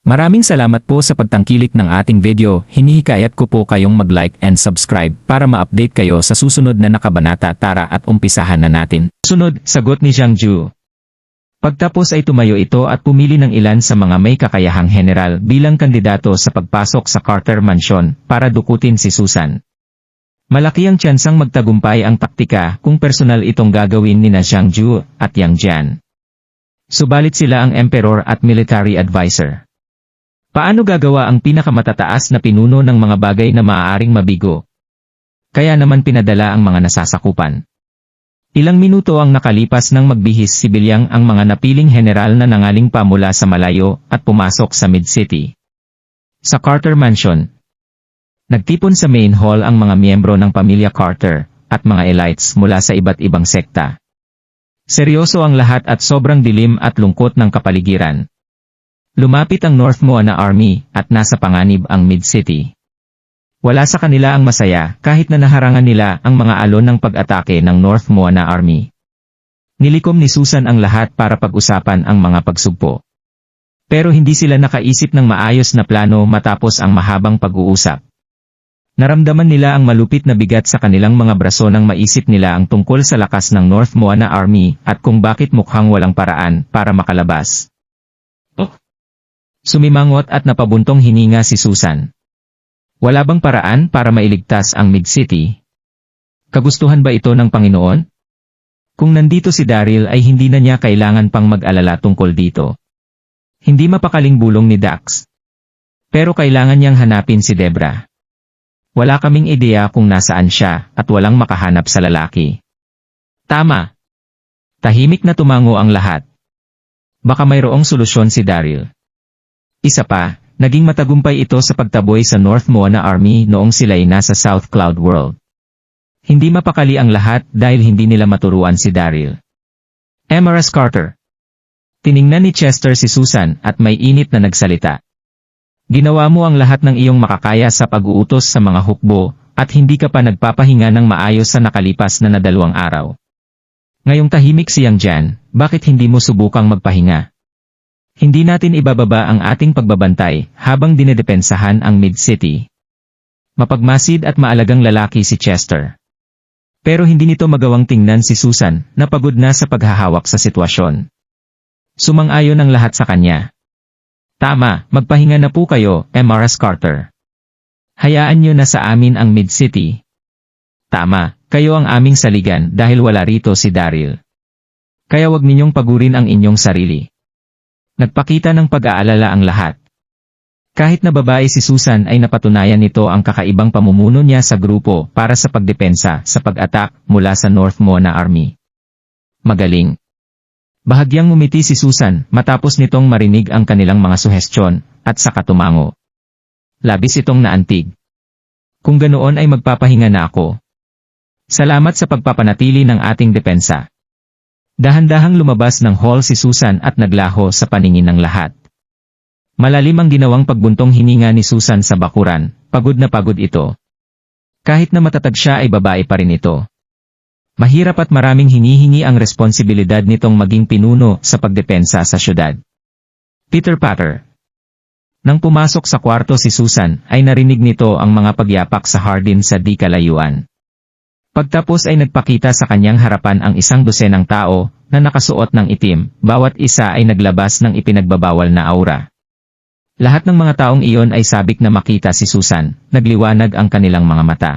Maraming salamat po sa pagtangkilik ng ating video. Hinihikayat ko po kayong mag-like and subscribe para ma-update kayo sa susunod na nakabanata. Tara at umpisahan na natin. Sunod, sagot ni Zhang Ju. Pagtapos ay tumayo ito at pumili ng ilan sa mga may kakayahang general bilang kandidato sa pagpasok sa Carter Mansion para dukutin si Susan. Malaki ang tsansang magtagumpay ang taktika kung personal itong gagawin nina Zhang Ju at Yang Jian. Subalit sila ang emperor at military advisor. Paano gagawa ang pinakamatataas na pinuno ng mga bagay na maaaring mabigo? Kaya naman pinadala ang mga nasasakupan. Ilang minuto ang nakalipas nang magbihis si Bilyang ang mga napiling general na nangaling pa mula sa malayo at pumasok sa Mid-City. Sa Carter Mansion, nagtipon sa main hall ang mga miyembro ng pamilya Carter at mga elites mula sa iba't ibang sekta. Seryoso ang lahat at sobrang dilim at lungkot ng kapaligiran. Lumapit ang North Moana Army at nasa panganib ang Mid-City. Wala sa kanila ang masaya kahit na naharangan nila ang mga alon ng pag-atake ng North Moana Army. Nilikom ni Susan ang lahat para pag-usapan ang mga pagsugpo. Pero hindi sila nakaisip ng maayos na plano matapos ang mahabang pag-uusap. Naramdaman nila ang malupit na bigat sa kanilang mga braso nang maisip nila ang tungkol sa lakas ng North Moana Army at kung bakit mukhang walang paraan para makalabas. Sumimangot at napabuntong hininga si Susan. Wala bang paraan para mailigtas ang Mid-City? Kagustuhan ba ito ng Panginoon? Kung nandito si Daryl ay hindi na niya kailangan pang mag-alala tungkol dito. Hindi mapakaling bulong ni Dax. Pero kailangan niyang hanapin si Debra. Wala kaming ideya kung nasaan siya at walang makahanap sa lalaki. Tama. Tahimik na tumango ang lahat. Baka mayroong solusyon si Daryl. Isa pa, naging matagumpay ito sa pagtaboy sa North Moana Army noong sila'y nasa South Cloud World. Hindi mapakali ang lahat dahil hindi nila maturuan si Daryl. Emerus Carter. Tiningnan ni Chester si Susan at may init na nagsalita. Ginawa mo ang lahat ng iyong makakaya sa pag-uutos sa mga hukbo at hindi ka pa nagpapahinga ng maayos sa nakalipas na 2 araw. Ngayong tahimik si Yang Jian, bakit hindi mo subukang magpahinga? Hindi natin ibababa ang ating pagbabantay habang dinedepensahan ang Mid-City. Mapagmasid at maalagang lalaki si Chester. Pero hindi nito magawang tingnan si Susan na pagod na sa paghahawak sa sitwasyon. Sumang-ayon ang lahat sa kanya. Tama, magpahinga na po kayo, Emerus Carter. Hayaan niyo na sa amin ang Mid-City. Tama, kayo ang aming saligan dahil wala rito si Daryl. Kaya wag ninyong pagurin ang inyong sarili. Nagpakita ng pag-aalala ang lahat. Kahit na babae si Susan ay napatunayan nito ang kakaibang pamumuno niya sa grupo para sa pagdepensa sa pag-atak mula sa North Moana Army. Magaling. Bahagyang ngumiti si Susan matapos nitong marinig ang kanilang mga suhestyon at saka tumango. Labis itong naantig. Kung ganoon ay magpapahinga na ako. Salamat sa pagpapanatili ng ating depensa. Dahan-dahang lumabas ng hall si Susan at naglaho sa paningin ng lahat. Malalim ang ginawang pagbuntong hininga ni Susan sa bakuran, pagod na pagod ito. Kahit na matatag siya ay babae pa rin ito. Mahirap at maraming hinihingi ang responsibilidad nitong maging pinuno sa pagdepensa sa syudad. Peter Patter. Nang pumasok sa kwarto si Susan ay narinig nito ang mga pagyapak sa hardin sa di kalayuan. Pagtapos ay nagpakita sa kanyang harapan ang 100 tao na nakasuot ng itim, bawat isa ay naglabas ng ipinagbabawal na aura. Lahat ng mga taong iyon ay sabik na makita si Susan, nagliwanag ang kanilang mga mata.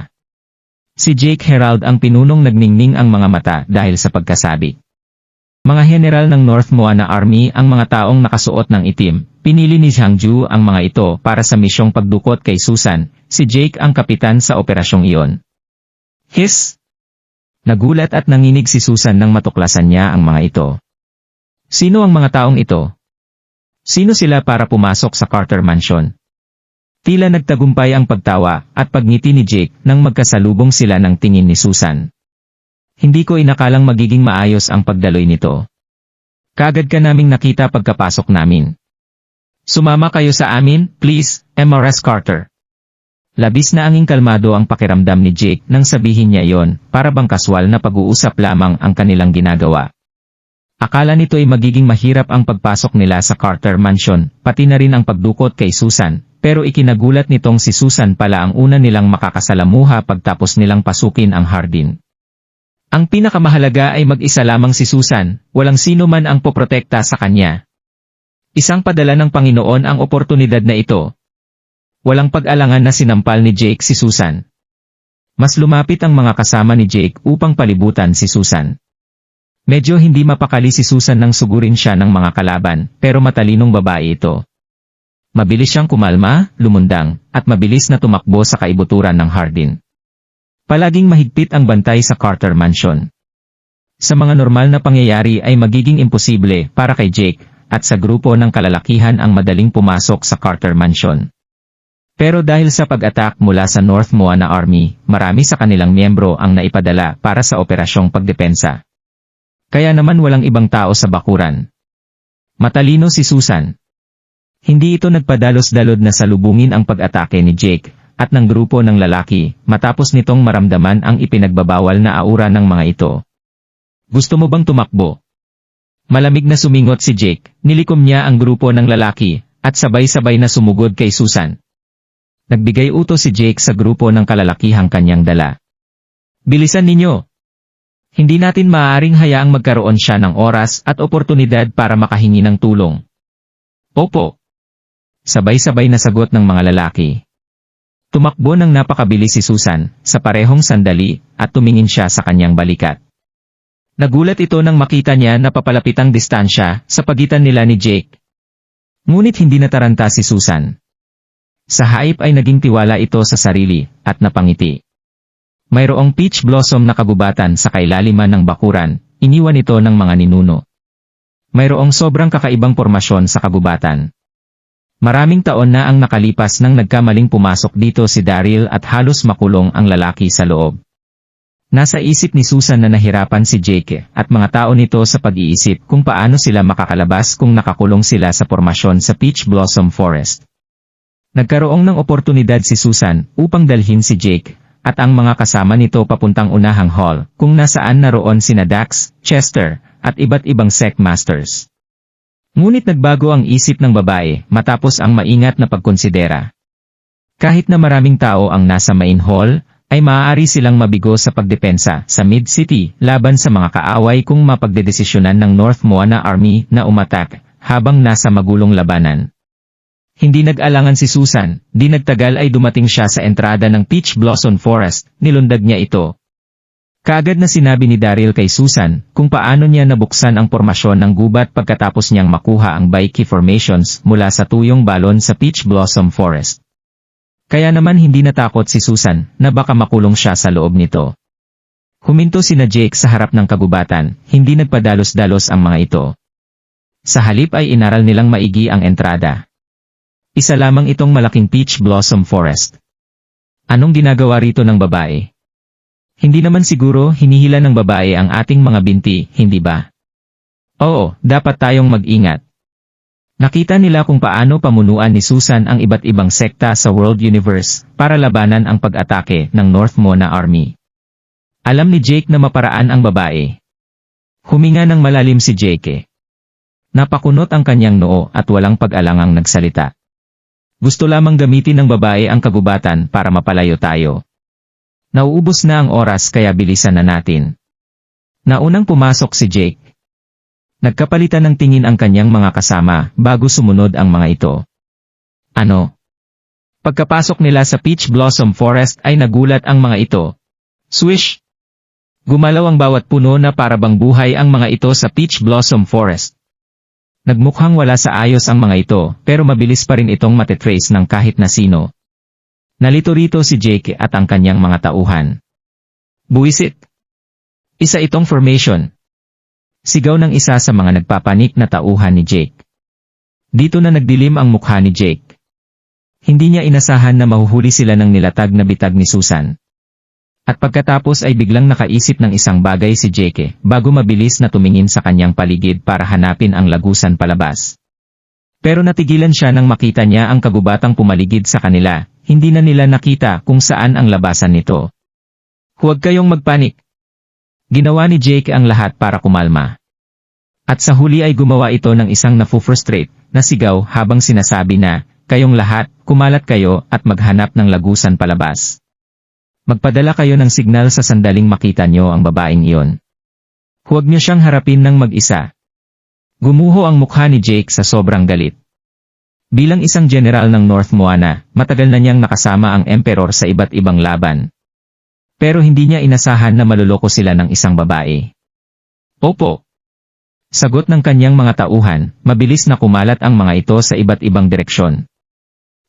Si Jake Herald ang pinunong nagningning ang mga mata dahil sa pagkasabik. Mga general ng North Moana Army ang mga taong nakasuot ng itim, pinili ni Zhang Ju ang mga ito para sa misyong pagdukot kay Susan, si Jake ang kapitan sa operasyong iyon. Hiss! Nagulat at nanginig si Susan nang matuklasan niya ang mga ito. Sino ang mga taong ito? Sino sila para pumasok sa Carter Mansion? Tila nagtagumpay ang pagtawa at pagngiti ni Jake nang magkasalubong sila ng tingin ni Susan. Hindi ko inakalang magiging maayos ang pagdaloy nito. Kaagad ka naming nakita pagkapasok namin. Sumama kayo sa amin, please, Emerus Carter. Labis na anging kalmado ang pakiramdam ni Jake nang sabihin niya yon, para bang kaswal na pag-uusap lamang ang kanilang ginagawa. Akala nito ay magiging mahirap ang pagpasok nila sa Carter Mansion, pati na rin ang pagdukot kay Susan, pero ikinagulat nitong si Susan pala ang una nilang makakasalamuha pagtapos nilang pasukin ang hardin. Ang pinakamahalaga ay mag-isa lamang si Susan, walang sino man ang poprotekta sa kanya. Isang padala ng Panginoon ang oportunidad na ito. Walang pag-alangan na sinampal ni Jake si Susan. Mas lumapit ang mga kasama ni Jake upang palibutan si Susan. Medyo hindi mapakali si Susan nang sugurin siya ng mga kalaban, pero matalinong babae ito. Mabilis siyang kumalma, lumundang, at mabilis na tumakbo sa kaibuturan ng hardin. Palaging mahigpit ang bantay sa Carter Mansion. Sa mga normal na pangyayari ay magiging imposible para kay Jake at sa grupo ng kalalakihan ang madaling pumasok sa Carter Mansion. Pero dahil sa pag-attack mula sa North Moana Army, marami sa kanilang miyembro ang naipadala para sa operasyong pagdepensa. Kaya naman walang ibang tao sa bakuran. Matalino si Susan. Hindi ito nagpadalos-dalod na salubungin ang pag-atake ni Jake at ng grupo ng lalaki matapos nitong maramdaman ang ipinagbabawal na aura ng mga ito. Gusto mo bang tumakbo? Malamig na sumingot si Jake, nilikom niya ang grupo ng lalaki at sabay-sabay na sumugod kay Susan. Nagbigay utos si Jake sa grupo ng kalalakihang kanyang dala. Bilisan ninyo! Hindi natin maaaring hayaang magkaroon siya ng oras at oportunidad para makahingi ng tulong. Opo! Sabay-sabay na sagot ng mga lalaki. Tumakbo ng napakabilis si Susan, sa parehong sandali, at tumingin siya sa kanyang balikat. Nagulat ito nang makita niya na papalapit ang distansya sa pagitan nila ni Jake. Ngunit hindi nataranta si Susan. Sa haip ay naging tiwala ito sa sarili, at napangiti. Mayroong peach blossom na kagubatan sa kailaliman ng bakuran, iniwan ito ng mga ninuno. Mayroong sobrang kakaibang pormasyon sa kagubatan. Maraming taon na ang nakalipas nang nagkamaling pumasok dito si Daryl at halos makulong ang lalaki sa loob. Nasa isip ni Susan na nahirapan si Jake at mga tao nito sa pag-iisip kung paano sila makakalabas kung nakakulong sila sa pormasyon sa Peach Blossom Forest. Nagkaroon ng oportunidad si Susan upang dalhin si Jake at ang mga kasama nito papuntang unahang hall kung nasaan naroon sina Dax, Chester, at iba't ibang sect masters. Ngunit nagbago ang isip ng babae matapos ang maingat na pagkonsidera. Kahit na maraming tao ang nasa main hall, ay maaari silang mabigo sa pagdepensa sa Mid-City laban sa mga kaaway kung mapagdedesisyonan ng North Moana Army na umatak habang nasa magulong labanan. Hindi nag-alangan si Susan, di nagtagal ay dumating siya sa entrada ng Peach Blossom Forest, nilundag niya ito. Kaagad na sinabi ni Daryl kay Susan kung paano niya nabuksan ang pormasyon ng gubat pagkatapos niyang makuha ang Baiki formations mula sa tuyong balon sa Peach Blossom Forest. Kaya naman hindi natakot si Susan na baka makulong siya sa loob nito. Huminto sina Jake sa harap ng kagubatan, hindi nagpadalos-dalos ang mga ito. Sa halip ay inaral nilang maigi ang entrada. Isa lamang itong malaking Peach Blossom Forest. Anong ginagawa rito ng babae? Hindi naman siguro hinihila ng babae ang ating mga binti, hindi ba? Oo, dapat tayong mag-ingat. Nakita nila kung paano pamunuan ni Susan ang iba't ibang sekta sa World Universe para labanan ang pag-atake ng North Moana Army. Alam ni Jake na maparaan ang babae. Huminga ng malalim si Jake. Napakunot ang kanyang noo at walang pag-alangang nagsalita. Gusto lamang gamitin ng babae ang kagubatan para mapalayo tayo. Nauubos na ang oras kaya bilisan na natin. Naunang pumasok si Jake. Nagkapalitan ng tingin ang kanyang mga kasama bago sumunod ang mga ito. Ano? Pagkapasok nila sa Peach Blossom Forest ay nagulat ang mga ito. Swish! Gumalaw ang bawat puno na para bang buhay ang mga ito sa Peach Blossom Forest. Nagmukhang wala sa ayos ang mga ito, pero mabilis pa rin itong matetrace ng kahit na sino. Nalito rito si Jake at ang kanyang mga tauhan. Buwisit! Isa itong formation. Sigaw ng isa sa mga nagpapanik na tauhan ni Jake. Dito na nagdilim ang mukha ni Jake. Hindi niya inasahan na mahuhuli sila ng nilatag na bitag ni Susan. At pagkatapos ay biglang nakaisip ng isang bagay si Jake bago mabilis na tumingin sa kanyang paligid para hanapin ang lagusan palabas. Pero natigilan siya nang makita niya ang kagubatang pumaligid sa kanila, hindi na nila nakita kung saan ang labasan nito. Huwag kayong magpanik. Ginawa ni Jake ang lahat para kumalma. At sa huli ay gumawa ito ng isang nafu-frustrate na sigaw habang sinasabi na, "Kayong lahat, kumalat kayo at maghanap ng lagusan palabas. Magpadala kayo ng signal sa sandaling makita nyo ang babaeng iyon. Huwag niyo siyang harapin ng mag-isa." Gumuho ang mukha ni Jake sa sobrang galit. Bilang isang general ng North Moana, matagal na niyang nakasama ang Emperor sa iba't ibang laban. Pero hindi niya inasahan na maluloko sila ng isang babae. "Opo." Sagot ng kanyang mga tauhan, mabilis na kumalat ang mga ito sa iba't ibang direksyon.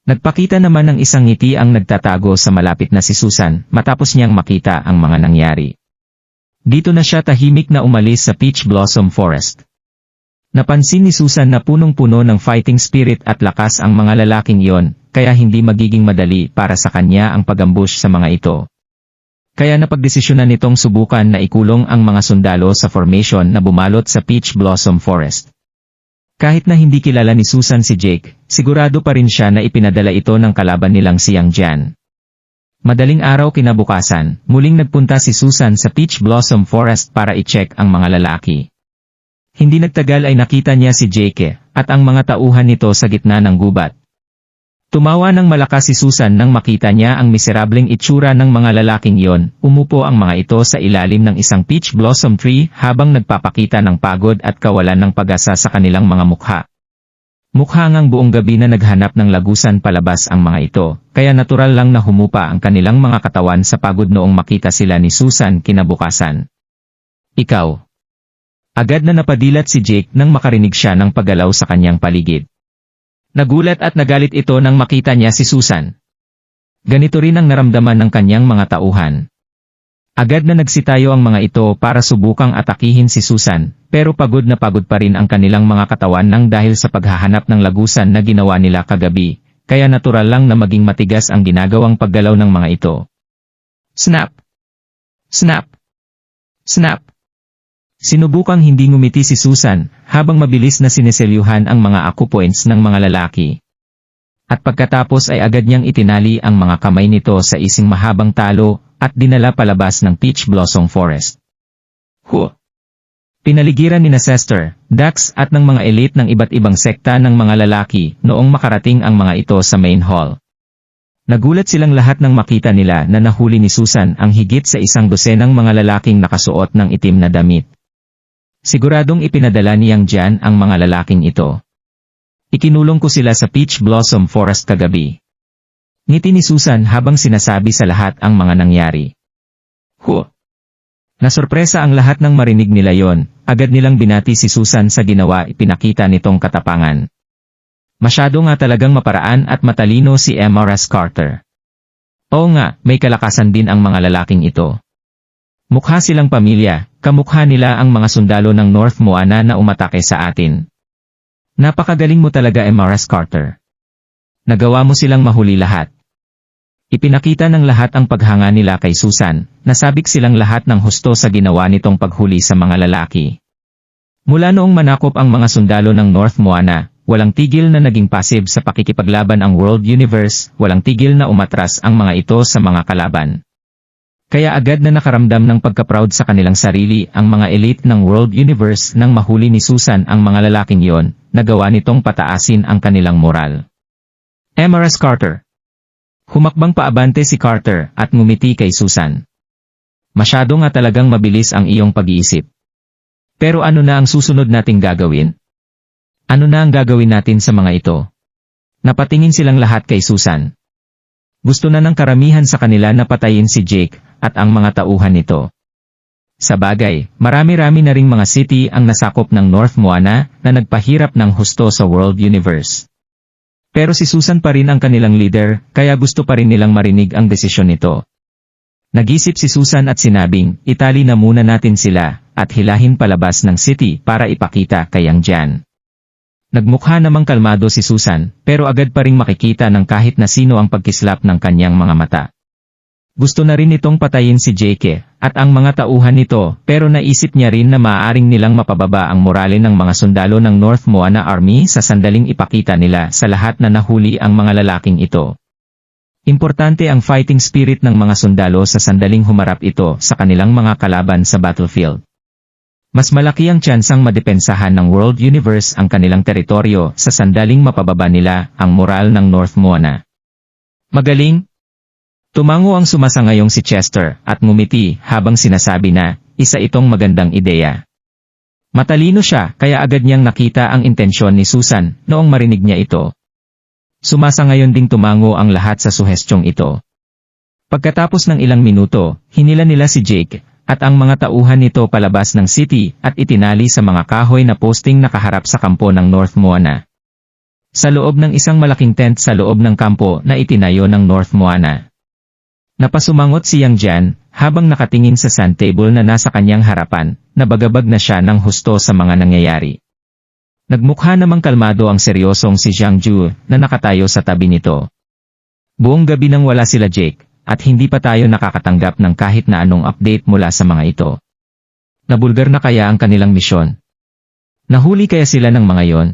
Nagpakita naman ng isang ngiti ang nagtatago sa malapit na si Susan matapos niyang makita ang mga nangyari. Dito na siya tahimik na umalis sa Peach Blossom Forest. Napansin ni Susan na punong-puno ng fighting spirit at lakas ang mga lalaking iyon, kaya hindi magiging madali para sa kanya ang pag-ambush sa mga ito. Kaya napagdesisyonan nitong subukan na ikulong ang mga sundalo sa formation na bumalot sa Peach Blossom Forest. Kahit na hindi kilala ni Susan si Jake, sigurado pa rin siya na ipinadala ito ng kalaban nilang si Yang Jian. Madaling araw kinabukasan, muling nagpunta si Susan sa Peach Blossom Forest para i-check ang mga lalaki. Hindi nagtagal ay nakita niya si Jake at ang mga tauhan nito sa gitna ng gubat. Tumawa ng malakas si Susan nang makita niya ang miserableng itsura ng mga lalaking iyon. Umupo ang mga ito sa ilalim ng isang peach blossom tree habang nagpapakita ng pagod at kawalan ng pag-asa sa kanilang mga mukha. Mukha ngang buong gabi na naghanap ng lagusan palabas ang mga ito, kaya natural lang na humupa ang kanilang mga katawan sa pagod noong makita sila ni Susan kinabukasan. "Ikaw." Agad na napadilat si Jake nang makarinig siya ng paggalaw sa kanyang paligid. Nagulat at nagalit ito nang makita niya si Susan. Ganito rin ang naramdaman ng kanyang mga tauhan. Agad na nagsitayo ang mga ito para subukang atakihin si Susan, pero pagod na pagod pa rin ang kanilang mga katawan nang dahil sa paghahanap ng lagusan na ginawa nila kagabi, kaya natural lang na maging matigas ang ginagawang paggalaw ng mga ito. Snap! Snap! Snap! Sinubukang hindi ngumiti si Susan, habang mabilis na siniselyuhan ang mga acupoints ng mga lalaki. At pagkatapos ay agad niyang itinali ang mga kamay nito sa ising mahabang talo, at dinala palabas ng Peach Blossom Forest. Pinaligiran ni Sester, Dax at ng mga elite ng iba't ibang sekta ng mga lalaki noong makarating ang mga ito sa main hall. Nagulat silang lahat nang makita nila na nahuli ni Susan ang higit sa 100 mga lalaking nakasuot ng itim na damit. Siguradong ipinadala ni Yang Jian ang mga lalaking ito. "Ikinulong ko sila sa Peach Blossom Forest kagabi." Ngiti ni Susan habang sinasabi sa lahat ang mga nangyari. Nasorpresa ang lahat nang marinig nila yon, agad nilang binati si Susan sa ginawa ipinakita nitong katapangan. Masyado nga talagang maparaan at matalino si MRS Carter. Oo nga, may kalakasan din ang mga lalaking ito. Mukha silang pamilya, kamukha nila ang mga sundalo ng North Moana na umatake sa atin. Napakagaling mo talaga MRS Carter. Nagawa mo silang mahuli lahat. Ipinakita ng lahat ang paghanga nila kay Susan, nasabik silang lahat ng husto sa ginawa nitong paghuli sa mga lalaki. Mula noong manakop ang mga sundalo ng North Moana, walang tigil na naging passive sa pakikipaglaban ang World Universe, walang tigil na umatras ang mga ito sa mga kalaban. Kaya agad na nakaramdam ng pagka-proud sa kanilang sarili ang mga elite ng World Universe nang mahuli ni Susan ang mga lalaking yon, nagawa nitong pataasin ang kanilang moral. MRS Carter. Humakbang paabante si Carter at ngumiti kay Susan. Masyado nga talagang mabilis ang iyong pag-iisip. Pero ano na ang susunod nating gagawin? Ano na ang gagawin natin sa mga ito? Napatingin silang lahat kay Susan. Gusto na ng karamihan sa kanila na patayin si Jake at ang mga tauhan nito. Sa bagay, marami-rami na ring mga city ang nasakop ng North Moana na nagpahirap ng husto sa World Universe. Pero si Susan pa rin ang kanilang leader, kaya gusto pa rin nilang marinig ang desisyon nito. Nag-isip si Susan at sinabing, itali na muna natin sila, at hilahin palabas ng city para ipakita kay Yang Jian. Nagmukha namang kalmado si Susan, pero agad pa ring makikita ng kahit na sino ang pagkislap ng kanyang mga mata. Gusto na rin itong patayin si Jake at ang mga tauhan nito, pero naisip niya rin na maaaring nilang mapababa ang morale ng mga sundalo ng North Moana Army sa sandaling ipakita nila sa lahat na nahuli ang mga lalaking ito. Importante ang fighting spirit ng mga sundalo sa sandaling humarap ito sa kanilang mga kalaban sa battlefield. Mas malaki ang tsansang madepensahan ng World Universe ang kanilang teritoryo sa sandaling mapababa nila ang moral ng North Moana. Magaling! Tumango ang sumasangayong si Chester at ngumiti habang sinasabi na, isa itong magandang ideya. Matalino siya kaya agad niyang nakita ang intensyon ni Susan noong marinig niya ito. Sumasangayon ding tumango ang lahat sa suhestyong ito. Pagkatapos ng ilang minuto, hinila nila si Jake at ang mga tauhan nito palabas ng city at itinali sa mga kahoy na posting nakaharap sa kampo ng North Moana. Sa loob ng isang malaking tent sa loob ng kampo na itinayo ng North Moana. Napasumangot si Yang Jian habang nakatingin sa sand table na nasa kanyang harapan, nabagabag na siya ng husto sa mga nangyayari. Nagmukha namang kalmado ang seryosong si Zhang Ju na nakatayo sa tabi nito. Buong gabi nang wala sila Jake, at hindi pa tayo nakakatanggap ng kahit na anong update mula sa mga ito. Nabulgar na kaya ang kanilang misyon? Nahuli kaya sila ng mga yon?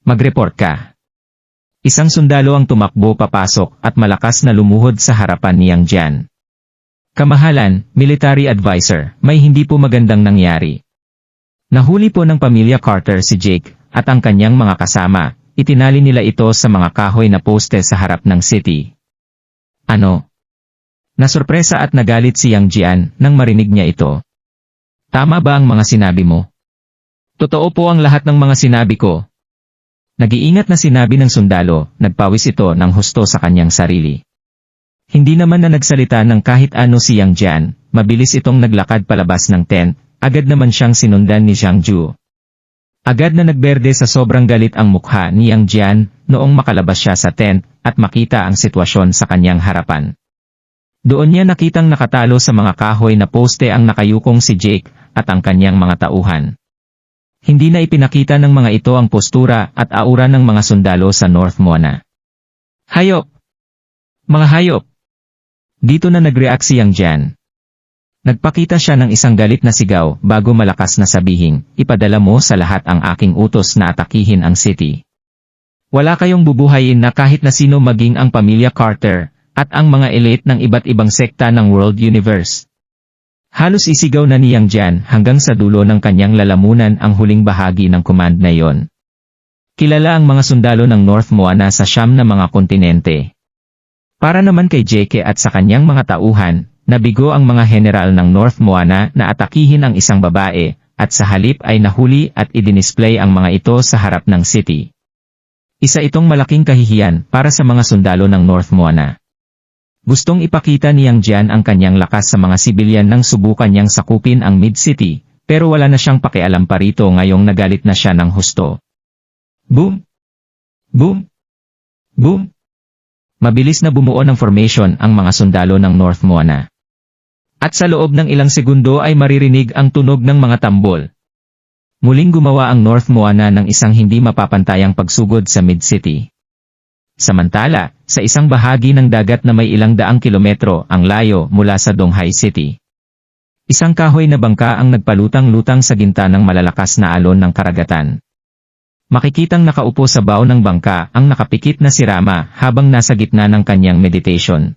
Mag-report ka. Isang sundalo ang tumakbo papasok at malakas na lumuhod sa harapan ni Yang Jian. Kamahalan, military advisor, may hindi po magandang nangyari. Nahuli po ng pamilya Carter si Jake at ang kanyang mga kasama, itinali nila ito sa mga kahoy na poste sa harap ng city. Ano? Nasurpresa at nagalit si Yang Jian nang marinig niya ito. Tama ba ang mga sinabi mo? Totoo po ang lahat ng mga sinabi ko. Nag-iingat na sinabi ng sundalo, nagpawis ito ng husto sa kanyang sarili. Hindi naman na nagsalita ng kahit ano si Yang Jian, mabilis itong naglakad palabas ng tent, agad naman siyang sinundan ni Zhang Ju. Agad na nagberde sa sobrang galit ang mukha ni Yang Jian noong makalabas siya sa tent at makita ang sitwasyon sa kanyang harapan. Doon niya nakitang nakatalo sa mga kahoy na poste ang nakayukong si Jake at ang kanyang mga tauhan. Hindi na ipinakita ng mga ito ang postura at aura ng mga sundalo sa North Moana. Hayop! Mga hayop! Dito na nag-react si Yang Jian. Nagpakita siya ng isang galit na sigaw bago malakas na sabihing, ipadala mo sa lahat ang aking utos na atakihin ang city. Wala kayong bubuhayin na kahit na sino maging ang pamilya Carter at ang mga elite ng iba't ibang sekta ng World Universe. Halos isigaw na ni Yang Jian hanggang sa dulo ng kanyang lalamunan ang huling bahagi ng command na yon. Kilala ang mga sundalo ng North Moana sa siyam na mga kontinente. Para naman kay Jake at sa kanyang mga tauhan, nabigo ang mga general ng North Moana na atakihin ang isang babae, at sa halip ay nahuli at idinisplay ang mga ito sa harap ng city. Isa itong malaking kahihiyan para sa mga sundalo ng North Moana. Gustong ipakita ni Yang Jian ang kanyang lakas sa mga sibilyan nang subukan niyang sakupin ang Mid-City, pero wala na siyang pakialam pa rito ngayong nagalit na siya ng husto. Boom! Boom! Boom! Mabilis na bumuo ng formation ang mga sundalo ng North Moana. At sa loob ng ilang segundo ay maririnig ang tunog ng mga tambol. Muling gumawa ang North Moana ng isang hindi mapapantayang pagsugod sa Mid-City. Samantala, sa isang bahagi ng dagat na may ilang daang kilometro ang layo mula sa Donghai City. Isang kahoy na bangka ang nagpalutang-lutang sa ginta ng malalakas na alon ng karagatan. Makikitang nakaupo sa baw ng bangka ang nakapikit na si Rama habang nasa gitna ng kanyang meditation.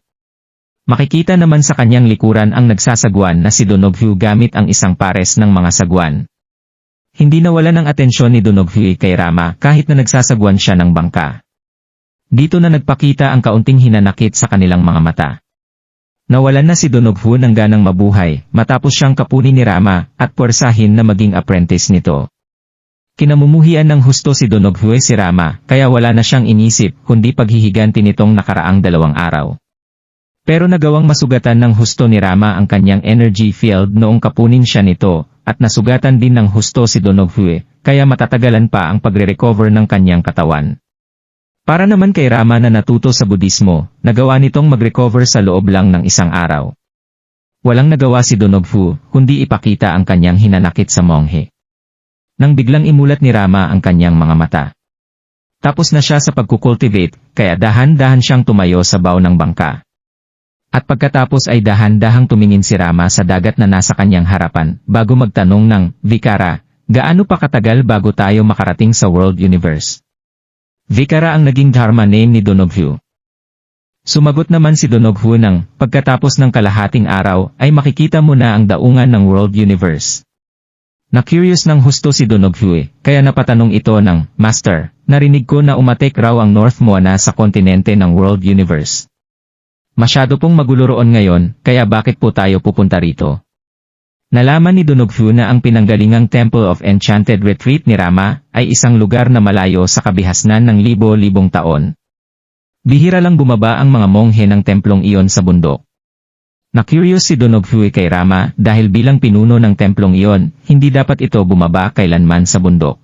Makikita naman sa kanyang likuran ang nagsasagwan na si Donoghu gamit ang isang pares ng mga sagwan. Hindi nawala ng atensyon ni Donoghu kay Rama kahit na nagsasagwan siya ng bangka. Dito na nagpakita ang kaunting hinanakit sa kanilang mga mata. Nawalan na si Donoghu ng ganang mabuhay matapos siyang kapunin ni Rama at puwersahin na maging apprentice nito. Kinamumuhian ng husto si Donoghu si Rama kaya wala na siyang inisip kundi paghihiganti nitong nakaraang 2 araw. Pero nagawang masugatan ng husto ni Rama ang kanyang energy field noong kapunin siya nito at nasugatan din ng husto si Donoghu kaya matatagalan pa ang pagre-recover ng kanyang katawan. Para naman kay Rama na natuto sa Budismo, nagawa nitong mag-recover sa loob lang ng 1 araw. Walang nagawa si Donoghu, kundi ipakita ang kanyang hinanakit sa monghe. Nang biglang imulat ni Rama ang kanyang mga mata. Tapos na siya sa pagkukultivate, kaya dahan-dahan siyang tumayo sa baw ng bangka. At pagkatapos ay dahan-dahang tumingin si Rama sa dagat na nasa kanyang harapan, bago magtanong ng, Vikara, gaano pa katagal bago tayo makarating sa World Universe? Vikara ang naging dharma name ni Donoghu. Sumagot naman si Donoghu ng, pagkatapos ng kalahating araw ay makikita mo na ang daungan ng World Universe. Na-curious ng husto si Donoghui, kaya napatanong ito ng, Master, narinig ko na umatek raw ang North Moana sa kontinente ng World Universe. Masyado pong magulo roon ngayon, kaya bakit po tayo pupunta rito? Nalaman ni Donoghui na ang pinanggalingang Temple of Enchanted Retreat ni Rama ay isang lugar na malayo sa kabihasnan ng libo-libong taon. Bihira lang bumaba ang mga monghe ng templong iyon sa bundok. Na-curious si Donoghui kay Rama dahil bilang pinuno ng templong iyon, hindi dapat ito bumaba kailanman sa bundok.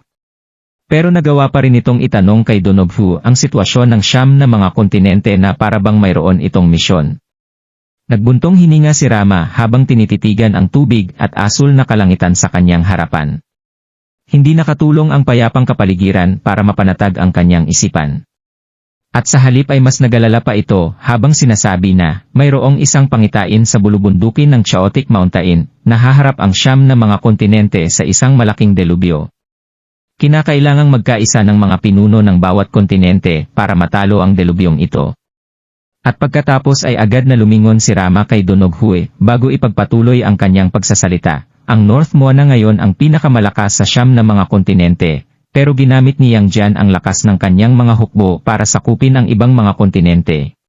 Pero nagawa pa rin itong itanong kay Donoghui ang sitwasyon ng siyam na mga kontinente na parabang mayroon itong misyon. Nagbuntong hininga si Rama habang tinititigan ang tubig at asul na kalangitan sa kanyang harapan. Hindi nakatulong ang payapang kapaligiran para mapanatag ang kanyang isipan. At sa halip ay mas nagalala pa ito habang sinasabi na mayroong isang pangitain sa bulubundukin ng Chaotic Mountain na haharap ang siyam na mga kontinente sa isang malaking delubyo. Kinakailangang magkaisa ng mga pinuno ng bawat kontinente para matalo ang delubyong ito. At pagkatapos ay agad na lumingon si Rama kay Donoghui bago ipagpatuloy ang kanyang pagsasalita. Ang North Moana ngayon ang pinakamalakas sa siyam na mga kontinente. Pero ginamit ni Yang Jian ang lakas ng kanyang mga hukbo para sakupin ang ibang mga kontinente.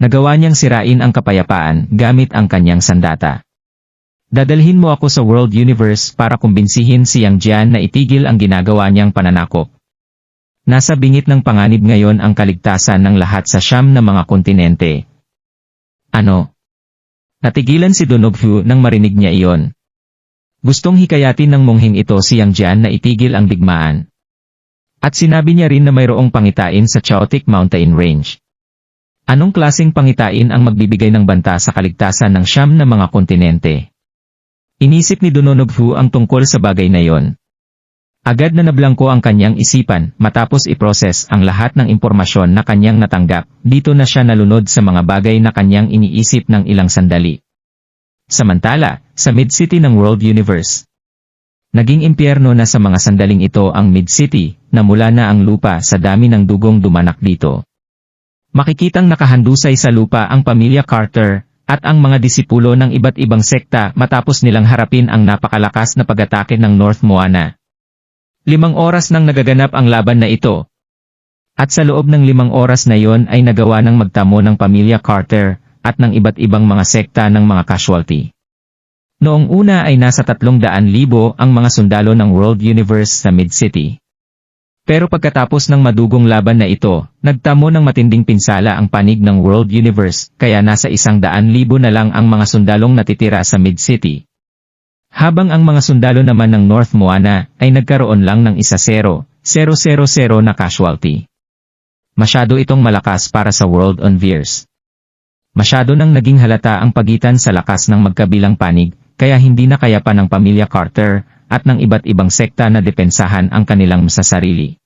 Nagawa niyang sirain ang kapayapaan gamit ang kanyang sandata. Dadalhin mo ako sa World Universe para kumbinsihin si Yang Jian na itigil ang ginagawa niyang pananakop. Nasa bingit ng panganib ngayon ang kaligtasan ng lahat sa siyam na mga kontinente. Ano? Natigilan si Donoghui nang marinig niya iyon. Gustong hikayatin ng mongheng ito si Yang Jian na itigil ang digmaan. At sinabi niya rin na mayroong pangitain sa Chaotic Mountain Range. Anong klaseng pangitain ang magbibigay ng banta sa kaligtasan ng siyam na mga kontinente? Inisip ni Donoghui ang tungkol sa bagay na yon. Agad na nablangko ang kanyang isipan matapos iproses ang lahat ng impormasyon na kanyang natanggap. Dito na siya nalunod sa mga bagay na kanyang iniisip ng ilang sandali. Samantala, sa Mid-City ng World Universe. Naging impyerno na sa mga sandaling ito ang Mid-City, na mula na ang lupa sa dami ng dugong dumanak dito. Makikitang nakahandusay sa lupa ang pamilya Carter, at ang mga disipulo ng iba't ibang sekta matapos nilang harapin ang napakalakas na pag-atake ng North Moana. 5 oras nang nagaganap ang laban na ito. At sa loob ng 5 oras na yon ay nagawa ng magtamo ng pamilya Carter, at ng iba't ibang mga sekta ng mga casualty. Noong una ay nasa 300,000 ang mga sundalo ng World Universe sa Mid-City. Pero pagkatapos ng madugong laban na ito, nagtamo ng matinding pinsala ang panig ng World Universe, kaya nasa 100,000 na lang ang mga sundalong natitira sa Mid-City. Habang ang mga sundalo naman ng North Moana ay nagkaroon lang ng 1-0 na casualty. Masyado itong malakas para sa World Universe. Masyado nang naging halata ang pagitan sa lakas ng magkabilang panig, kaya hindi na kaya pa ng pamilya Carter, at ng iba't ibang sekta na depensahan ang kanilang masasarili.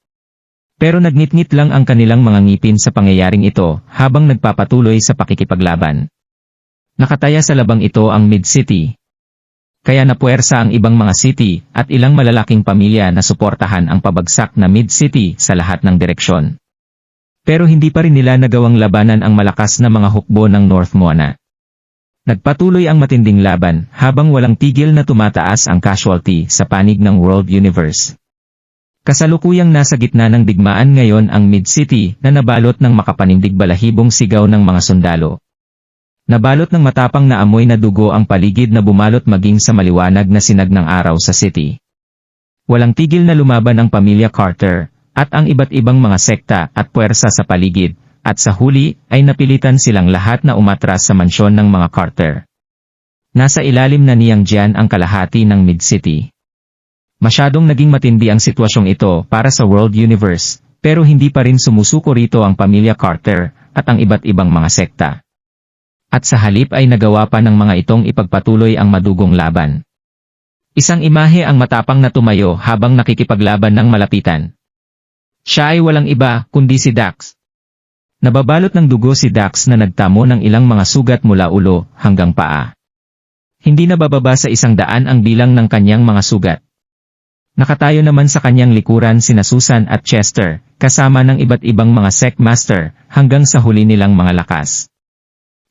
Pero nagnitngit lang ang kanilang mga ngipin sa pangyayaring ito, habang nagpapatuloy sa pakikipaglaban. Nakataya sa labang ito ang Mid-City. Kaya napuwersa ang ibang mga city, at ilang malalaking pamilya na suportahan ang pabagsak na Mid-City sa lahat ng direksyon. Pero hindi pa rin nila nagawang labanan ang malakas na mga hukbo ng North Moana. Nagpatuloy ang matinding laban habang walang tigil na tumataas ang casualty sa panig ng World Universe. Kasalukuyang nasa gitna ng digmaan ngayon ang Mid-City na nabalot ng makapanindig balahibong sigaw ng mga sundalo. Nabalot ng matapang na amoy na dugo ang paligid na bumalot maging sa maliwanag na sinag ng araw sa city. Walang tigil na lumaban ang pamilya Carter, at ang iba't ibang mga sekta at puwersa sa paligid, at sa huli ay napilitan silang lahat na umatras sa mansyon ng mga Carter. Nasa ilalim na ni Yang Jian ang kalahati ng Mid-City. Masyadong naging matindi ang sitwasyong ito para sa World Universe, pero hindi pa rin sumusuko rito ang pamilya Carter at ang iba't ibang mga sekta. At sa halip ay nagawa pa ng mga itong ipagpatuloy ang madugong laban. Isang imahe ang matapang na tumayo habang nakikipaglaban ng malapitan. Siya ay walang iba kundi si Dax. Nababalot ng dugo si Dax na nagtamo ng ilang mga sugat mula ulo hanggang paa. Hindi na bababa sa 100 ang bilang ng kanyang mga sugat. Nakatayo naman sa kanyang likuran sina Susan at Chester, kasama ng iba't ibang mga sect master, hanggang sa huli nilang mga lakas.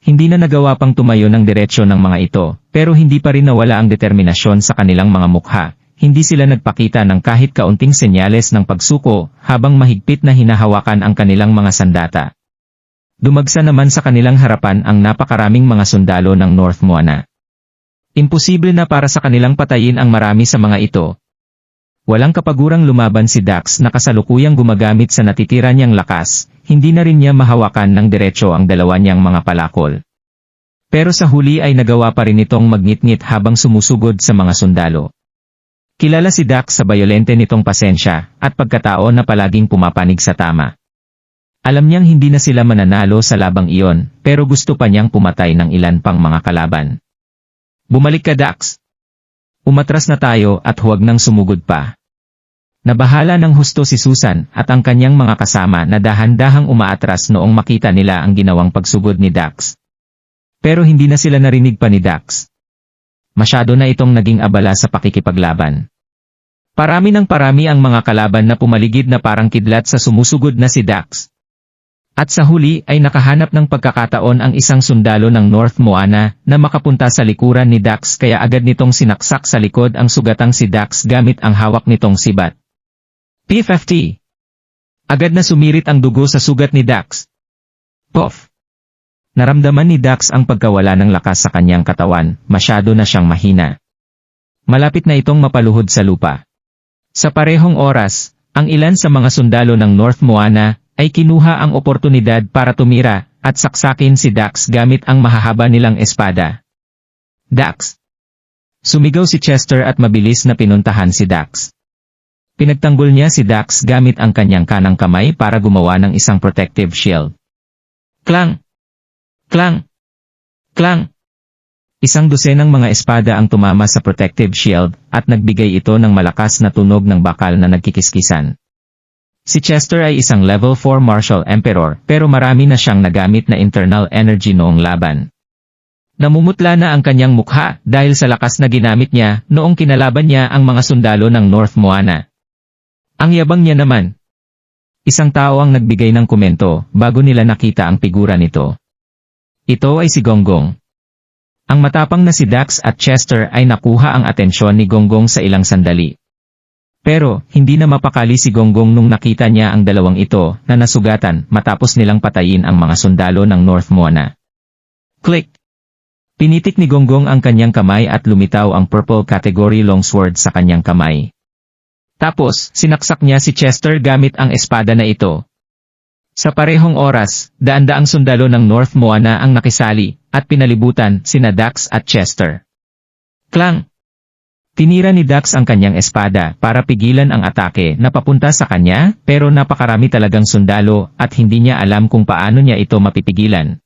Hindi na nagawa pang tumayo ng diretsyo ng mga ito, pero hindi pa rin nawala ang determinasyon sa kanilang mga mukha. hindi sila nagpakita ng kahit kaunting senyales ng pagsuko habang mahigpit na hinahawakan ang kanilang mga sandata. Dumagsa naman sa kanilang harapan ang napakaraming mga sundalo ng North Moana. Imposible na para sa kanilang patayin ang marami sa mga ito. Walang kapagurang lumaban si Dax na kasalukuyang gumagamit sa natitira niyang lakas, hindi na rin niya mahawakan ng diretso ang dalawa niyang mga palakol. Pero sa huli ay nagawa pa rin itong magngit-ngit habang sumusugod sa mga sundalo. Kilala si Dax sa bayolente nitong pasensya at pagkatao na palaging pumapanig sa tama. Alam niyang hindi na sila mananalo sa labang iyon, pero gusto pa niyang pumatay ng ilan pang mga kalaban. Bumalik ka, Dax. Umatras na tayo at huwag nang sumugod pa. Nabahala ng husto si Susan at ang kanyang mga kasama na dahan-dahang umaatras noong makita nila ang ginawang pagsugod ni Dax. Pero hindi na sila narinig pa ni Dax. Masyado na itong naging abala sa pakikipaglaban. Parami ng parami ang mga kalaban na pumaligid na parang kidlat sa sumusugod na si Dax. At sa huli ay nakahanap ng pagkakataon ang isang sundalo ng North Moana na makapunta sa likuran ni Dax kaya agad nitong sinaksak sa likod ang sugatang si Dax gamit ang hawak nitong sibat. P50. Agad na sumirit ang dugo sa sugat ni Dax. Puff. Naramdaman ni Dax ang pagkawala ng lakas sa kanyang katawan, masyado na siyang mahina. Malapit na itong mapaluhod sa lupa. Sa parehong oras, ang ilan sa mga sundalo ng North Moana ay kinuha ang oportunidad para tumira at saksakin si Dax gamit ang mahahaba nilang espada. Dax! Sumigaw si Chester at mabilis na pinuntahan si Dax. Pinagtanggol niya si Dax gamit ang kanyang kanang kamay para gumawa ng isang protective shield. Klang! Klang! Klang! Isang dosenang mga espada ang tumama sa protective shield at nagbigay ito ng malakas na tunog ng bakal na nagkikiskisan. Si Chester ay isang level 4 martial emperor pero marami na siyang nagamit na internal energy noong laban. Namumutla na ang kanyang mukha dahil sa lakas na ginamit niya noong kinalaban niya ang mga sundalo ng North Moana. Ang yabang niya naman. Isang tao ang nagbigay ng komento bago nila nakita ang figura nito. Ito ay si Gonggong. Ang matapang na si Dax at Chester ay nakuha ang atensyon ni Gonggong sa ilang sandali. Pero, hindi na mapakali si Gonggong nung nakita niya ang dalawang ito na nasugatan matapos nilang patayin ang mga sundalo ng North Moana. Click! Pinitik ni Gonggong ang kanyang kamay at lumitaw ang purple category longsword sa kanyang kamay. Tapos, sinaksak niya si Chester gamit ang espada na ito. Sa parehong oras, daan-daang sundalo ng North Moana ang nakisali at pinalibutan sina Dax at Chester. Klang! Tinira ni Dax ang kanyang espada para pigilan ang atake na papunta sa kanya pero napakarami talagang sundalo at hindi niya alam kung paano niya ito mapipigilan.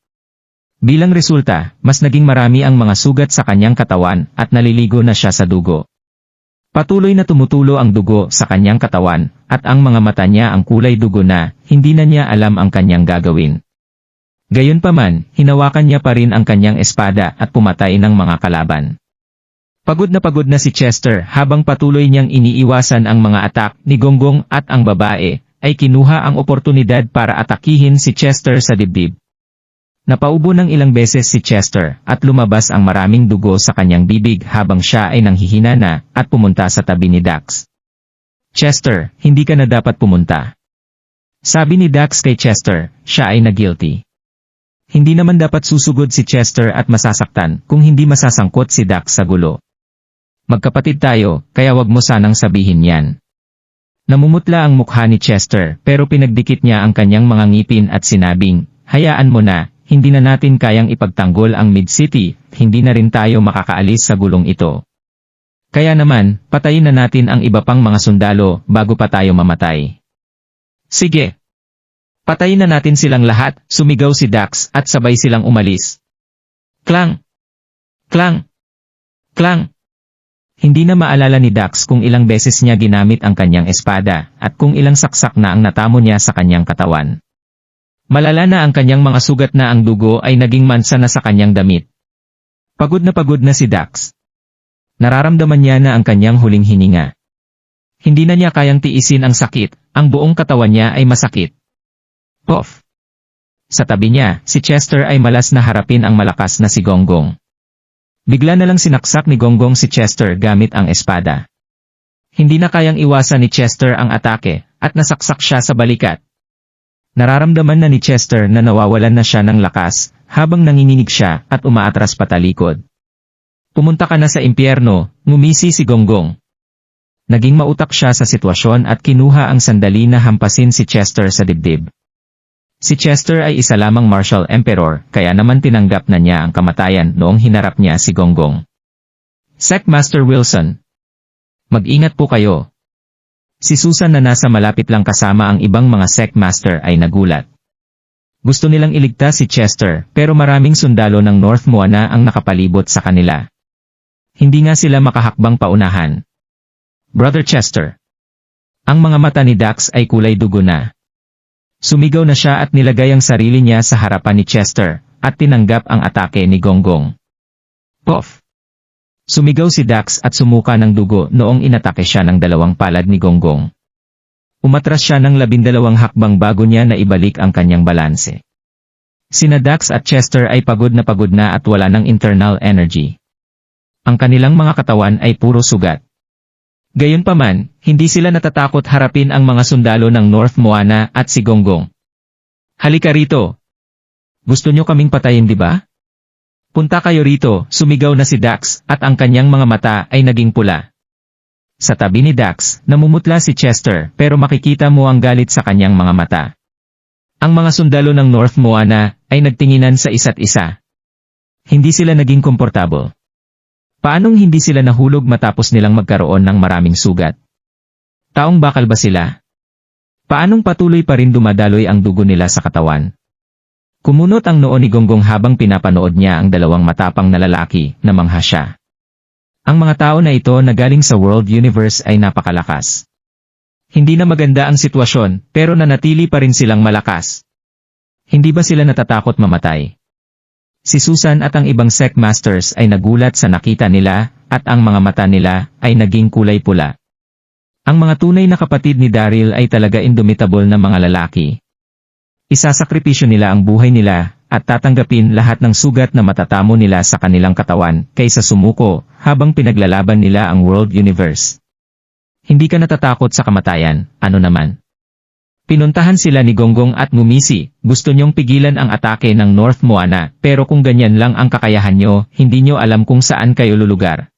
Bilang resulta, mas naging marami ang mga sugat sa kanyang katawan at naliligo na siya sa dugo. Patuloy na tumutulo ang dugo sa kanyang katawan at ang mga mata niya ang kulay dugo na hindi na niya alam ang kanyang gagawin. Gayunpaman, hinawakan niya pa rin ang kanyang espada at pumatay ng mga kalaban. Pagod na si Chester habang patuloy niyang iniiwasan ang mga atak ni Gonggong at ang babae ay kinuha ang oportunidad para atakihin si Chester sa dibdib. Napaubo ng ilang beses si Chester at lumabas ang maraming dugo sa kanyang bibig habang siya ay nanghihina na at pumunta sa tabi ni Dax. Chester, hindi ka na dapat pumunta. Sabi ni Dax kay Chester, siya ay na-guilty. Hindi naman dapat susugod si Chester at masasaktan kung hindi masasangkot si Dax sa gulo. Magkapatid tayo, kaya wag mo sanang sabihin yan. Namumutla ang mukha ni Chester pero pinagdikit niya ang kanyang mga ngipin at sinabing, hayaan mo na, hindi na natin kayang ipagtanggol ang Mid-City, hindi na rin tayo makakaalis sa gulong ito. Kaya naman, patayin na natin ang iba pang mga sundalo bago pa tayo mamatay. Sige. Patayin na natin silang lahat, sumigaw si Dax at sabay silang umalis. Klang! Klang! Klang! Hindi na maalala ni Dax kung ilang beses niya ginamit ang kanyang espada at kung ilang saksak na ang natamo niya sa kanyang katawan. Malala na ang kanyang mga sugat na ang dugo ay naging mansa na sa kanyang damit. Pagod na si Dax. Nararamdaman niya na ang kanyang huling hininga. Hindi na niya kayang tiisin ang sakit, ang buong katawan niya ay masakit. Puff! Sa tabi niya, si Chester ay malas na harapin ang malakas na si Gonggong. Bigla na lang sinaksak ni Gonggong si Chester gamit ang espada. Hindi na kayang iwasan ni Chester ang atake, at nasaksak siya sa balikat. Nararamdaman na ni Chester na nawawalan na siya ng lakas, habang nanginginig siya at umaatras patalikod. Pumunta ka na sa impyerno, ngumisi si Gonggong. Naging mautak siya sa sitwasyon at kinuha ang sandali na hampasin si Chester sa dibdib. Si Chester ay isa lamang martial emperor, kaya naman tinanggap na niya ang kamatayan noong hinarap niya si Gonggong. Secmaster Wilson. Mag-ingat po kayo. Si Susan na nasa malapit lang kasama ang ibang mga Secmaster ay nagulat. Gusto nilang iligtas si Chester, pero maraming sundalo ng North Moana ang nakapalibot sa kanila. Hindi nga sila makahakbang paunahan. Brother Chester. Ang mga mata ni Dax ay kulay dugo na. Sumigaw na siya at nilagay ang sarili niya sa harapan ni Chester, at tinanggap ang atake ni Gonggong. Puff! Sumigaw si Dax at sumuka ng dugo noong inatake siya ng dalawang palad ni Gonggong. Umatras siya ng 12 hakbang bago niya na ibalik ang kanyang balanse. Sina Dax at Chester ay pagod na at wala ng internal energy. Ang kanilang mga katawan ay puro sugat. Gayunpaman, hindi sila natatakot harapin ang mga sundalo ng North Moana at si Gonggong. Halika rito. Gusto nyo kaming patayin, di ba? Punta kayo rito, sumigaw na si Dax, at ang kanyang mga mata ay naging pula. Sa tabi ni Dax, namumutla si Chester, pero makikita mo ang galit sa kanyang mga mata. Ang mga sundalo ng North Moana ay nagtinginan sa isa't isa. Hindi sila naging komportable. Paanong hindi sila nahulog matapos nilang magkaroon ng maraming sugat? Taong bakal ba sila? Paanong patuloy pa rin dumadaloy ang dugo nila sa katawan? Kumunot ang noo ni Gonggong habang pinapanood niya ang dalawang matapang na lalaki na mangha siya. Ang mga tao na ito na galing sa World Universe ay napakalakas. Hindi na maganda ang sitwasyon, pero nanatili pa rin silang malakas. Hindi ba sila natatakot mamatay? Si Susan at ang ibang Secmasters ay nagulat sa nakita nila, at ang mga mata nila ay naging kulay pula. Ang mga tunay na kapatid ni Daryl ay talaga indomitable na mga lalaki. Isasakripisyo nila ang buhay nila, at tatanggapin lahat ng sugat na matatamo nila sa kanilang katawan, kaysa sumuko, habang pinaglalaban nila ang World Universe. Hindi ka natatakot sa kamatayan, ano naman? Pinuntahan sila ni Gonggong at ngumisi, gusto niyong pigilan ang atake ng North Moana, pero kung ganyan lang ang kakayahan niyo, hindi niyo alam kung saan kayo lulugar.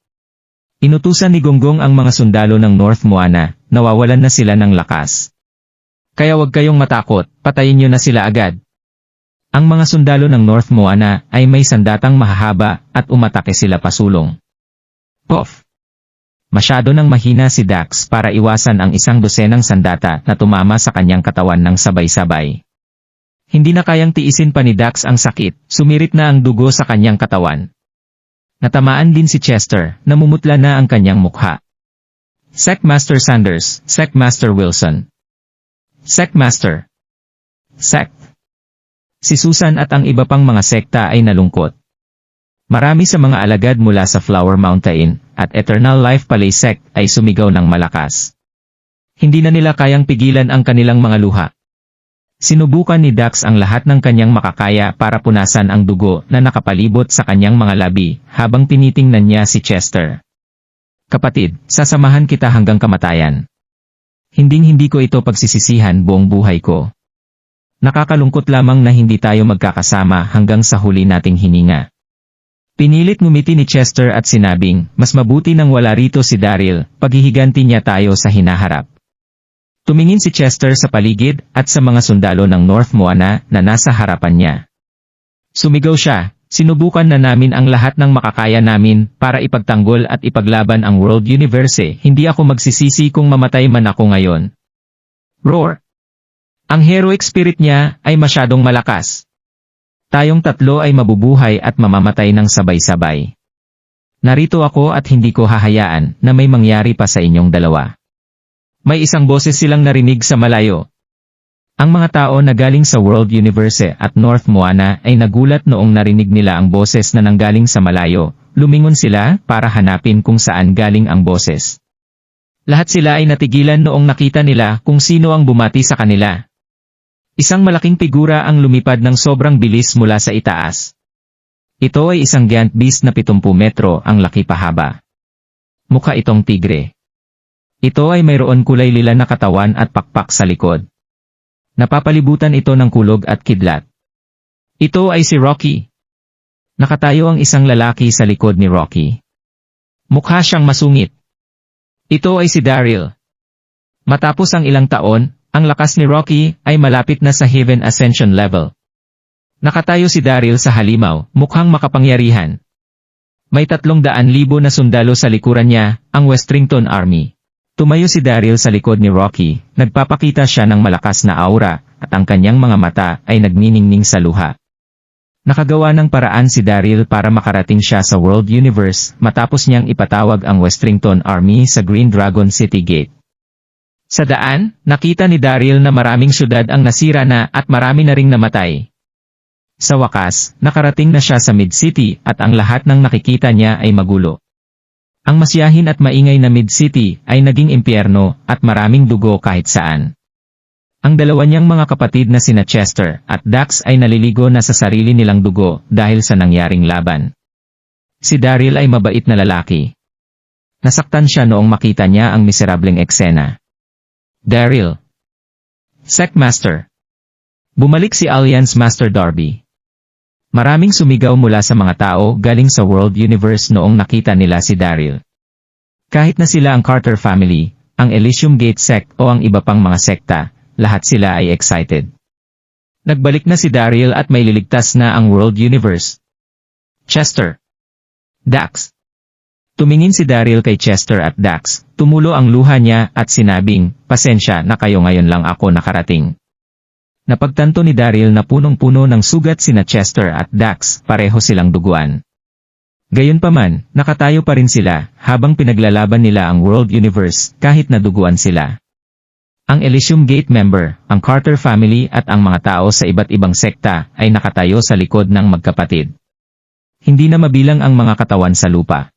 Inutusan ni Gonggong ang mga sundalo ng North Moana, nawawalan na sila ng lakas. Kaya wag kayong matakot, patayin niyo na sila agad. Ang mga sundalo ng North Moana ay may sandatang mahahaba at umatake sila pasulong. Puff! Masyado nang mahina si Dax para iwasan ang 12 sandata na tumama sa kanyang katawan ng sabay-sabay. Hindi na kayang tiisin pa ni Dax ang sakit, sumirit na ang dugo sa kanyang katawan. Natamaan din si Chester, namumutla na ang kanyang mukha. Secmaster Sanders, Secmaster Wilson. Secmaster. Sect. Si Susan at ang iba pang mga sekta ay nalungkot. Marami sa mga alagad mula sa Flower Mountain at Eternal Life Palay Sect ay sumigaw ng malakas. Hindi na nila kayang pigilan ang kanilang mga luha. Sinubukan ni Dax ang lahat ng kanyang makakaya para punasan ang dugo na nakapalibot sa kanyang mga labi habang tinitingnan niya si Chester. Kapatid, sasamahan kita hanggang kamatayan. Hinding-hindi ko ito pagsisisihan buong buhay ko. Nakakalungkot lamang na hindi tayo magkakasama hanggang sa huli nating hininga. Pinilit ngumiti ni Chester at sinabing, mas mabuti nang wala rito si Daryl, paghihiganti niya tayo sa hinaharap. Tumingin si Chester sa paligid at sa mga sundalo ng North Moana na nasa harapan niya. Sumigaw siya, sinubukan na namin ang lahat ng makakaya namin para ipagtanggol at ipaglaban ang World Universe, hindi ako magsisisi kung mamatay man ako ngayon. Roar! Ang heroic spirit niya ay masyadong malakas. Tayong tatlo ay mabubuhay at mamamatay ng sabay-sabay. Narito ako at hindi ko hahayaan na may mangyari pa sa inyong dalawa. May isang boses silang narinig sa malayo. Ang mga tao na galing sa World Universe at North Moana ay nagulat noong narinig nila ang boses na nanggaling sa malayo. Lumingon sila para hanapin kung saan galing ang boses. Lahat sila ay natigilan noong nakita nila kung sino ang bumati sa kanila. Isang malaking figura ang lumipad ng sobrang bilis mula sa itaas. Ito ay isang giant beast na 70 metro ang laki pahaba. Mukha itong tigre. Ito ay mayroon kulay lila na katawan at pakpak sa likod. Napapalibutan ito ng kulog at kidlat. Ito ay si Rocky. Nakatayo ang isang lalaki sa likod ni Rocky. Mukha siyang masungit. Ito ay si Daryl. Matapos ang ilang taon, ang lakas ni Rocky ay malapit na sa Heaven Ascension level. Nakatayo si Daryl sa halimaw, mukhang makapangyarihan. May 300,000 na sundalo sa likuran niya, ang Westrington Army. Tumayo si Daryl sa likod ni Rocky, nagpapakita siya ng malakas na aura, at ang kanyang mga mata ay nagniningning sa luha. Nakagawa ng paraan si Daryl para makarating siya sa World Universe matapos niyang ipatawag ang Westrington Army sa Green Dragon City Gate. Sa daan, nakita ni Daryl na maraming syudad ang nasira na at marami na ring namatay. Sa wakas, nakarating na siya sa Mid-City at ang lahat ng nakikita niya ay magulo. Ang masiyahin at maingay na Mid-City ay naging impyerno at maraming dugo kahit saan. Ang dalawa niyang mga kapatid na sina Chester at Dax ay naliligo na sa sarili nilang dugo dahil sa nangyaring laban. Si Daryl ay mabait na lalaki. Nasaktan siya noong makita niya ang miserableng eksena. Daryl. Secmaster. Bumalik si Alliance Master Darby. Maraming sumigaw mula sa mga tao galing sa World Universe noong nakita nila si Daryl. Kahit na sila ang Carter family, ang Elysium Gate sect o ang iba pang mga sekta, lahat sila ay excited. Nagbalik na si Daryl at may liligtas na ang World Universe. Chester. Dax. Tumingin si Daryl kay Chester at Dax, tumulo ang luha niya at sinabing, "Pasensya na kayo, ngayon lang ako nakarating." Napagtanto ni Daryl na punong-puno ng sugat sina Chester at Dax, pareho silang duguan. Gayunpaman, nakatayo pa rin sila habang pinaglalaban nila ang World Universe kahit naduguan sila. Ang Elysium Gate member, ang Carter family at ang mga tao sa iba't ibang sekta ay nakatayo sa likod ng magkapatid. Hindi na mabilang ang mga katawan sa lupa.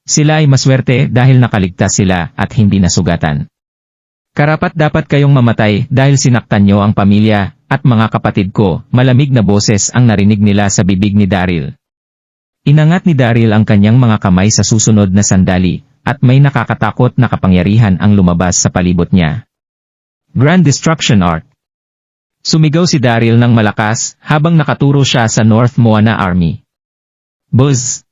Sila ay maswerte dahil nakaligtas sila at hindi nasugatan. Karapat-dapat kayong mamatay dahil sinaktan niyo ang pamilya at mga kapatid ko, malamig na boses ang narinig nila sa bibig ni Daryl. Inangat ni Daryl ang kanyang mga kamay sa susunod na sandali, at may nakakatakot na kapangyarihan ang lumabas sa palibot niya. Grand Destruction Art. Sumigaw si Daryl ng malakas habang nakaturo siya sa North Moana Army. Buzz!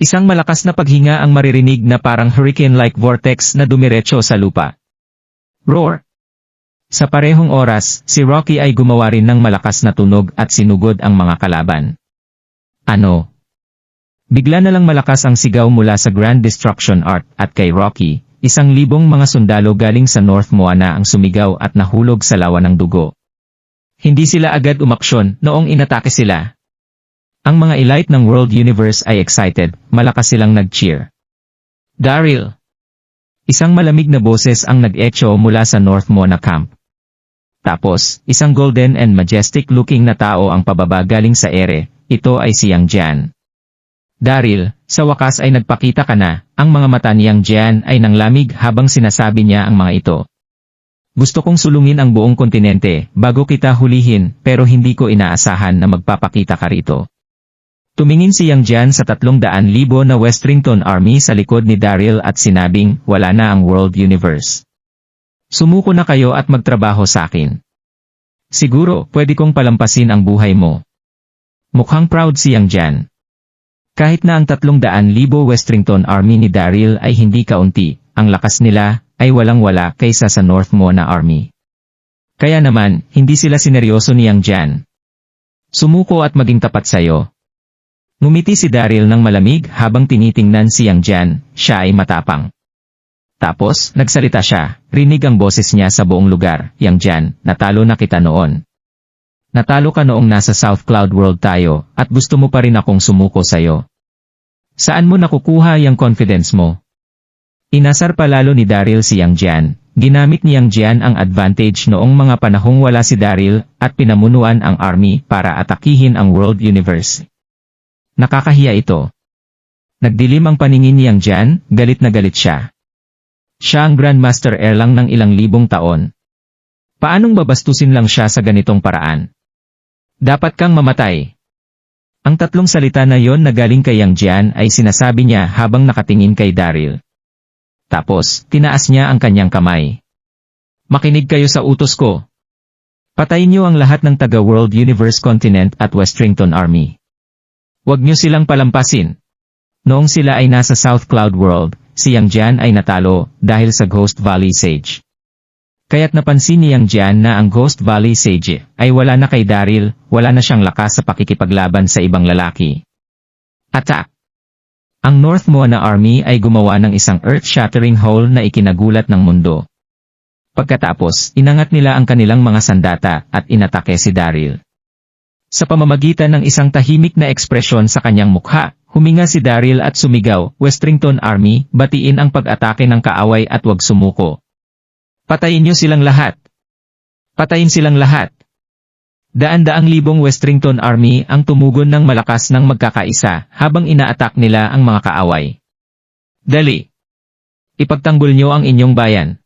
Isang malakas na paghinga ang maririnig na parang hurricane-like vortex na dumiretso sa lupa. Roar! Sa parehong oras, si Rocky ay gumawa rin ng malakas na tunog at sinugod ang mga kalaban. Ano? Bigla na lang malakas ang sigaw mula sa Grand Destruction Art at kay Rocky. 1,000 mga sundalo galing sa North Moana ang sumigaw at nahulog sa lawa ng dugo. Hindi sila agad umaksyon noong inatake sila. Ang mga elite ng World Universe ay excited, malakas silang nag-cheer. Daryl! Isang malamig na boses ang nag-echo mula sa North Moana camp. Tapos, isang golden and majestic looking na tao ang pababa galing sa ere, ito ay si Yang Jian. Daryl, sa wakas ay nagpakita ka na, ang mga mata ni Yang Jian ay nanglamig habang sinasabi niya ang mga ito. Gusto kong sulungin ang buong kontinente, bago kita hulihin, pero hindi ko inaasahan na magpapakita ka rito. Tumingin si Yang Jian sa 300,000 na Westrington Army sa likod ni Daryl at sinabing, wala na ang World Universe. Sumuko na kayo at magtrabaho sa akin. Siguro, pwede kong palampasin ang buhay mo. Mukhang proud si Yang Jian. Kahit na ang 300,000 Westrington Army ni Daryl ay hindi kaunti, ang lakas nila ay walang-wala kaysa sa North Moana Army. Kaya naman, hindi sila sineryoso ni Yang Jian. Sumuko at maging tapat sayo. Ngumiti si Daryl ng malamig habang tinitingnan si Yang Jian, siya ay matapang. Tapos, nagsalita siya, rinig ang boses niya sa buong lugar, Yang Jian, natalo na kita noon. Natalo ka noong nasa South Cloud World tayo, at gusto mo pa rin akong sumuko sayo. Saan mo nakukuha yung confidence mo? Inasar palalo ni Daryl si Yang Jian. Ginamit ni Yang Jian ang advantage noong mga panahong wala si Daryl, at pinamunuan ang army para atakihin ang World Universe. Nakakahiya ito. Nagdilim ang paningin ni Yang Jian, galit na galit siya. Siya ang Grandmaster Heir lang ng ilang libong taon. Paanong babastusin lang siya sa ganitong paraan? Dapat kang mamatay. Ang tatlong salita na yon na galing kay Yang Jian ay sinasabi niya habang nakatingin kay Daryl. Tapos, tinaas niya ang kanyang kamay. Makinig kayo sa utos ko. Patayin niyo ang lahat ng taga-World Universe Continent at Westrington Army. Huwag niyo silang palampasin. Noong sila ay nasa South Cloud World, si Yang Jian ay natalo dahil sa Ghost Valley Sage. Kaya't napansin ni Yang Jian na ang Ghost Valley Sage ay wala na kay Daryl, wala na siyang lakas sa pakikipaglaban sa ibang lalaki. Attack! Ang North Moana Army ay gumawa ng isang earth-shattering hole na ikinagulat ng mundo. Pagkatapos, inangat nila ang kanilang mga sandata at inatake si Daryl. Sa pamamagitan ng isang tahimik na ekspresyon sa kanyang mukha, huminga si Daryl at sumigaw, Westrington Army, batiin ang pag-atake ng kaaway at huwag sumuko. Patayin niyo silang lahat. Patayin silang lahat. Daan-daang libong Westrington Army ang tumugon ng malakas ng magkakaisa habang ina-attack nila ang mga kaaway. Dali! Ipagtanggol niyo ang inyong bayan.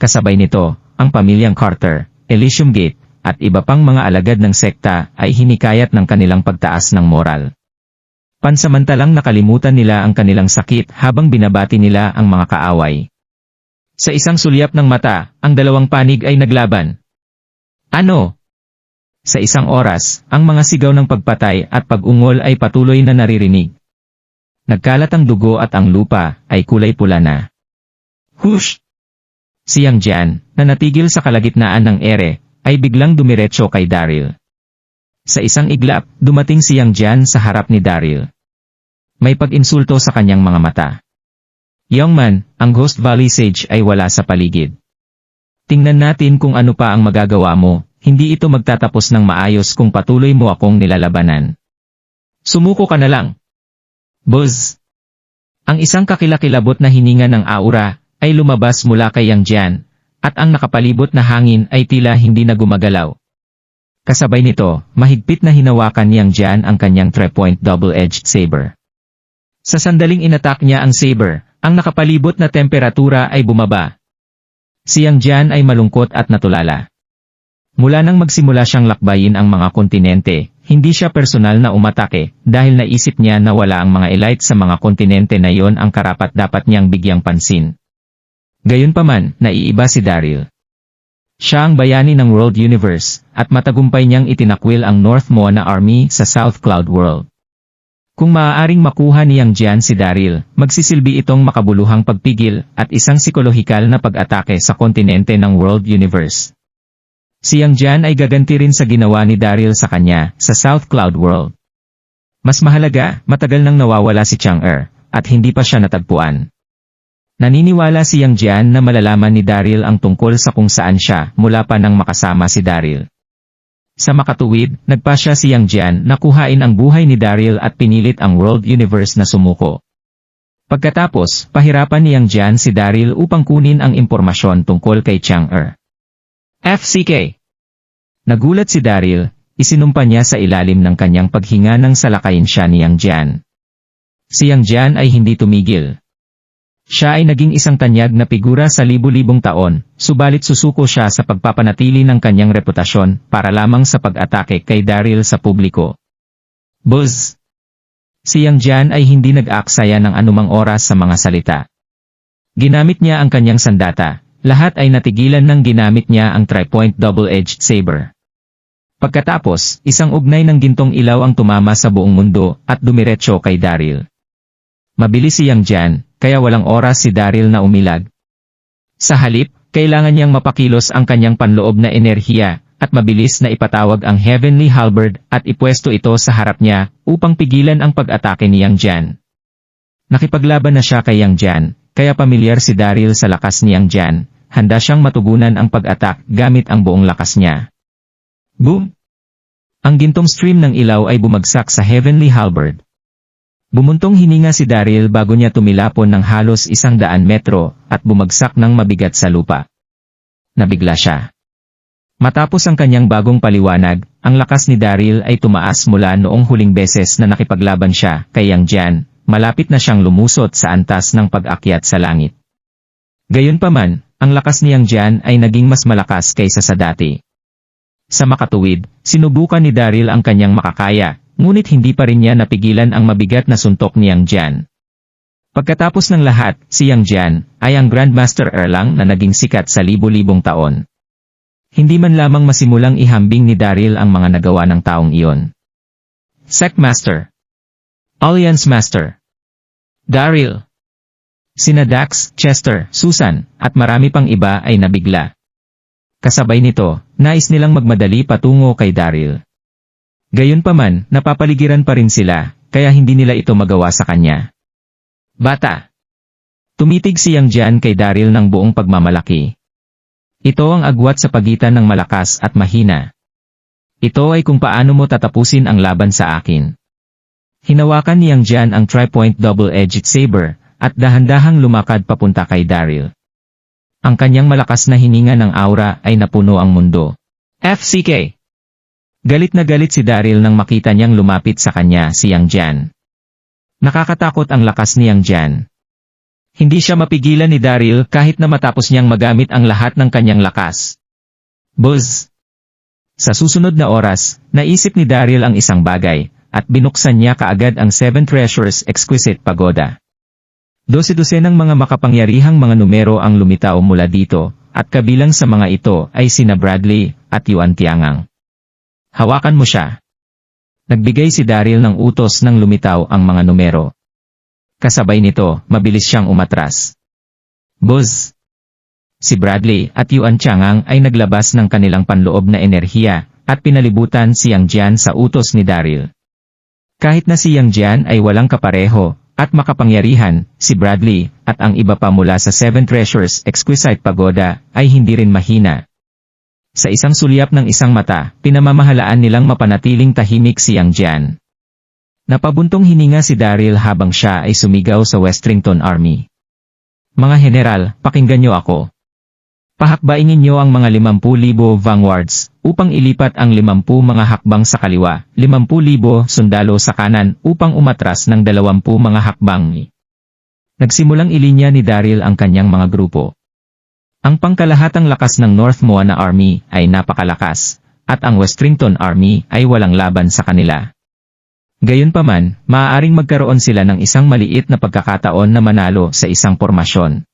Kasabay nito, ang pamilyang Carter, Elysium Gate, at iba pang mga alagad ng sekta ay hinikayat ng kanilang pagtaas ng moral. Pansamantalang nakalimutan nila ang kanilang sakit habang binabati nila ang mga kaaway. Sa isang sulyap ng mata, ang dalawang panig ay naglaban. Ano? Sa isang oras, ang mga sigaw ng pagpatay at pag-ungol ay patuloy na naririnig. Nagkalat ang dugo at ang lupa ay kulay pula na. Hush! Si Yang Jian, na natigil sa kalagitnaan ng ere, ay biglang dumiretso kay Daryl. Sa isang iglap, dumating si Yang Jian sa harap ni Daryl. May pag-insulto sa kanyang mga mata. Young man, ang Ghost Valley Sage ay wala sa paligid. Tingnan natin kung ano pa ang magagawa mo, hindi ito magtatapos ng maayos kung patuloy mo akong nilalabanan. Sumuko ka na lang. Buzz! Ang isang kakilakilabot na hininga ng aura ay lumabas mula kay Yang Jian, at ang nakapalibot na hangin ay tila hindi na gumagalaw. Kasabay nito, mahigpit na hinawakan ni Yang Jian ang kanyang 3-point double-edged saber. Sa sandaling inatak niya ang saber, ang nakapalibot na temperatura ay bumaba. Si Yang Jian ay malungkot at natulala. Mula nang magsimula siyang lakbayin ang mga kontinente, hindi siya personal na umatake dahil naisip niya na wala ang mga elite sa mga kontinente na iyon ang karapat-dapat niyang bigyang pansin. Gayunpaman, naiiba si Daryl. Siya ang bayani ng World Universe, at matagumpay niyang itinakwil ang North Moana Army sa South Cloud World. Kung maaaring makuha ni Yang Jian si Daryl, magsisilbi itong makabuluhang pagpigil at isang psikolohikal na pag-atake sa kontinente ng World Universe. Si Yang Jian ay gaganti rin sa ginawa ni Daryl sa kanya sa South Cloud World. Mas mahalaga, matagal nang nawawala si Chang'e, at hindi pa siya natagpuan. Naniniwala si Yang Jian na malalaman ni Daryl ang tungkol sa kung saan siya mula pa nang makasama si Daryl. Sa makatuwid, nagpasya si Yang Jian na kuhain ang buhay ni Daryl at pinilit ang World Universe na sumuko. Pagkatapos, pahirapan ni Yang Jian si Daryl upang kunin ang impormasyon tungkol kay Chang'e. FCK! Nagulat si Daryl, isinumpa niya sa ilalim ng kanyang paghinga nang salakayin siya ni Yang Jian. Si Yang Jian ay hindi tumigil. Siya ay naging isang tanyag na figura sa libu-libong taon, subalit susuko siya sa pagpapanatili ng kanyang reputasyon para lamang sa pag-atake kay Daryl sa publiko. Buzz! Si Yang Jian ay hindi nag-aaksaya ng anumang oras sa mga salita. Ginamit niya ang kanyang sandata, lahat ay natigilan nang ginamit niya ang 3-point double-edged saber. Pagkatapos, isang ugnay ng gintong ilaw ang tumama sa buong mundo at dumiretso kay Daryl. Mabilis si Yang Jian, kaya walang oras si Daryl na umilag. Sa halip, kailangan niyang mapakilos ang kanyang panloob na enerhiya, at mabilis na ipatawag ang Heavenly Halberd at ipwesto ito sa harap niya, upang pigilan ang pag-atake ni Yang Jian. Nakipaglaban na siya kay Yang Jian, kaya pamilyar si Daryl sa lakas ni Yang Jian, handa siyang matugunan ang pag-atak gamit ang buong lakas niya. Boom! Ang gintong stream ng ilaw ay bumagsak sa Heavenly Halberd. Bumuntong hininga si Daryl bago niya tumilapon ng halos 100 metro at bumagsak ng mabigat sa lupa. Nabigla siya. Matapos ang kanyang bagong paliwanag, ang lakas ni Daryl ay tumaas mula noong huling beses na nakipaglaban siya kay Yang Jian, malapit na siyang lumusot sa antas ng pag-akyat sa langit. Gayunpaman, ang lakas ni Yang Jian ay naging mas malakas kaysa sa dati. Sa makatuwid, sinubukan ni Daryl ang kanyang makakaya, ngunit hindi pa rin niya napigilan ang mabigat na suntok ni Yang Jian. Pagkatapos ng lahat, si Yang Jian ay ang Grandmaster Erlang na naging sikat sa libo-libong taon. Hindi man lamang masimulang ihambing ni Daryl ang mga nagawa ng taong iyon. Sect Master, Alliance Master, Daryl, sina Dax, Chester, Susan, at marami pang iba ay nabigla. Kasabay nito, nais nilang magmadali patungo kay Daryl. Gayunpaman, napapaligiran pa rin sila, kaya hindi nila ito magawa sa kanya. Bata. Tumitig si Yang Jian kay Daryl ng buong pagmamalaki. Ito ang agwat sa pagitan ng malakas at mahina. Ito ay kung paano mo tatapusin ang laban sa akin. Hinawakan ni Yang Jian ang tri-point double-edged saber, at dahan-dahang lumakad papunta kay Daryl. Ang kanyang malakas na hininga ng aura ay napuno ang mundo. FCK! Galit na galit si Daryl nang makita niyang lumapit sa kanya si Yang Jian. Nakakatakot ang lakas ni Yang Jian. Hindi siya mapigilan ni Daryl kahit na matapos niyang magamit ang lahat ng kanyang lakas. Buzz! Sa susunod na oras, naisip ni Daryl ang isang bagay, at binuksan niya kaagad ang Seven Treasures Exquisite Pagoda. 12 ng mga makapangyarihang mga numero ang lumitaw mula dito, at kabilang sa mga ito ay sina Bradley at Yuan Tiangang. Hawakan mo siya. Nagbigay si Daryl ng utos nang lumitaw ang mga numero. Kasabay nito, mabilis siyang umatras. Buzz! Si Bradley at Yuan Tiangang ay naglabas ng kanilang panloob na enerhiya, at pinalibutan si Yang Jian sa utos ni Daryl. Kahit na si Yang Jian ay walang kapareho, at makapangyarihan, si Bradley, at ang iba pa mula sa Seven Treasures Exquisite Pagoda, ay hindi rin mahina. Sa isang sulyap ng isang mata, pinamamahalaan nilang mapanatiling tahimik si Yang Jian. Napabuntong hininga si Daryl habang siya ay sumigaw sa Westrington Army. Mga general, pakinggan niyo ako. Pahakbaingin niyo ang mga 50,000 vanguards, upang ilipat ang 50 mga hakbang sa kaliwa, 50,000 sundalo sa kanan upang umatras ng 20 mga hakbang. Nagsimulang ilinya ni Daryl ang kanyang mga grupo. Ang pangkalahatang lakas ng North Moana Army ay napakalakas, at ang Westrington Army ay walang laban sa kanila. Gayunpaman, maaaring magkaroon sila ng isang maliit na pagkakataon na manalo sa isang pormasyon.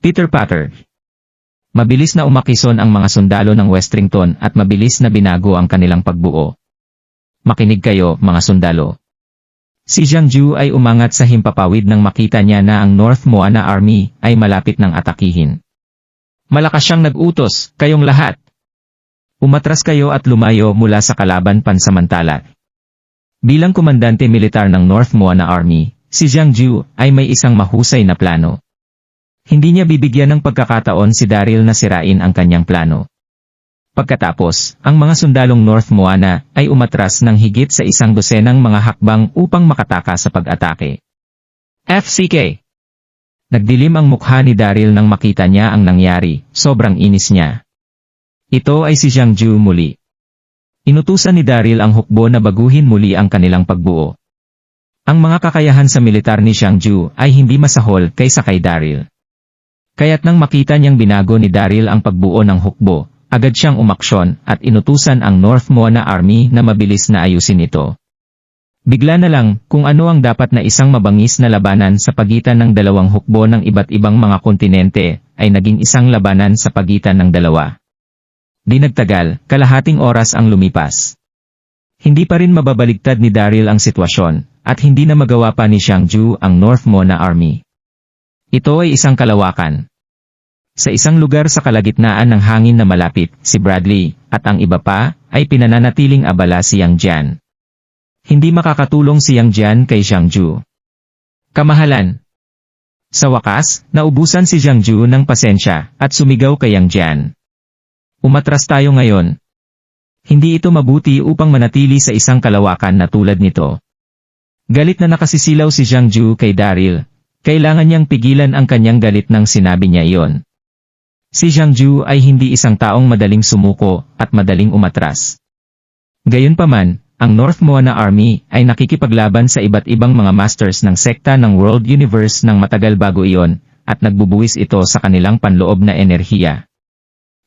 Peter Patter. Mabilis na umakison ang mga sundalo ng Westrington at mabilis na binago ang kanilang pagbuo. Makinig kayo, mga sundalo. Si Jiang Ju ay umangat sa himpapawid nang makita niya na ang North Moana Army ay malapit ng atakihin. Malakas siyang nag-utos, kayong lahat. Umatras kayo at lumayo mula sa kalaban pansamantala. Bilang komandante militar ng North Moana Army, si Jiang Ju ay may isang mahusay na plano. Hindi niya bibigyan ng pagkakataon si Daryl na sirain ang kanyang plano. Pagkatapos, ang mga sundalong North Moana ay umatras ng higit sa 100 mga hakbang upang makataka sa pag-atake. FCK! Nagdilim ang mukha ni Daryl nang makita niya ang nangyari, sobrang inis niya. Ito ay si Jiang Ju muli. Inutusan ni Daryl ang hukbo na baguhin muli ang kanilang pagbuo. Ang mga kakayahan sa militar ni Jiang Ju ay hindi masahol kaysa kay Daryl. Kaya't nang makita niyang binago ni Daryl ang pagbuo ng hukbo, agad siyang umaksyon at inutusan ang North Moana Army na mabilis na ayusin ito. Bigla na lang kung ano ang dapat na isang mabangis na labanan sa pagitan ng dalawang hukbo ng iba't ibang mga kontinente ay naging isang labanan sa pagitan ng dalawa. Di nagtagal, kalahating oras ang lumipas. Hindi pa rin mababaligtad ni Daryl ang sitwasyon, at hindi na magawa pa ni Jiang Ju ang North Moana Army. Ito ay isang kalawakan. Sa isang lugar sa kalagitnaan ng hangin na malapit, si Bradley, at ang iba pa, ay pinananatiling abala si Yang Jian. Hindi makakatulong si Yang Jian kay Jiang Ju. Kamahalan. Sa wakas, naubusan si Jiang Ju ng pasensya, at sumigaw kay Yang Jian. Umatras tayo ngayon. Hindi ito mabuti upang manatili sa isang kalawakan na tulad nito. Galit na nakasisilaw si Jiang Ju kay Daryl. Kailangan niyang pigilan ang kanyang galit nang sinabi niya iyon. Si Jiang Ju ay hindi isang taong madaling sumuko at madaling umatras. Gayunpaman, ang North Moana Army ay nakikipaglaban sa iba't ibang mga masters ng sekta ng World Universe ng matagal bago iyon, at nagbubuwis ito sa kanilang panloob na enerhiya.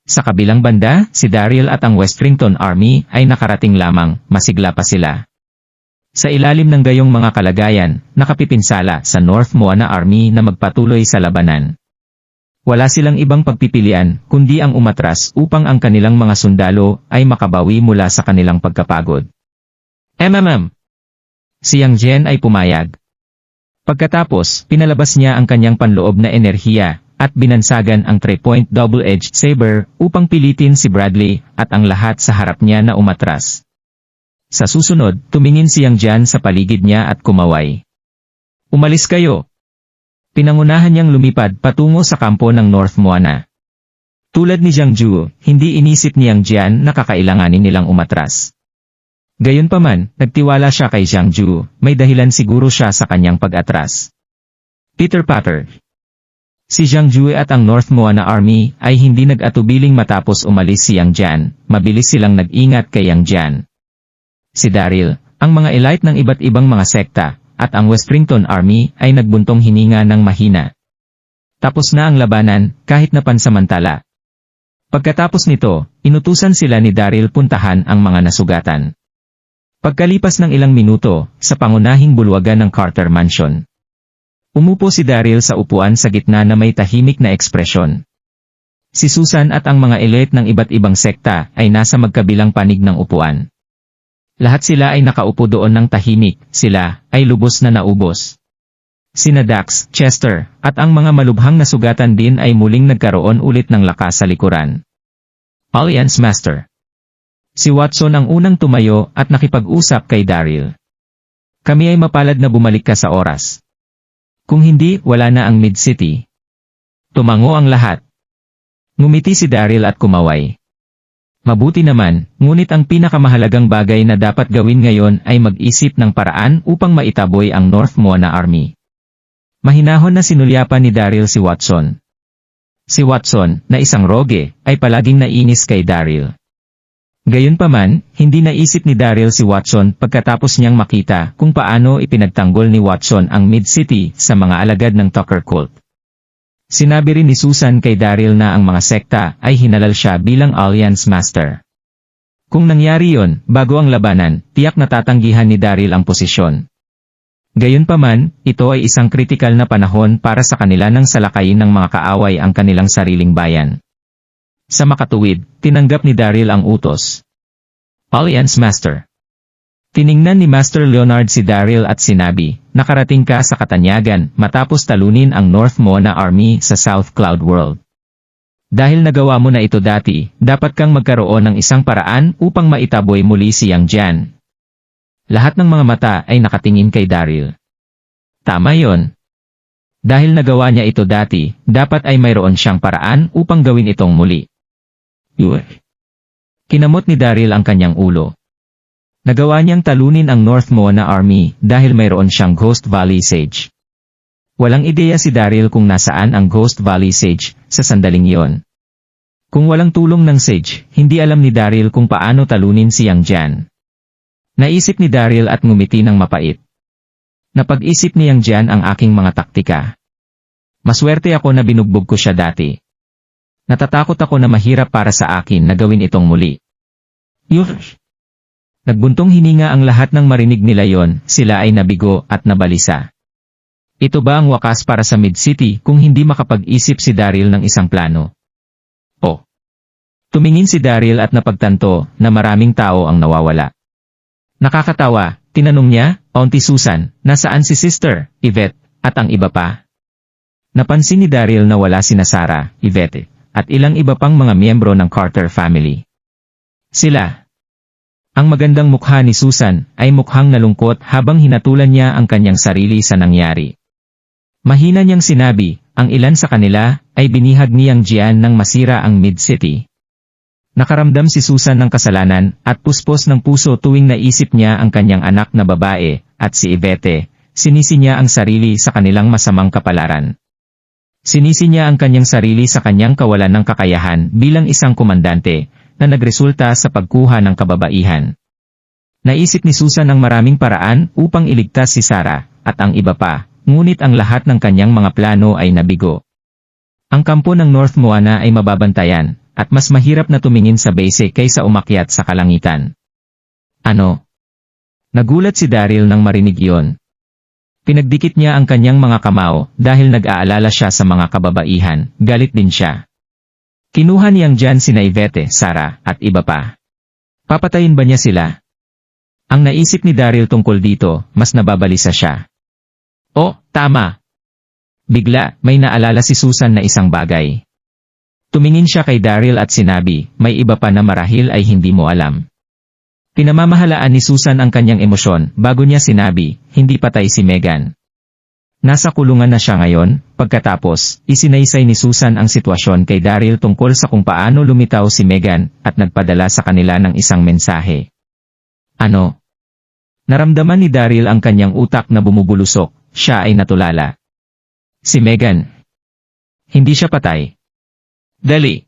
Sa kabilang banda, si Daryl at ang Westrington Army ay nakarating lamang, masigla pa sila. Sa ilalim ng gayong mga kalagayan, nakapipinsala sa North Moana Army na magpatuloy sa labanan. Wala silang ibang pagpipilian kundi ang umatras upang ang kanilang mga sundalo ay makabawi mula sa kanilang pagkapagod. Si Yang Jian ay pumayag. Pagkatapos, pinalabas niya ang kanyang panloob na enerhiya at binansagan ang 3-point double-edged saber upang pilitin si Bradley at ang lahat sa harap niya na umatras. Sa susunod, tumingin si Yang Jian sa paligid niya at kumaway. Umalis kayo! Pinangunahan niyang lumipad patungo sa kampo ng North Moana. Tulad ni Jiang Ju, hindi inisip ni Yang Jian na kakailanganin nilang umatras. Gayunpaman, nagtiwala siya kay Jiang Ju, may dahilan siguro siya sa kanyang pag-atras. Peter Patter. Si Jiang Ju at ang North Moana Army ay hindi nag-atubiling matapos umalis si Yang Jian, mabilis silang nag-ingat kay Yang Jian. Si Daryl, ang mga elite ng iba't ibang mga sekta, at ang Westrington Army ay nagbuntong hininga ng mahina. Tapos na ang labanan, kahit na pansamantala. Pagkatapos nito, inutusan sila ni Daryl puntahan ang mga nasugatan. Pagkalipas ng ilang minuto, sa pangunahing bulwagan ng Carter Mansion. Umupo si Daryl sa upuan sa gitna na may tahimik na ekspresyon. Si Susan at ang mga elite ng iba't ibang sekta ay nasa magkabilang panig ng upuan. Lahat sila ay nakaupo doon ng tahimik, sila ay lubos na naubos. Sina Dax, Chester, at ang mga malubhang nasugatan din ay muling nagkaroon ulit ng lakas sa likuran. Alliance Master. Si Watson ang unang tumayo at nakipag-usap kay Daryl. Kami ay mapalad na bumalik ka sa oras. Kung hindi, wala na ang Mid-City. Tumango ang lahat. Ngumiti si Daryl at kumaway. Mabuti naman, ngunit ang pinakamahalagang bagay na dapat gawin ngayon ay mag-isip ng paraan upang maitaboy ang North Moana Army. Mahinahon na sinulyapan ni Daryl si Watson. Si Watson, na isang roge, ay palaging nainis kay Daryl. Gayunpaman, hindi naisip ni Daryl si Watson pagkatapos niyang makita kung paano ipinagtanggol ni Watson ang Mid-City sa mga alagad ng Tucker Cult. Sinabi rin ni Susan kay Daryl na ang mga sekta ay hinalal siya bilang Alliance Master. Kung nangyari yon, bago ang labanan, tiyak na tatanggihan ni Daryl ang posisyon. Gayunpaman, ito ay isang kritikal na panahon para sa kanila nang salakayin ng mga kaaway ang kanilang sariling bayan. Sa makatuwid, tinanggap ni Daryl ang utos. Alliance Master. Tiningnan ni Master Leonard si Daryl at sinabi, nakarating ka sa katanyagan matapos talunin ang North Moana Army sa South Cloud World. Dahil nagawa mo na ito dati, dapat kang magkaroon ng isang paraan upang maitaboy muli si Yang Jian. Lahat ng mga mata ay nakatingin kay Daryl. Tama yon. Dahil nagawa niya ito dati, dapat ay mayroon siyang paraan upang gawin itong muli. Kinamot ni Daryl ang kanyang ulo. Nagawa niyang talunin ang North Moana Army dahil mayroon siyang Ghost Valley Sage. Walang ideya si Daryl kung nasaan ang Ghost Valley Sage sa sandaling iyon. Kung walang tulong ng Sage, hindi alam ni Daryl kung paano talunin si Yang Jian. Naisip ni Daryl at ngumiti ng mapait. Napag-isip ni Yang Jian ang aking mga taktika. Maswerte ako na binugbog ko siya dati. Natatakot ako na mahirap para sa akin na gawin itong muli. Nagbuntong hininga ang lahat ng marinig nila yon, sila ay nabigo at nabalisa. Ito ba ang wakas para sa Mid-City kung hindi makapag-isip si Daryl ng isang plano? Oh! Tumingin si Daryl at napagtanto na maraming tao ang nawawala. Nakakatawa, tinanong niya, Auntie Susan, nasaan si Sister, Yvette, at ang iba pa? Napansin ni Daryl na wala sina Sarah, Yvette, at ilang iba pang mga miyembro ng Carter family. Sila. Ang magandang mukha ni Susan ay mukhang nalungkot habang hinatulan niya ang kanyang sarili sa nangyari. Mahina niyang sinabi, ang ilan sa kanila ay binihag ni Yang Jian nang masira ang Mid-City. Nakaramdam si Susan ng kasalanan at puspos ng puso tuwing naisip niya ang kanyang anak na babae, at si Yvette, sinisi niya ang sarili sa kanilang masamang kapalaran. Sinisi niya ang kanyang sarili sa kanyang kawalan ng kakayahan bilang isang komandante, na nagresulta sa pagkuha ng kababaihan. Naisip ni Susan ang maraming paraan upang iligtas si Sarah, at ang iba pa, ngunit ang lahat ng kanyang mga plano ay nabigo. Ang kampo ng North Moana ay mababantayan, at mas mahirap na tumingin sa base kaysa umakyat sa kalangitan. Ano? Nagulat si Daryl nang marinig iyon. Pinagdikit niya ang kanyang mga kamao dahil nag-aalala siya sa mga kababaihan, galit din siya. Kinuha niyang dyan sina Yvette, Sarah, at iba pa. Papatayin ba niya sila? Ang naisip ni Daryl tungkol dito, mas nababalisa siya. Oh, tama! Bigla, may naalala si Susan na isang bagay. Tumingin siya kay Daryl at sinabi, may iba pa na marahil ay hindi mo alam. Pinamamahalaan ni Susan ang kanyang emosyon bago niya sinabi, hindi patay si Megan. Nasa kulungan na siya ngayon. Pagkatapos, isinaysay ni Susan ang sitwasyon kay Daryl tungkol sa kung paano lumitaw si Megan at nagpadala sa kanila ng isang mensahe. Ano? Naramdaman ni Daryl ang kanyang utak na bumubulusok, siya ay natulala. Si Megan. Hindi siya patay. Dali.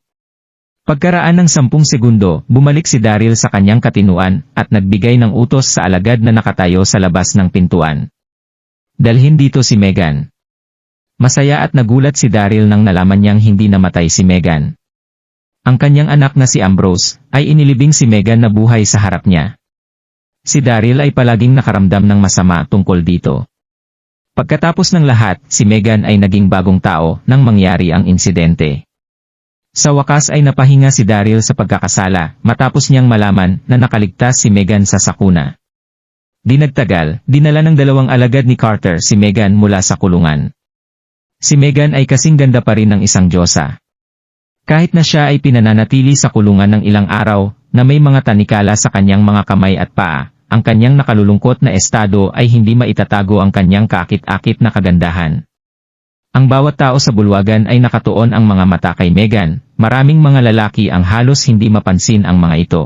Pagkaraan ng 10 segundo, bumalik si Daryl sa kanyang katinuan at nagbigay ng utos sa alagad na nakatayo sa labas ng pintuan. Dalhin dito si Megan. Masaya at nagulat si Daryl nang nalaman niyang hindi namatay si Megan. Ang kanyang anak na si Ambrose ay inilibing si Megan na buhay sa harap niya. Si Daryl ay palaging nakaramdam ng masama tungkol dito. Pagkatapos ng lahat, si Megan ay naging bagong tao nang mangyari ang insidente. Sa wakas ay napahinga si Daryl sa pagkakasala matapos niyang malaman na nakaligtas si Megan sa sakuna. Di nagtagal, dinala ng 2 alagad ni Carter si Megan mula sa kulungan. Si Megan ay kasing ganda pa rin ng isang diyosa. Kahit na siya ay pinananatili sa kulungan ng ilang araw na may mga tanikala sa kanyang mga kamay at paa, ang kanyang nakalulungkot na estado ay hindi maitatago ang kanyang kaakit-akit na kagandahan. Ang bawat tao sa bulwagan ay nakatuon ang mga mata kay Megan, maraming mga lalaki ang halos hindi mapansin ang mga ito.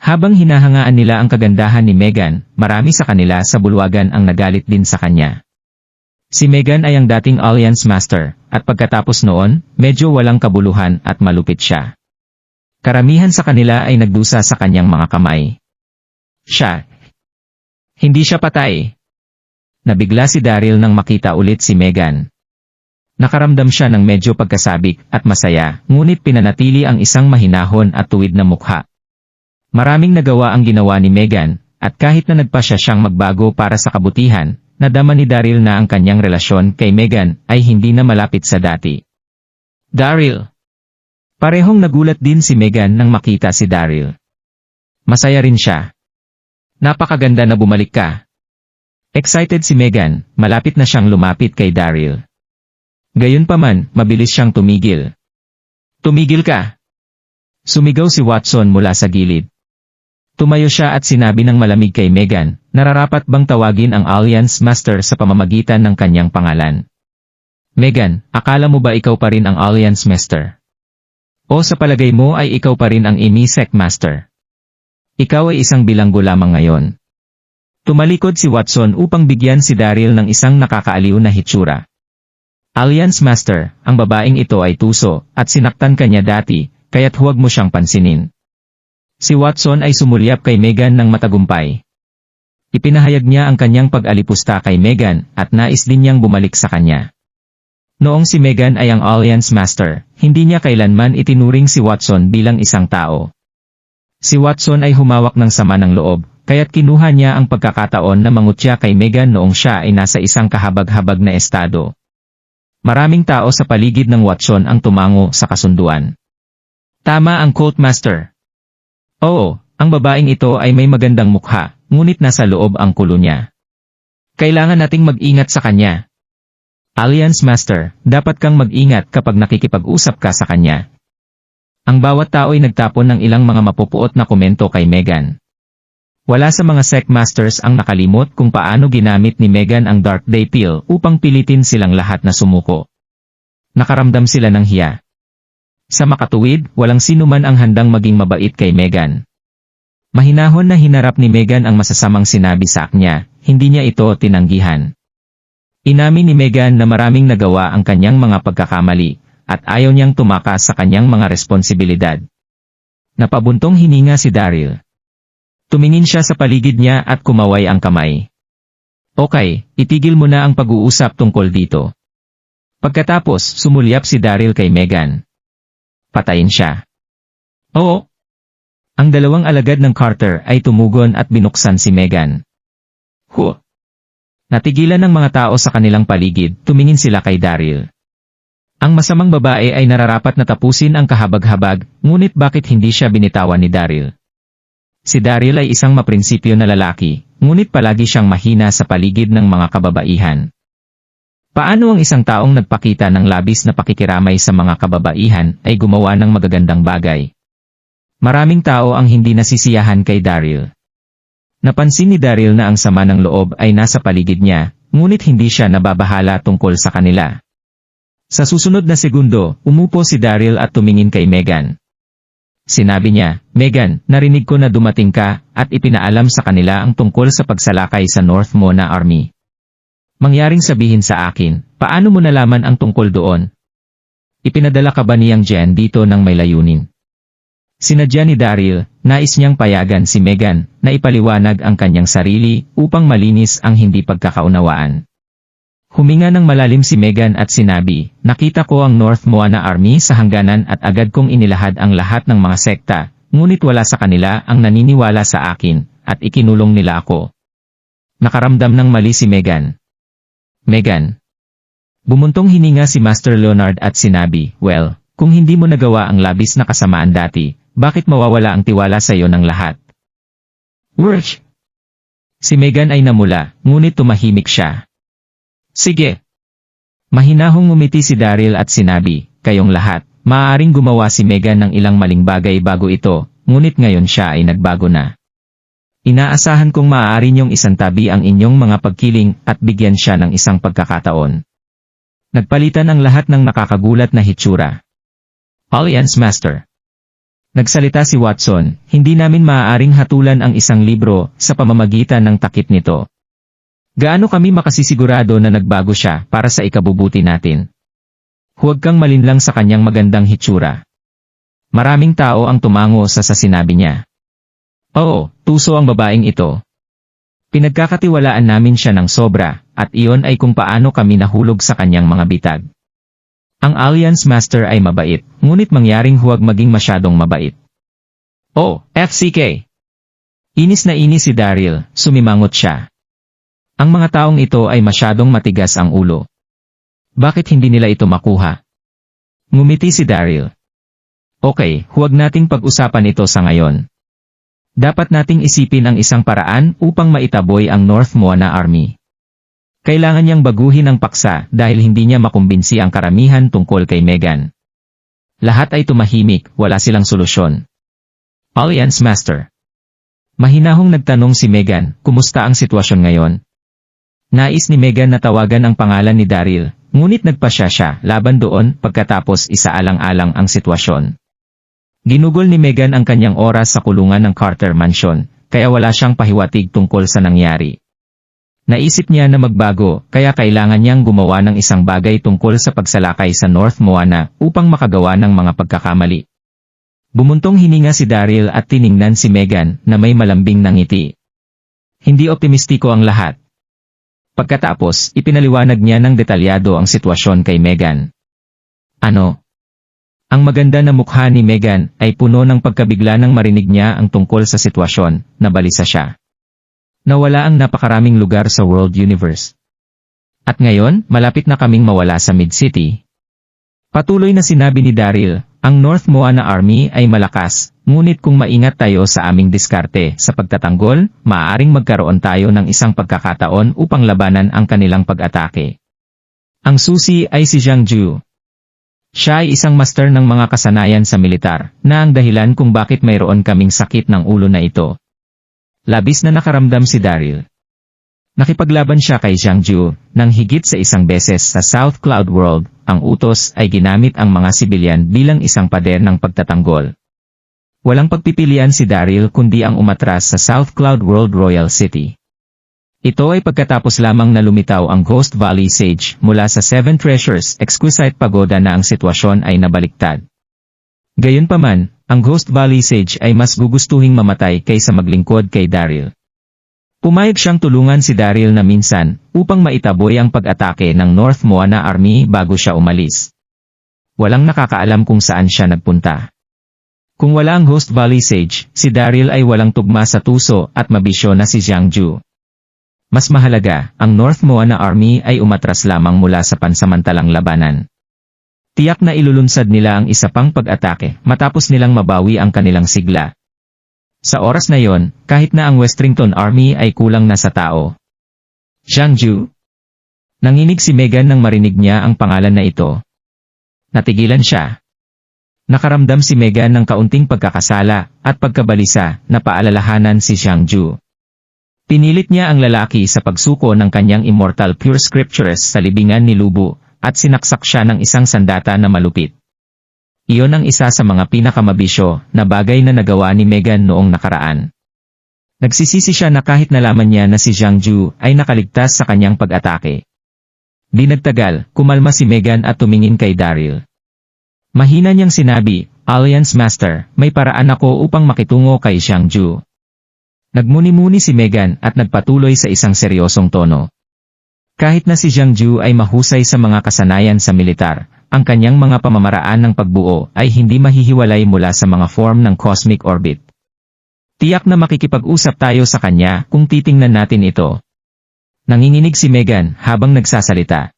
Habang hinahangaan nila ang kagandahan ni Megan, marami sa kanila sa bulwagan ang nagalit din sa kanya. Si Megan ay ang dating Alliance Master, at pagkatapos noon, medyo walang kabuluhan at malupit siya. Karamihan sa kanila ay nagdusa sa kanyang mga kamay. Siya. Hindi siya patay. Nabigla si Daryl nang makita ulit si Megan. Nakaramdam siya ng medyo pagkasabik at masaya, ngunit pinanatili ang isang mahinahon at tuwid na mukha. Maraming nagawa ang ginawa ni Megan, at kahit na nagpasya siyang magbago para sa kabutihan, nadama ni Daryl na ang kanyang relasyon kay Megan ay hindi na malapit sa dati. Daryl! Parehong nagulat din si Megan nang makita si Daryl. Masaya rin siya. Napakaganda na bumalik ka. Excited si Megan, malapit na siyang lumapit kay Daryl. Gayunpaman, mabilis siyang tumigil. Tumigil ka! Sumigaw si Watson mula sa gilid. Tumayo siya at sinabi ng malamig kay Megan, nararapat bang tawagin ang Alliance Master sa pamamagitan ng kanyang pangalan? Megan, akala mo ba ikaw pa rin ang Alliance Master? O sa palagay mo ay ikaw pa rin ang Emisec Master? Ikaw ay isang bilanggo lamang ngayon. Tumalikod si Watson upang bigyan si Daryl ng isang nakakaaliw na hitsura. Alliance Master, ang babaeng ito ay tuso, at sinaktan kanya dati, kaya't huwag mo siyang pansinin. Si Watson ay sumulyap kay Megan ng matagumpay. Ipinahayag niya ang kanyang pag-alipusta kay Megan, at nais din niyang bumalik sa kanya. Noong si Megan ay ang Alliance Master, hindi niya kailanman itinuring si Watson bilang isang tao. Si Watson ay humawak ng sama ng loob, kaya't kinuha niya ang pagkakataon na mangutya kay Megan noong siya ay nasa isang kahabag-habag na estado. Maraming tao sa paligid ng Watson ang tumango sa kasunduan. Tama ang Cult Master. Oo, ang babaeng ito ay may magandang mukha, ngunit nasa loob ang kulo niya. Kailangan nating mag-ingat sa kanya. Alliance Master, dapat kang mag-ingat kapag nakikipag-usap ka sa kanya. Ang bawat tao ay nagtapon ng ilang mga mapupuot na komento kay Megan. Wala sa mga Sec Masters ang nakalimot kung paano ginamit ni Megan ang Dark Day Pill upang pilitin silang lahat na sumuko. Nakaramdam sila ng hiya. Sa makatuwid, walang sino man ang handang maging mabait kay Megan. Mahinahon na hinarap ni Megan ang masasamang sinabi sa kanya, hindi niya ito tinanggihan. Inamin ni Megan na maraming nagawa ang kanyang mga pagkakamali, at ayaw niyang tumakas sa kanyang mga responsibilidad. Napabuntong hininga si Daryl. Tumingin siya sa paligid niya at kumaway ang kamay. Okay, itigil mo na ang pag-uusap tungkol dito. Pagkatapos, sumulyap si Daryl kay Megan. Patayin siya. Oo. Ang dalawang alagad ng Carter ay tumugon at binuksan si Megan. Natigilan ng mga tao sa kanilang paligid, tumingin sila kay Daryl. Ang masamang babae ay nararapat na tapusin ang kahabag-habag, ngunit bakit hindi siya binitawan ni Daryl? Si Daryl ay isang maprinsipyo na lalaki, ngunit palagi siyang mahina sa paligid ng mga kababaihan. Paano ang isang taong nagpakita ng labis na pakikiramay sa mga kababaihan ay gumawa ng magagandang bagay? Maraming tao ang hindi nasisiyahan kay Daryl. Napansin ni Daryl na ang sama ng loob ay nasa paligid niya, ngunit hindi siya nababahala tungkol sa kanila. Sa susunod na segundo, umupo si Daryl at tumingin kay Megan. Sinabi niya, "Megan, narinig ko na dumating ka, at ipinaalam sa kanila ang tungkol sa pagsalakay sa North Mona Army. Mangyaring sabihin sa akin, paano mo nalaman ang tungkol doon? Ipinadala ka ba niyang Jen dito ng may layunin?" Sinadya ni Daryl, nais niyang payagan si Megan na ipaliwanag ang kanyang sarili upang malinis ang hindi pagkakaunawaan. Huminga ng malalim si Megan at sinabi, "Nakita ko ang North Moana Army sa hangganan at agad kong inilahad ang lahat ng mga sekta, ngunit wala sa kanila ang naniniwala sa akin, at ikinulong nila ako." Nakaramdam ng mali si Megan. "Megan." Bumuntong hininga si Master Leonard at sinabi, "Well, kung hindi mo nagawa ang labis na kasamaan dati, bakit mawawala ang tiwala sa iyo ng lahat?" "Wurch!" Si Megan ay namula, ngunit tumahimik siya. "Sige." Mahinahong ngumiti si Daryl at sinabi, "Kayong lahat, maaaring gumawa si Megan ng ilang maling bagay bago ito, ngunit ngayon siya ay nagbago na. Inaasahan kong maaari niyong isantabi ang inyong mga pagkiling at bigyan siya ng isang pagkakataon." Nagpalitan ang lahat ng nakakagulat na hitsura. "Alliance Master." Nagsalita si Watson, "Hindi namin maaaring hatulan ang isang libro sa pamamagitan ng takip nito. Gaano kami makasisigurado na nagbago siya para sa ikabubuti natin? Huwag kang malinlang sa kanyang magandang hitsura." Maraming tao ang tumango sa sinabi niya. "Oo, tuso ang babaeng ito. Pinagkakatiwalaan namin siya ng sobra, at iyon ay kung paano kami nahulog sa kanyang mga bitag. Ang Alliance Master ay mabait, ngunit mangyaring huwag maging masyadong mabait." "Oh, FCK!" Inis na inis si Daryl, sumimangot siya. Ang mga taong ito ay masyadong matigas ang ulo. Bakit hindi nila ito makuha? Ngumiti si Daryl. "Okay, huwag nating pag-usapan ito sa ngayon. Dapat nating isipin ang isang paraan upang maitaboy ang North Moana Army. Kailangan niyang baguhin ang paksa dahil hindi niya makumbinsi ang karamihan tungkol kay Megan." Lahat ay tumahimik, wala silang solusyon. "Alliance Master." Mahinahong nagtanong si Megan, "Kumusta ang sitwasyon ngayon?" Nais ni Megan na tawagan ang pangalan ni Daryl, ngunit nagpasya siya laban doon pagkatapos isaalang-alang ang sitwasyon. Ginugol ni Megan ang kanyang oras sa kulungan ng Carter Mansion, kaya wala siyang pahiwatig tungkol sa nangyari. Naisip niya na magbago, kaya kailangan niyang gumawa ng isang bagay tungkol sa pagsalakay sa North Moana upang makagawa ng mga pagkakamali. Bumuntong hininga si Daryl at tiningnan si Megan na may malambing na ngiti. Hindi optimistiko ang lahat. Pagkatapos, ipinaliwanag niya ng detalyado ang sitwasyon kay Megan. "Ano?" Ang maganda na mukha ni Megan ay puno ng pagkabigla nang marinig niya ang tungkol sa sitwasyon, nabalisa siya. Nawala ang napakaraming lugar sa World Universe. At ngayon, malapit na kaming mawala sa Mid-City. Patuloy na sinabi ni Daryl, "Ang North Moana Army ay malakas, ngunit kung maingat tayo sa aming diskarte sa pagtatanggol, maaaring magkaroon tayo ng isang pagkakataon upang labanan ang kanilang pag-atake." Ang susi ay si Zhang Ju. Siya ay isang master ng mga kasanayan sa militar, na ang dahilan kung bakit mayroon kaming sakit ng ulo na ito. Labis na nakaramdam si Daryl. Nakipaglaban siya kay Zhang Ju, nang higit sa isang beses sa South Cloud World, ang utos ay ginamit ang mga sibilyan bilang isang pader ng pagtatanggol. Walang pagpipilian si Daryl kundi ang umatras sa South Cloud World Royal City. Ito ay pagkatapos lamang na lumitaw ang Ghost Valley Sage mula sa Seven Treasures Exquisite Pagoda na ang sitwasyon ay nabaliktad. Gayunpaman, ang Ghost Valley Sage ay mas gugustuhing mamatay kaysa maglingkod kay Daryl. Pumayag siyang tulungan si Daryl na minsan upang maitaboy ang pag-atake ng North Moana Army bago siya umalis. Walang nakakaalam kung saan siya nagpunta. Kung wala ang Ghost Valley Sage, si Daryl ay walang tugma sa tuso at mabisyo na si Jiangju. Mas mahalaga, ang North Moana Army ay umatras lamang mula sa pansamantalang labanan. Tiyak na ilulunsad nila ang isa pang pag-atake matapos nilang mabawi ang kanilang sigla. Sa oras na yon, kahit na ang Westrington Army ay kulang na sa tao. Jiangju. Nanginig si Megan nang marinig niya ang pangalan na ito. Natigilan siya. Nakaramdam si Megan ng kaunting pagkakasala at pagkabalisa na paalalahanan si Jiangju. Pinilit niya ang lalaki sa pagsuko ng kanyang immortal pure scriptures sa libingan ni Lubu at sinaksak siya ng isang sandata na malupit. Iyon ang isa sa mga pinakamabisyo na bagay na nagawa ni Megan noong nakaraan. Nagsisisi siya na kahit nalaman niya na si Jiangju ay nakaligtas sa kanyang pag-atake. Di nagtagal, kumalma si Megan at tumingin kay Daryl. Mahina niyang sinabi, "Alliance Master, may paraan ako upang makitungo kay Jiangju." Nagmuni-muni si Megan at nagpatuloy sa isang seryosong tono. Kahit na si Jiangju ay mahusay sa mga kasanayan sa militar, ang kanyang mga pamamaraan ng pagbuo ay hindi mahihiwalay mula sa mga form ng cosmic orbit. Tiyak na makikipag-usap tayo sa kanya kung titingnan natin ito. Nanginginig si Megan habang nagsasalita.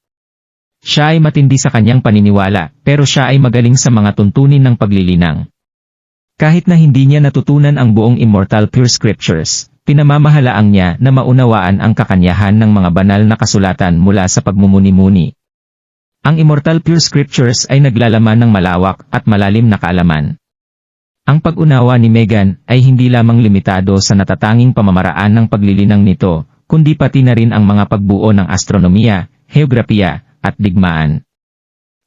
Siya ay matindi sa kanyang paniniwala, pero siya ay magaling sa mga tuntunin ng paglilinang. Kahit na hindi niya natutunan ang buong Immortal Pure Scriptures, pinamamahalaang niya na maunawaan ang kakanyahan ng mga banal na kasulatan mula sa pagmumuni-muni. Ang Immortal Pure Scriptures ay naglalaman ng malawak at malalim na kaalaman. Ang pag-unawa ni Megan ay hindi lamang limitado sa natatanging pamamaraan ng paglilinang nito, kundi pati na rin ang mga pagbuo ng astronomiya, heograpiya, at digmaan.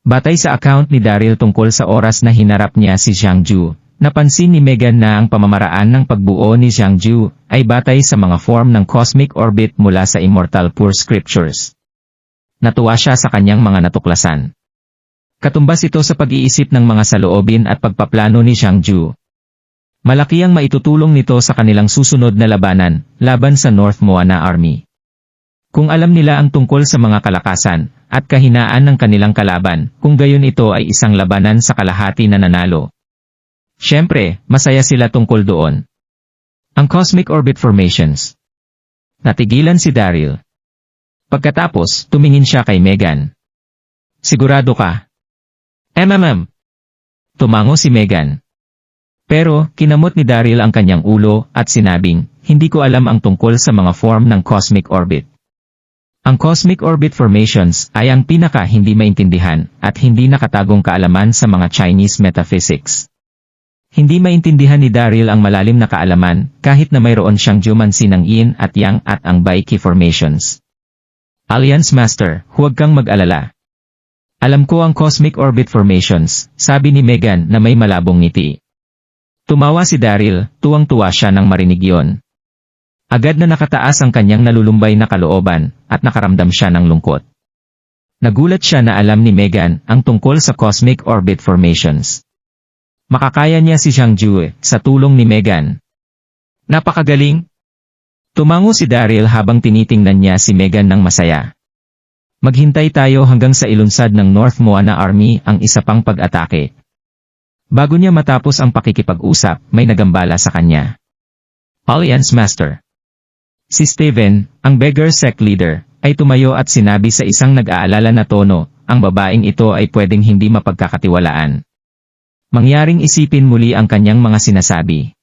Batay sa account ni Daryl tungkol sa oras na hinarap niya si Jiangju, napansin ni Megan na ang pamamaraan ng pagbuo ni Jiangju ay batay sa mga form ng cosmic orbit mula sa Immortal Pure Scriptures. Natuwa siya sa kanyang mga natuklasan. Katumbas ito sa pag-iisip ng mga saloobin at pagpaplano ni Jiangju. Malaki ang maitutulong nito sa kanilang susunod na labanan, laban sa North Moana Army. Kung alam nila ang tungkol sa mga kalakasan at kahinaan ng kanilang kalaban, kung gayon ito ay isang labanan sa kalahati na nanalo. Siyempre, masaya sila tungkol doon. Ang Cosmic Orbit Formations. Natigilan si Daryl. Pagkatapos, tumingin siya kay Megan. Sigurado ka? Tumango si Megan. Pero, kinamot ni Daryl ang kanyang ulo at sinabing, hindi ko alam ang tungkol sa mga form ng Cosmic Orbit. Ang Cosmic Orbit Formations ay ang pinaka hindi maintindihan at hindi nakatagong kaalaman sa mga Chinese metaphysics. Hindi maintindihan ni Daryl ang malalim na kaalaman kahit na mayroon siyang geomancy ng yin at yang at ang Baiki Formations. Alliance Master, huwag kang mag-alala. Alam ko ang Cosmic Orbit Formations, sabi ni Megan na may malabong ngiti. Tumawa si Daryl, tuwang-tuwa siya nang marinig yon. Agad na nakataas ang kanyang nalulumbay na kalooban, at nakaramdam siya ng lungkot. Nagulat siya na alam ni Megan ang tungkol sa Cosmic Orbit Formations. Makakaya niya si Jiangju sa tulong ni Megan. Napakagaling! Tumango si Daryl habang tinitingnan niya si Megan ng masaya. Maghintay tayo hanggang sa ilunsad ng North Moana Army ang isa pang pag-atake. Bago niya matapos ang pakikipag-usap, may nagambala sa kanya. Alliance Master. Si Steven, ang beggar sect leader, ay tumayo at sinabi sa isang nag-aalala na tono, ang babaeng ito ay pwedeng hindi mapagkakatiwalaan. Mangyaring isipin muli ang kanyang mga sinasabi.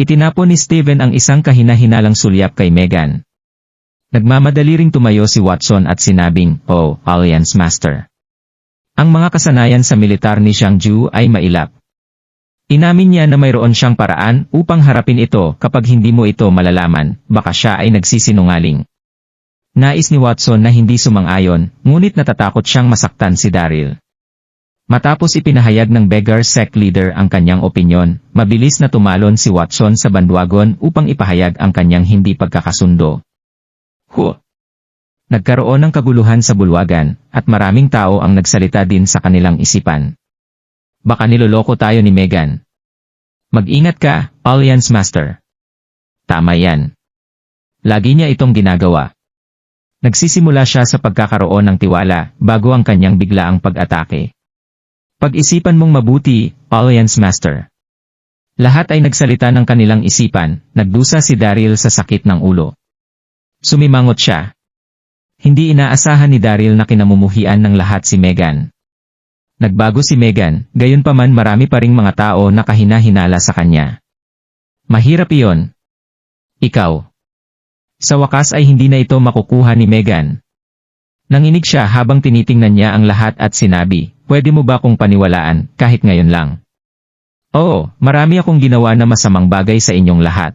Itinapon ni Steven ang isang kahina-hinalang sulyap kay Megan. Nagmamadali ring tumayo si Watson at sinabing, "Oh, Alliance Master." Ang mga kasanayan sa militar ni Jiangju ay mailap. Inamin niya na mayroon siyang paraan upang harapin ito kapag hindi mo ito malalaman, baka siya ay nagsisinungaling. Nais ni Watson na hindi sumang-ayon, ngunit natatakot siyang masaktan si Daryl. Matapos ipinahayag ng beggar sect leader ang kanyang opinyon, mabilis na tumalon si Watson sa bandwagon upang ipahayag ang kanyang hindi pagkakasundo. Nagkaroon ng kaguluhan sa bulwagan, at maraming tao ang nagsalita din sa kanilang isipan. Baka niloloko tayo ni Megan. Mag-ingat ka, Alliance Master. Tama yan. Lagi niya itong ginagawa. Nagsisimula siya sa pagkakaroon ng tiwala bago ang kanyang biglaang pag-atake. Pag-isipan mong mabuti, Alliance Master. Lahat ay nagsalita ng kanilang isipan, nagdusa si Daryl sa sakit ng ulo. Sumimangot siya. Hindi inaasahan ni Daryl na kinamumuhian ng lahat si Megan. Nagbago si Megan, gayunpaman marami pa ring mga tao na kahina-hinala sa kanya. Mahirap iyon. Ikaw. Sa wakas ay hindi na ito makukuha ni Megan. Nanginig siya habang tinitingnan niya ang lahat at sinabi, "Pwede mo ba kong paniwalaan, kahit ngayon lang?" "Oo, marami akong ginawa na masamang bagay sa inyong lahat.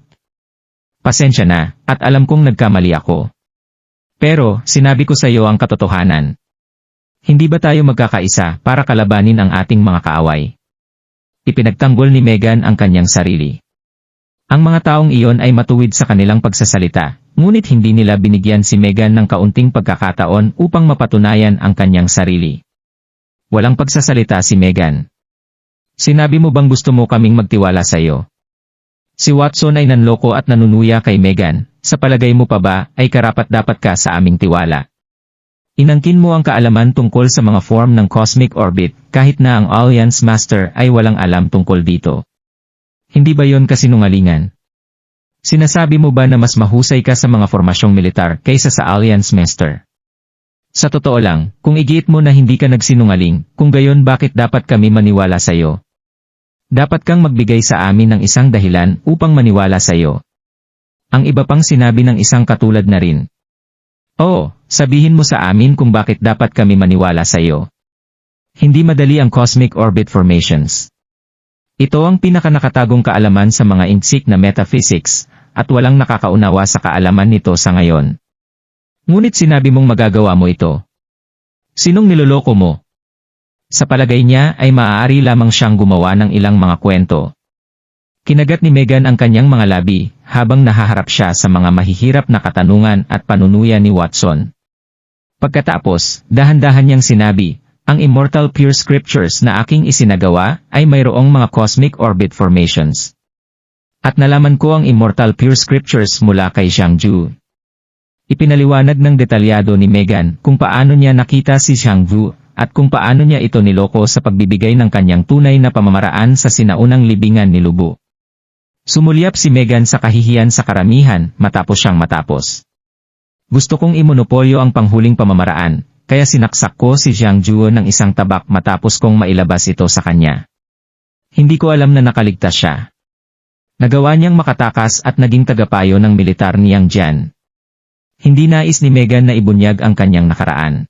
Pasensya na, at alam kong nagkamali ako. Pero, sinabi ko sa iyo ang katotohanan. Hindi ba tayo magkakaisa para kalabanin ang ating mga kaaway?" Ipinagtanggol ni Megan ang kanyang sarili. Ang mga taong iyon ay matuwid sa kanilang pagsasalita, ngunit hindi nila binigyan si Megan ng kaunting pagkakataon upang mapatunayan ang kanyang sarili. Walang pagsasalita si Megan. "Sinabi mo bang gusto mo kaming magtiwala sa iyo?" Si Watson ay nanloko at nanunuya kay Megan. "Sa palagay mo pa ba ay karapat-dapat ka sa aming tiwala? Inangkin mo ang kaalaman tungkol sa mga form ng cosmic orbit kahit na ang Alliance Master ay walang alam tungkol dito. Hindi ba yon kasinungalingan? Sinasabi mo ba na mas mahusay ka sa mga formasyong militar kaysa sa Alliance Master? Sa totoo lang, kung igiit mo na hindi ka nagsinungaling, kung gayon bakit dapat kami maniwala sa iyo? Dapat kang magbigay sa amin ng isang dahilan upang maniwala sa iyo." Ang iba pang sinabi ng isang katulad na rin. "Oo, sabihin mo sa amin kung bakit dapat kami maniwala sa iyo. Hindi madali ang cosmic orbit formations. Ito ang pinakanakatagong kaalaman sa mga insik na metaphysics, at walang nakakaunawa sa kaalaman nito sa ngayon. Ngunit sinabi mong magagawa mo ito. Sinong niloloko mo?" Sa palagay niya ay maaari lamang siyang gumawa ng ilang mga kwento. Kinagat ni Megan ang kanyang mga labi, habang nahaharap siya sa mga mahihirap na katanungan at panunuya ni Watson. Pagkatapos, dahan-dahan niyang sinabi, "Ang Immortal Pure Scriptures na aking isinagawa ay mayroong mga cosmic orbit formations. At nalaman ko ang Immortal Pure Scriptures mula kay Xiangju." Ipinaliwanag ng detalyado ni Megan kung paano niya nakita si Xiangju, at kung paano niya ito niloko sa pagbibigay ng kanyang tunay na pamamaraan sa sinaunang libingan ni Lubu. Sumulyap si Megan sa kahihiyan sa karamihan matapos siyang matapos. "Gusto kong imonopolyo ang panghuling pamamaraan, kaya sinaksak ko si Xiangju ng isang tabak matapos kong mailabas ito sa kanya. Hindi ko alam na nakaligtas siya. Nagawa niyang makatakas at naging tagapayo ng militar ni Yang Jian." Hindi nais ni Megan na ibunyag ang kanyang nakaraan.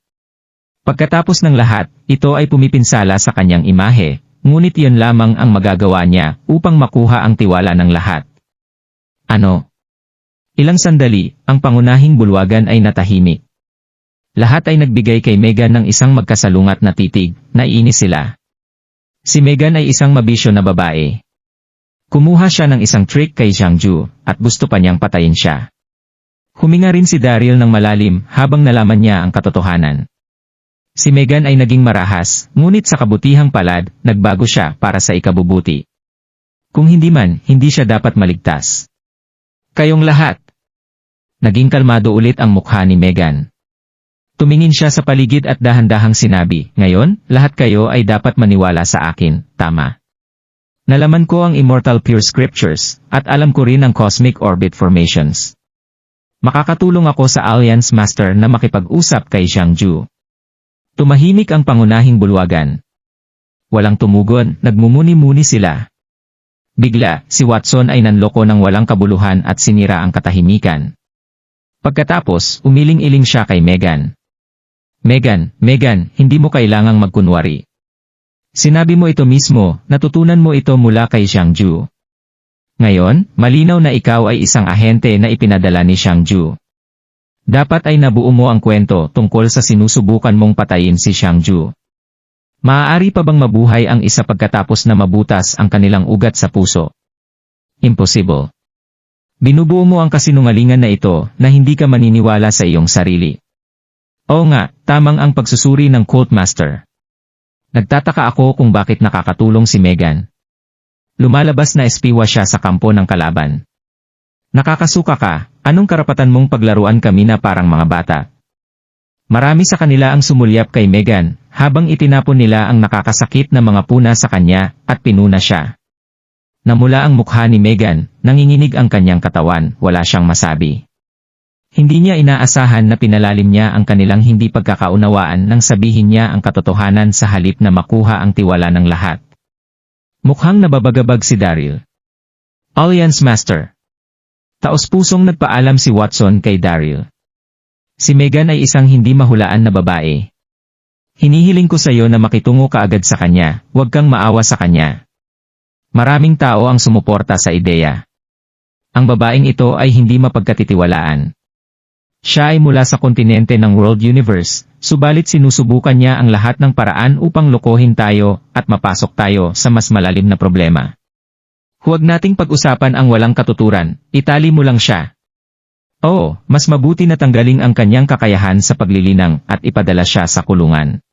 Pagkatapos ng lahat, ito ay pumipinsala sa kanyang imahe, ngunit iyon lamang ang magagawa niya upang makuha ang tiwala ng lahat. Ano? Ilang sandali, ang pangunahing bulwagan ay natahimik. Lahat ay nagbigay kay Megan ng isang magkasalungat na titig, naiinis sila. Si Megan ay isang mabisyo na babae. Kumuha siya ng isang trick kay Xiangju, at gusto pa niyang patayin siya. Huminga rin si Daryl ng malalim habang nalaman niya ang katotohanan. Si Megan ay naging marahas, ngunit sa kabutihang palad, nagbago siya para sa ikabubuti. Kung hindi man, hindi siya dapat maligtas. "Kayong lahat." Naging kalmado ulit ang mukha ni Megan. Tumingin siya sa paligid at dahan-dahang sinabi, "Ngayon, lahat kayo ay dapat maniwala sa akin, tama? Nalaman ko ang Immortal Pure Scriptures, at alam ko rin ang Cosmic Orbit Formations. Makakatulong ako sa Alliance Master na makipag-usap kay Xiangju." Tumahimik ang pangunahing bulwagan. Walang tumugon, nagmumuni-muni sila. Bigla, si Watson ay nanloko ng walang kabuluhan at sinira ang katahimikan. Pagkatapos, umiling-iling siya kay Megan. Megan, hindi mo kailangang magkunwari. Sinabi mo ito mismo, natutunan mo ito mula kay Xiangju. Ngayon, malinaw na ikaw ay isang ahente na ipinadala ni Xiangju. Dapat ay nabuo mo ang kwento tungkol sa sinusubukan mong patayin si Xiangju. Maaari pa bang mabuhay ang isa pagkatapos na mabutas ang kanilang ugat sa puso? Imposible. Binubuo mo ang kasinungalingan na ito na hindi ka maniniwala sa iyong sarili. Oo nga, tamang ang pagsusuri ng Cult Master. Nagtataka ako kung bakit nakakatulong si Megan. Lumalabas na espiwa siya sa kampo ng kalaban. Nakakasuka ka, anong karapatan mong paglaruan kami na parang mga bata? Marami sa kanila ang sumulyap kay Megan, habang itinapon nila ang nakakasakit na mga puna sa kanya, at pinuna siya. Namula ang mukha ni Megan, nanginginig ang kanyang katawan, wala siyang masabi. Hindi niya inaasahan na pinalalim niya ang kanilang hindi pagkakaunawaan nang sabihin niya ang katotohanan sa halip na makuha ang tiwala ng lahat. Mukhang nababagabag si Daryl. Alliance Master. Taos-pusong nagpaalam si Watson kay Daryl. Si Megan ay isang hindi mahulaan na babae. Hinihiling ko sa iyo na makitungo ka agad sa kanya, huwag kang maawa sa kanya. Maraming tao ang sumuporta sa ideya. Ang babaeng ito ay hindi mapagkatitiwalaan. Siya ay mula sa kontinente ng World Universe, subalit sinusubukan niya ang lahat ng paraan upang lokohin tayo at mapasok tayo sa mas malalim na problema. Huwag nating pag-usapan ang walang katuturan, itali mo lang siya. Oo, mas mabuti na tanggalin ang kanyang kakayahan sa paglilinang at ipadala siya sa kulungan.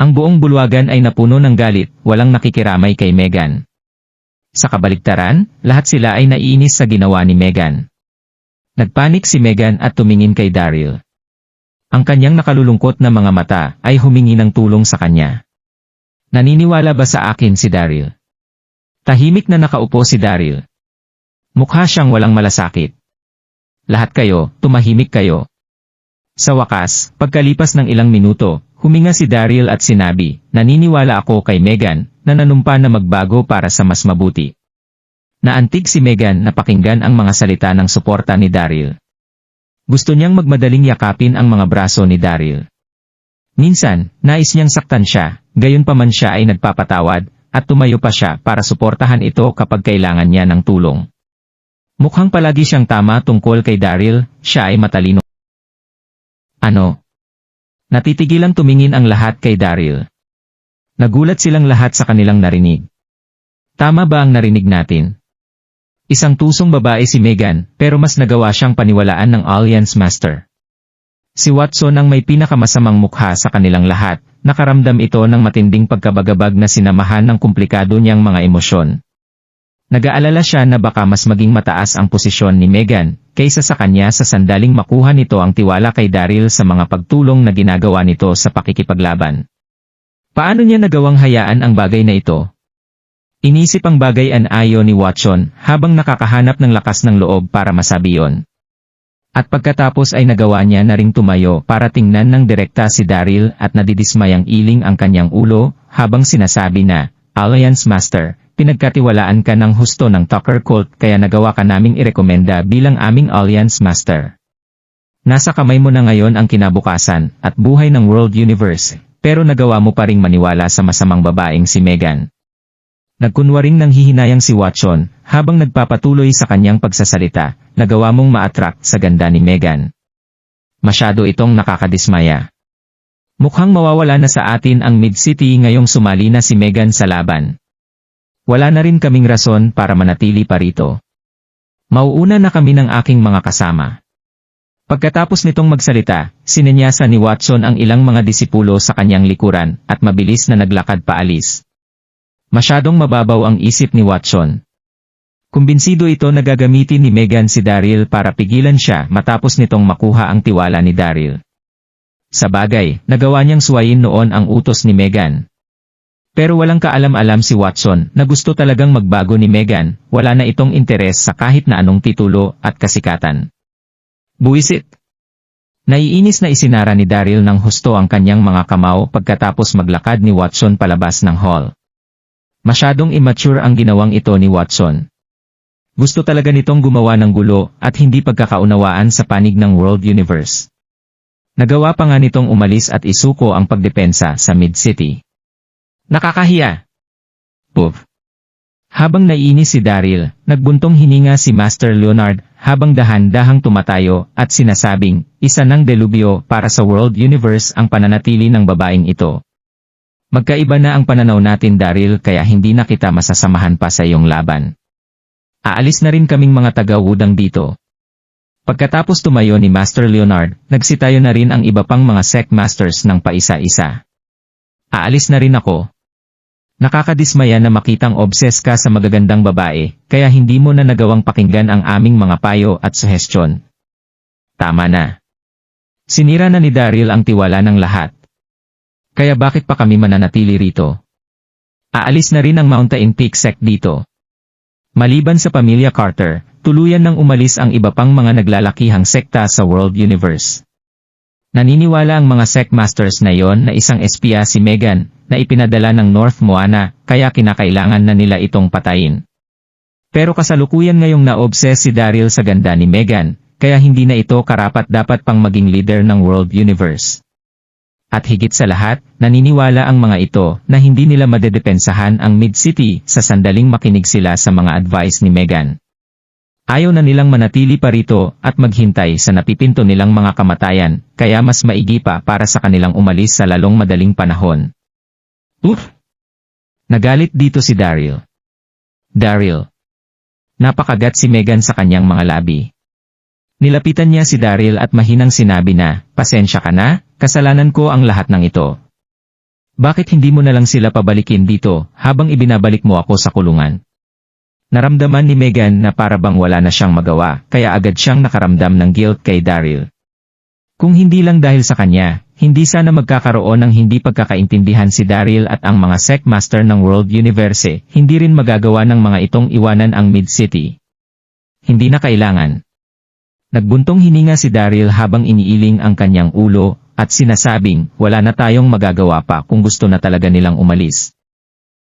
Ang buong bulwagan ay napuno ng galit, walang nakikiramay kay Megan. Sa kabaligtaran, lahat sila ay naiinis sa ginawa ni Megan. Nagpanik si Megan at tumingin kay Daryl. Ang kanyang nakalulungkot na mga mata ay humingi ng tulong sa kanya. Naniniwala ba sa akin si Daryl? Tahimik na nakaupo si Daryl. Mukha siyang walang malasakit. Lahat kayo, tumahimik kayo. Sa wakas, pagkalipas ng ilang minuto, huminga si Daryl at sinabi, naniniwala ako kay Megan, na nanumpa na magbago para sa mas mabuti. Naantig si Megan na pakinggan ang mga salita ng suporta ni Daryl. Gusto niyang magmadaling yakapin ang mga braso ni Daryl. Minsan, nais niyang saktan siya, gayunpaman siya ay nagpapatawad, at tumayo pa siya para suportahan ito kapag kailangan niya ng tulong. Mukhang palagi siyang tama tungkol kay Daryl, siya ay matalino. Ano? Natitigilang tumingin ang lahat kay Daryl. Nagulat silang lahat sa kanilang narinig. Tama ba ang narinig natin? Isang tusong babae si Megan, pero mas nagawa siyang paniwalaan ng Alliance Master. Si Watson ang may pinakamasamang mukha sa kanilang lahat, nakaramdam ito ng matinding pagkabagabag na sinamahan ng komplikado niyang mga emosyon. Nag-aalala siya na baka mas maging mataas ang posisyon ni Megan, kaysa sa kanya sa sandaling makuha nito ang tiwala kay Daryl sa mga pagtulong na ginagawa nito sa pakikipaglaban. Paano niya nagawang hayaan ang bagay na ito? Inisip ang bagay an-ayo ni Watson habang nakakahanap ng lakas ng loob para masabi yon. At pagkatapos ay nagawa niya na ring tumayo para tingnan ng direkta si Daryl at nadidismayang iling ang kanyang ulo habang sinasabi na, Alliance Master, pinagkatiwalaan ka ng husto ng Tucker Cult kaya nagawa ka naming irekomenda bilang aming Alliance Master. Nasa kamay mo na ngayon ang kinabukasan at buhay ng World Universe. Pero nagawa mo pa ring maniwala sa masamang babaeng si Megan. Nagkunwaring nanghihinayang si Watson, habang nagpapatuloy sa kanyang pagsasalita, nagawa mong ma-attract sa ganda ni Megan. Masyado itong nakakadismaya. Mukhang mawawala na sa atin ang Mid-City ngayong sumali na si Megan sa laban. Wala na rin kaming rason para manatili pa rito. Mauuna na kami ng aking mga kasama. Pagkatapos nitong magsalita, sinenyasa ni Watson ang ilang mga disipulo sa kanyang likuran at mabilis na naglakad paalis. Masyadong mababaw ang isip ni Watson. Kumbinsido ito na gagamitin ni Megan si Daryl para pigilan siya matapos nitong makuha ang tiwala ni Daryl. Sa bagay, nagawa niyang suwayin noon ang utos ni Megan. Pero walang kaalam-alam si Watson na gusto talagang magbago ni Megan, wala na itong interes sa kahit na anong titulo at kasikatan. Buwisit. Naiinis na isinara ni Daryl ng husto ang kanyang mga kamao pagkatapos maglakad ni Watson palabas ng hall. Masyadong immature ang ginawang ito ni Watson. Gusto talaga nitong gumawa ng gulo at hindi pagkakaunawaan sa panig ng World Universe. Nagawa pa nga nitong umalis at isuko ang pagdepensa sa Mid-City. Nakakahiya! Puff! Habang naiinis si Daryl, nagbuntong hininga si Master Leonard habang dahan-dahang tumatayo at sinasabing, isa ng delubyo para sa World Universe ang pananatili ng babaeng ito. Magkaiba na ang pananaw natin Daryl kaya hindi na kita masasamahan pa sa iyong laban. Aalis na rin kaming mga taga-wudang dito. Pagkatapos tumayo ni Master Leonard, nagsitayo na rin ang iba pang mga sect masters ng paisa-isa. Aalis na rin ako. Nakakadismaya na makitang obses ka sa magagandang babae, kaya hindi mo na nagawang pakinggan ang aming mga payo at suhestyon. Tama na. Sinira na ni Daryl ang tiwala ng lahat. Kaya bakit pa kami mananatili rito? Aalis na rin ang Mountain Peak Sect dito. Maliban sa pamilya Carter, tuluyan nang umalis ang iba pang mga naglalakihang sekta sa World Universe. Naniniwala ang mga Secmasters na yon na isang espiya si Meghan, na ipinadala ng North Moana, kaya kinakailangan na nila itong patayin. Pero kasalukuyan ngayong na-obsess si Daryl sa ganda ni Meghan, kaya hindi na ito karapat-dapat pang maging leader ng World Universe. At higit sa lahat, naniniwala ang mga ito na hindi nila madedepensahan ang Mid-City sa sandaling makinig sila sa mga advice ni Meghan. Ayaw na nilang manatili pa rito at maghintay sa napipinto nilang mga kamatayan, kaya mas maigi pa para sa kanilang umalis sa lalong madaling panahon. Nagalit dito si Daryl. Daryl. Napakagat si Meghan sa kanyang mga labi. Nilapitan niya si Daryl at mahinang sinabi na, "Pasensya ka na, kasalanan ko ang lahat ng ito. Bakit hindi mo na lang sila pabalikin dito habang ibinabalik mo ako sa kulungan?" Naramdaman ni Meghan na para bang wala na siyang magawa, kaya agad siyang nakaramdam ng guilt kay Daryl. Kung hindi lang dahil sa kanya, hindi sana magkakaroon ng hindi pagkakaintindihan si Daryl at ang mga Secmaster ng World Universe, hindi rin magagawa ng mga itong iwanan ang Mid-City. Hindi na kailangan. Nagbuntong hininga si Daryl habang iniiling ang kanyang ulo, at sinasabing, wala na tayong magagawa pa kung gusto na talaga nilang umalis.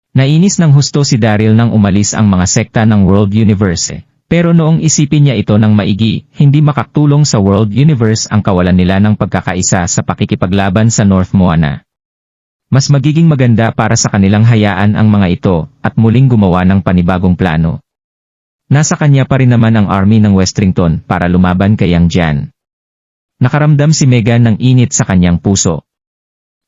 Nainis ng husto si Daryl nang umalis ang mga sekta ng World Universe, pero noong isipin niya ito ng maigi, hindi makatulong sa World Universe ang kawalan nila ng pagkakaisa sa pakikipaglaban sa North Moana. Mas magiging maganda para sa kanilang hayaan ang mga ito, at muling gumawa ng panibagong plano. Nasa kanya pa rin naman ang army ng Westrington para lumaban kay Yang Jian. Nakaramdam si Meghan ng init sa kanyang puso.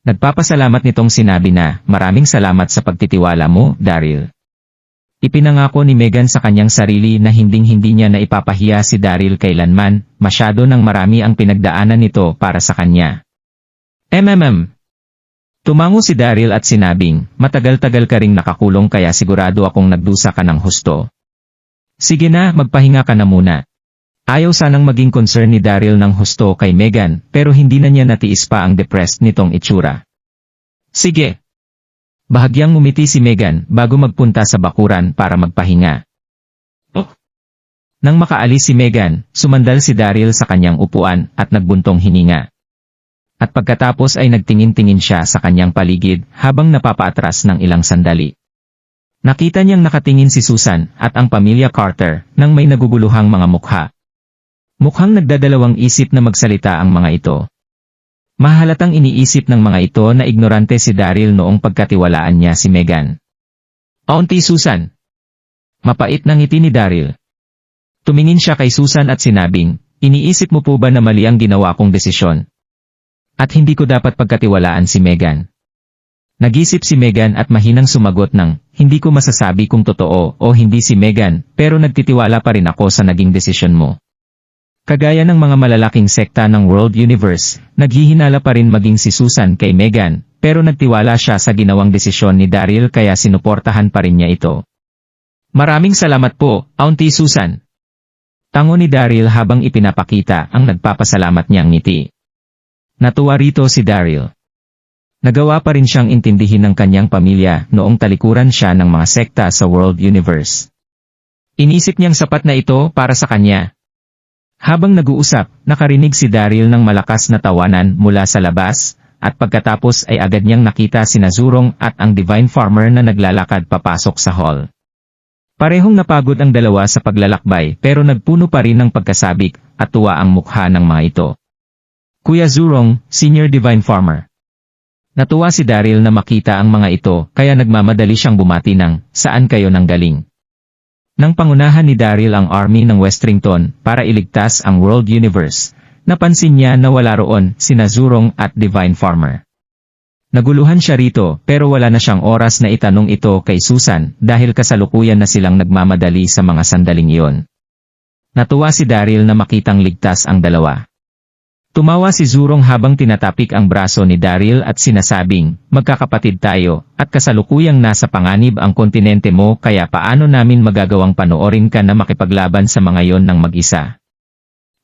Nagpapasalamat nitong sinabi na, "Maraming salamat sa pagtitiwala mo, Daryl." Ipinangako ni Meghan sa kanyang sarili na hinding-hindi niya na ipapahiya si Daryl kailanman, masyado nang marami ang pinagdaanan nito para sa kanya. Tumango si Daryl at sinabing, "Matagal-tagal ka ring nakakulong kaya sigurado akong nagdusa ka ng husto. Sige na, magpahinga ka na muna." Ayaw sanang maging concern ni Daryl ng husto kay Meghan, pero hindi na niya natiis pa ang depressed nitong itsura. "Sige." Bahagyang ngumiti si Meghan bago magpunta sa bakuran para magpahinga. Nang makaalis si Meghan, sumandal si Daryl sa kanyang upuan at nagbuntong hininga. At pagkatapos ay nagtingin-tingin siya sa kanyang paligid habang napapaatras ng ilang sandali. Nakita niyang nakatingin si Susan at ang pamilya Carter nang may naguguluhang mga mukha. Mukhang nagdadalawang isip na magsalita ang mga ito. Mahalatang iniisip ng mga ito na ignorante si Daryl noong pagkatiwalaan niya si Meghan. "Auntie Susan." Mapait na ngiti ni Daryl. Tumingin siya kay Susan at sinabing, "Iniisip mo po ba na mali ang ginawa kong desisyon? At hindi ko dapat pagkatiwalaan si Meghan?" Nag-isip si Meghan at mahinang sumagot ng, "Hindi ko masasabi kung totoo o hindi si Meghan, pero nagtitiwala pa rin ako sa naging desisyon mo." Kagaya ng mga malalaking sekta ng World Universe, naghihinala pa rin maging si Susan kay Meghan, pero nagtiwala siya sa ginawang desisyon ni Daryl kaya sinuportahan pa rin niya ito. "Maraming salamat po, Auntie Susan." Tango ni Daryl habang ipinapakita ang nagpapasalamat niyang ngiti. Natuwa rito si Daryl. Nagawa pa rin siyang intindihin ng kanyang pamilya noong talikuran siya ng mga sekta sa World Universe. Inisip niyang sapat na ito para sa kanya. Habang nag-uusap, nakarinig si Daryl ng malakas na tawanan mula sa labas, at pagkatapos ay agad niyang nakita sina Zurong at ang Divine Farmer na naglalakad papasok sa hall. Parehong napagod ang dalawa sa paglalakbay pero nagpuno pa rin ng pagkasabik at tuwa ang mukha ng mga ito. "Kuya Zurong, Senior Divine Farmer." Natuwa si Daryl na makita ang mga ito kaya nagmamadali siyang bumati ng, "Saan kayo nanggaling?" Nang pangunahan ni Daryl ang army ng Westrington para iligtas ang World Universe, napansin niya na wala roon sina Zurong at Divine Farmer. Naguluhan siya rito pero wala na siyang oras na itanong ito kay Susan dahil kasalukuyan na silang nagmamadali sa mga sandaling iyon. Natuwa si Daryl na makitang ligtas ang dalawa. Tumawa si Zurong habang tinatapik ang braso ni Daryl at sinasabing, "Magkakapatid tayo, at kasalukuyang nasa panganib ang kontinente mo kaya paano namin magagawang panoorin ka na makipaglaban sa mga yon ng mag-isa?"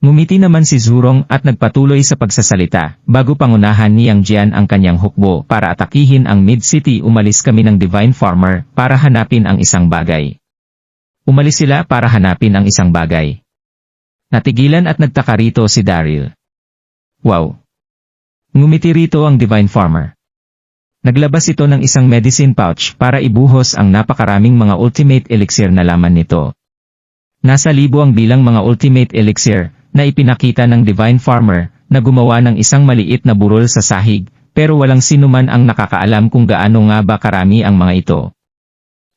Ngumiti naman si Zurong at nagpatuloy sa pagsasalita, "Bago pangunahan ni Yang Jian ang kanyang hukbo para atakihin ang Mid-City umalis kami ng Divine Farmer para hanapin ang isang bagay. Umalis sila para hanapin ang isang bagay. Natigilan at nagtaka rito si Daryl. Wow! Ngumiti rito ang Divine Farmer. Naglabas ito ng isang medicine pouch para ibuhos ang napakaraming mga ultimate elixir na laman nito. Nasa 1,000 ang bilang mga ultimate elixir na ipinakita ng Divine Farmer na gumawa ng isang maliit na burol sa sahig, pero walang sinuman ang nakakaalam kung gaano nga ba karami ang mga ito.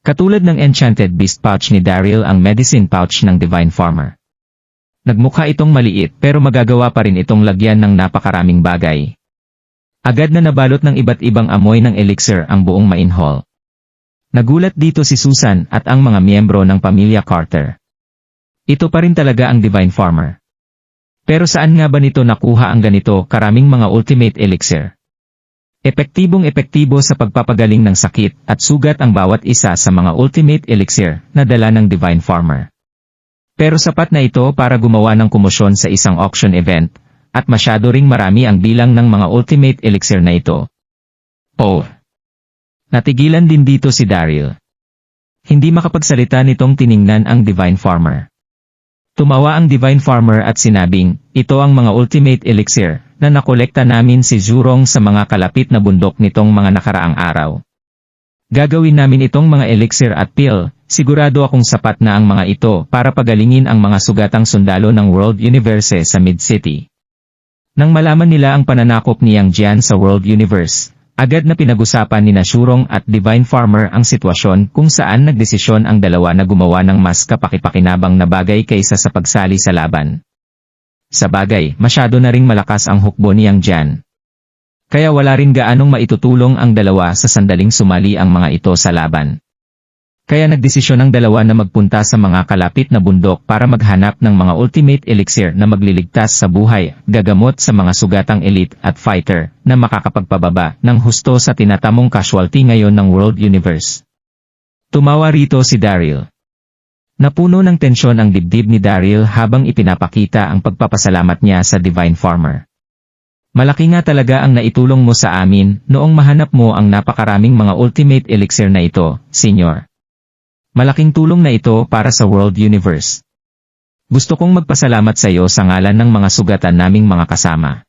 Katulad ng Enchanted Beast pouch ni Daryl ang medicine pouch ng Divine Farmer. Nagmukha itong maliit pero magagawa pa rin itong lagyan ng napakaraming bagay. Agad na nabalot ng iba't ibang amoy ng elixir ang buong main hall. Nagulat dito si Susan at ang mga miyembro ng pamilya Carter. Ito pa rin talaga ang Divine Farmer. Pero saan nga ba nito nakuha ang ganito karaming mga ultimate elixir? Epektibong-epektibo sa pagpapagaling ng sakit at sugat ang bawat isa sa mga ultimate elixir na dala ng Divine Farmer. Pero sapat na ito para gumawa ng komosyon sa isang auction event, at masyado ring marami ang bilang ng mga ultimate elixir na ito. Oh! Natigilan din dito si Daryl. Hindi makapagsalita nitong tiningnan ang Divine Farmer. Tumawa ang Divine Farmer at sinabing, ito ang mga ultimate elixir na nakolekta namin si Zhurong sa mga kalapit na bundok nitong mga nakaraang araw. Gagawin namin itong mga elixir at pill, sigurado akong sapat na ang mga ito para pagalingin ang mga sugatang sundalo ng World Universe sa Mid-City. Nang malaman nila ang pananakop ni Yang Jian sa World Universe, agad na pinag-usapan ni Zhurong at Divine Farmer ang sitwasyon kung saan nagdesisyon ang dalawa na gumawa ng mas kapakipakinabang na bagay kaysa sa pagsali sa laban. Sa bagay, masyado na ring malakas ang hukbo ni Yang Jian. Kaya wala rin gaanong maitutulong ang dalawa sa sandaling sumali ang mga ito sa laban. Kaya nagdesisyon ang dalawa na magpunta sa mga kalapit na bundok para maghanap ng mga ultimate elixir na magliligtas sa buhay, gagamot sa mga sugatang elite at fighter na makakapagpababa ng husto sa tinatamong casualty ngayon ng World Universe. Tumawa rito si Daryl. Napuno ng tensyon ang dibdib ni Daryl habang ipinapakita ang pagpapasalamat niya sa Divine Farmer. Malaki nga talaga ang naitulong mo sa amin noong mahanap mo ang napakaraming mga ultimate elixir na ito, Senyor. Malaking tulong na ito para sa World Universe. Gusto kong magpasalamat sa iyo sa ngalan ng mga sugatan naming mga kasama.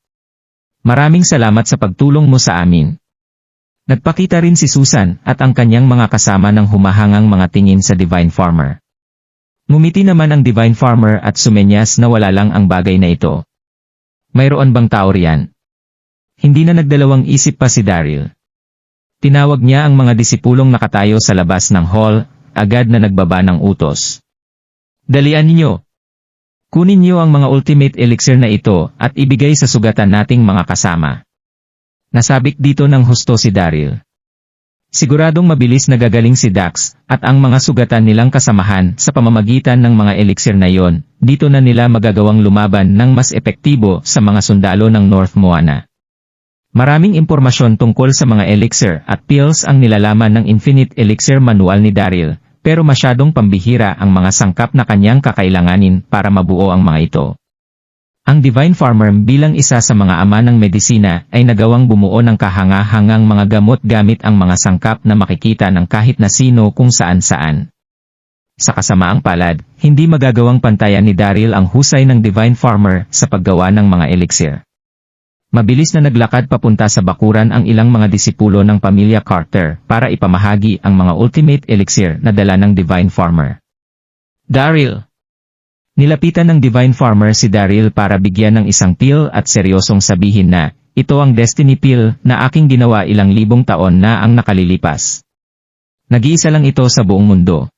Maraming salamat sa pagtulong mo sa amin. Nagpakita rin si Susan at ang kanyang mga kasama ng humahangang mga tingin sa Divine Farmer. Ngumiti naman ang Divine Farmer at sumenyas na wala lang ang bagay na ito. Mayroon bang tao riyan? Hindi na nagdalawang isip pa si Daryl. Tinawag niya ang mga disipulong nakatayo sa labas ng hall, agad na nagbaba ng utos. Dalian ninyo. Kunin niyo ang mga ultimate elixir na ito at ibigay sa sugatan nating mga kasama. Nasabik dito ng husto si Daryl. Siguradong mabilis na gagaling si Dax at ang mga sugatan nilang kasamahan sa pamamagitan ng mga elixir na yon, dito na nila magagawang lumaban ng mas epektibo sa mga sundalo ng North Moana. Maraming impormasyon tungkol sa mga elixir at pills ang nilalaman ng Infinite Elixir Manual ni Daryl, pero masyadong pambihira ang mga sangkap na kanyang kakailanganin para mabuo ang mga ito. Ang Divine Farmer bilang isa sa mga ama ng medisina ay nagawang bumuo ng kahanga-hangang mga gamot gamit ang mga sangkap na makikita ng kahit na sino kung saan-saan. Sa kasamaang palad, hindi magagawang pantayan ni Daryl ang husay ng Divine Farmer sa paggawa ng mga elixir. Mabilis na naglakad papunta sa bakuran ang ilang mga disipulo ng pamilya Carter para ipamahagi ang mga ultimate elixir na dala ng Divine Farmer. Daryl! Nilapitan ng Divine Farmer si Daryl para bigyan ng isang pill at seryosong sabihin na, ito ang Destiny Pill na aking ginawa ilang libong taon na ang nakalilipas. Nag-iisa lang ito sa buong mundo.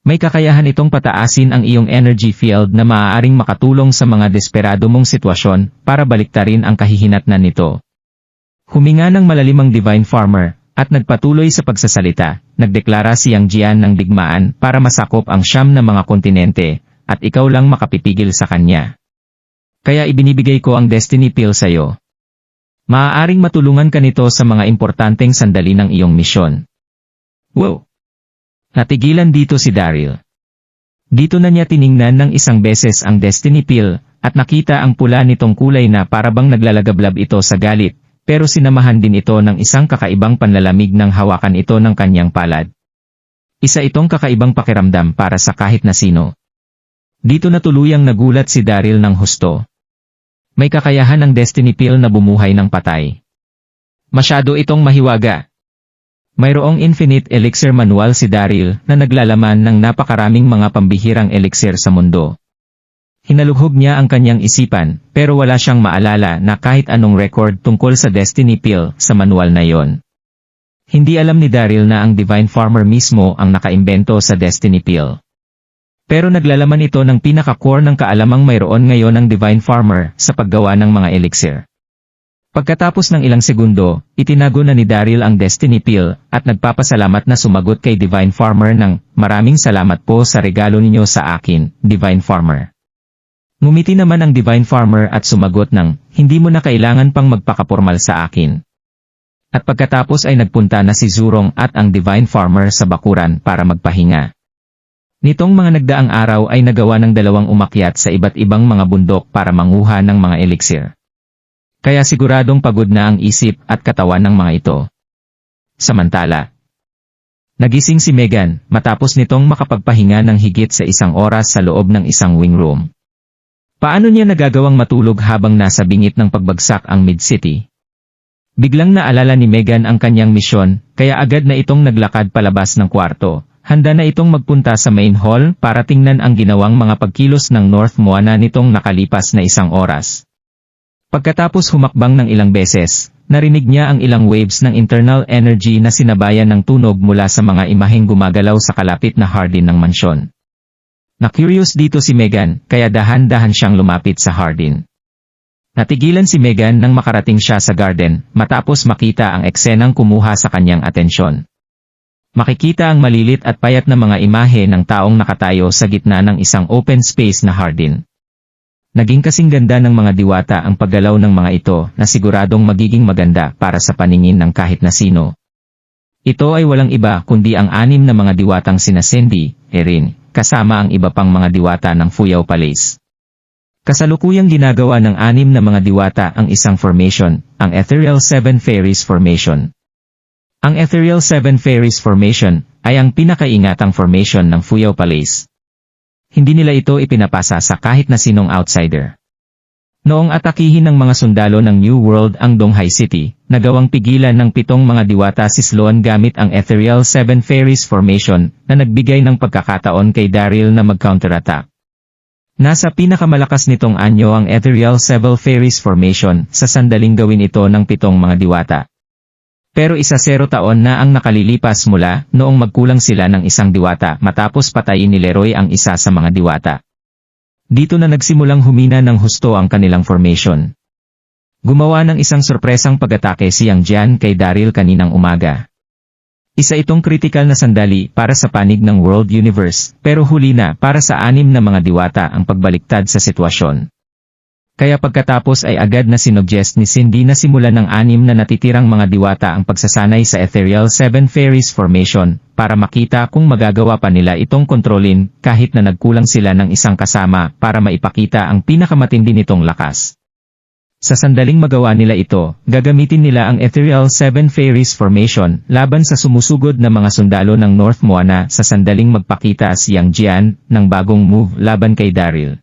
May kakayahan itong pataasin ang iyong energy field na maaaring makatulong sa mga desperado mong sitwasyon para baliktarin ang kahihinatnan nito. Huminga ng malalimang Divine Farmer at nagpatuloy sa pagsasalita, nagdeklara si Yang Jian ng digmaan para masakop ang 9 na mga kontinente, at ikaw lang makapipigil sa kanya. Kaya ibinibigay ko ang Destiny Pill sa iyo. Maaaring matulungan ka nito sa mga importanteng sandali ng iyong misyon. Wow! Natigilan dito si Daryl. Dito na niya tiningnan ng isang beses ang Destiny Pill, at nakita ang pula nitong kulay na parabang naglalagablab ito sa galit, pero sinamahan din ito ng isang kakaibang panlalamig ng hawakan ito ng kanyang palad. Isa itong kakaibang pakiramdam para sa kahit na sino. Dito na tuluyang nagulat si Daryl ng husto. May kakayahan ang Destiny Pill na bumuhay ng patay. Masyado itong mahiwaga. Mayroong infinite elixir manual si Daryl na naglalaman ng napakaraming mga pambihirang elixir sa mundo. Hinalughog niya ang kanyang isipan, pero wala siyang maalala na kahit anong record tungkol sa Destiny Pill sa manual na yon. Hindi alam ni Daryl na ang Divine Farmer mismo ang nakaimbento sa Destiny Pill. Pero naglalaman ito ng pinaka-core ng kaalamang mayroon ngayon ng Divine Farmer sa paggawa ng mga elixir. Pagkatapos ng ilang segundo, itinago na ni Daryl ang Destiny Pill at nagpapasalamat na sumagot kay Divine Farmer ng, "Maraming salamat po sa regalo ninyo sa akin, Divine Farmer." Ngumiti naman ang Divine Farmer at sumagot ng, "Hindi mo na kailangan pang magpakapormal sa akin." At pagkatapos ay nagpunta na si Zurong at ang Divine Farmer sa bakuran para magpahinga. Nitong mga nagdaang araw ay nagawa ng dalawang umakyat sa iba't ibang mga bundok para manguha ng mga elixir. Kaya siguradong pagod na ang isip at katawan ng mga ito. Samantala, nagising si Megan matapos nitong makapagpahinga ng higit sa 1 oras sa loob ng isang wing room. Paano niya nagagawang matulog habang nasa bingit ng pagbagsak ang Mid-City? Biglang naalala ni Megan ang kanyang misyon, kaya agad na itong naglakad palabas ng kwarto. Handa na itong magpunta sa main hall para tingnan ang ginawang mga pagkilos ng North Moana nitong nakalipas na 1 oras. Pagkatapos humakbang ng ilang beses, narinig niya ang ilang waves ng internal energy na sinabayan ng tunog mula sa mga imaheng gumagalaw sa kalapit na hardin ng mansyon. Na-curious dito si Megan, kaya dahan-dahan siyang lumapit sa hardin. Natigilan si Megan nang makarating siya sa garden, matapos makita ang eksenang kumuha sa kanyang atensyon. Makikita ang malilit at payat na mga imahe ng taong nakatayo sa gitna ng isang open space na hardin. Naging kasing ganda ng mga diwata ang paggalaw ng mga ito na siguradong magiging maganda para sa paningin ng kahit na sino. Ito ay walang iba kundi ang 6 na mga diwatang sina Cindy, Erin, kasama ang iba pang mga diwata ng Fuyao Palace. Kasalukuyang ginagawa ng 6 na mga diwata ang isang formation, ang Ethereal 7 Fairies Formation. Ang Ethereal 7 Fairies Formation ay ang pinakaingatang formation ng Fuyao Palace. Hindi nila ito ipinapasa sa kahit na sinong outsider. Noong atakihin ng mga sundalo ng New World ang Donghai City, nagawang pigilan ng 7 mga diwata si Sloan gamit ang Ethereal 7 Fairies Formation na nagbigay ng pagkakataon kay Daryl na mag-counterattack. Nasa pinakamalakas nitong anyo ang Ethereal 7 Fairies Formation sa sandaling gawin ito ng 7 mga diwata. Pero 10 taon na ang nakalilipas mula noong magkulang sila ng isang diwata matapos patayin ni Leroy ang isa sa mga diwata. Dito na nagsimulang humina ng husto ang kanilang formation. Gumawa ng isang sorpresang pag-atake si Yang Jian kay Daryl kaninang umaga. Isa itong kritikal na sandali para sa panig ng World Universe, pero huli na para sa 6 na mga diwata ang pagbaliktad sa sitwasyon. Kaya pagkatapos ay agad na sinuggest ni Cindy na simulan ng 6 na natitirang mga diwata ang pagsasanay sa Ethereal 7 Fairies Formation, para makita kung magagawa pa nila itong kontrolin kahit na nagkulang sila ng isang kasama para maipakita ang pinakamatindi nitong lakas. Sa sandaling magawa nila ito, gagamitin nila ang Ethereal 7 Fairies Formation laban sa sumusugod na mga sundalo ng North Moana sa sandaling magpakita si Yang Jian ng bagong move laban kay Daryl.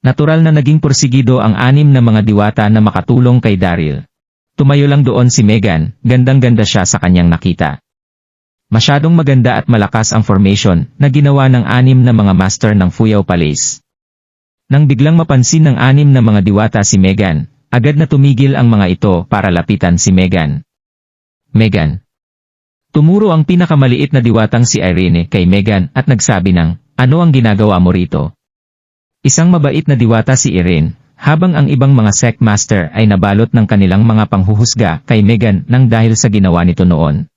Natural na naging porsigido ang 6 na mga diwata na makatulong kay Daryl. Tumayo lang doon si Megan, gandang-ganda siya sa kanyang nakita. Masyadong maganda at malakas ang formation na ginawa ng 6 na mga master ng Fuyao Palace. Nang biglang mapansin ng 6 na mga diwata si Megan, agad na tumigil ang mga ito para lapitan si Megan. Megan. Tumuro ang pinakamaliit na diwatang si Irene kay Megan at nagsabi ng, "Ano ang ginagawa mo rito?" Isang mabait na diwata si Irene, habang ang ibang mga sect master ay nabalot ng kanilang mga panghuhusga kay Megan nang dahil sa ginawa nito noon.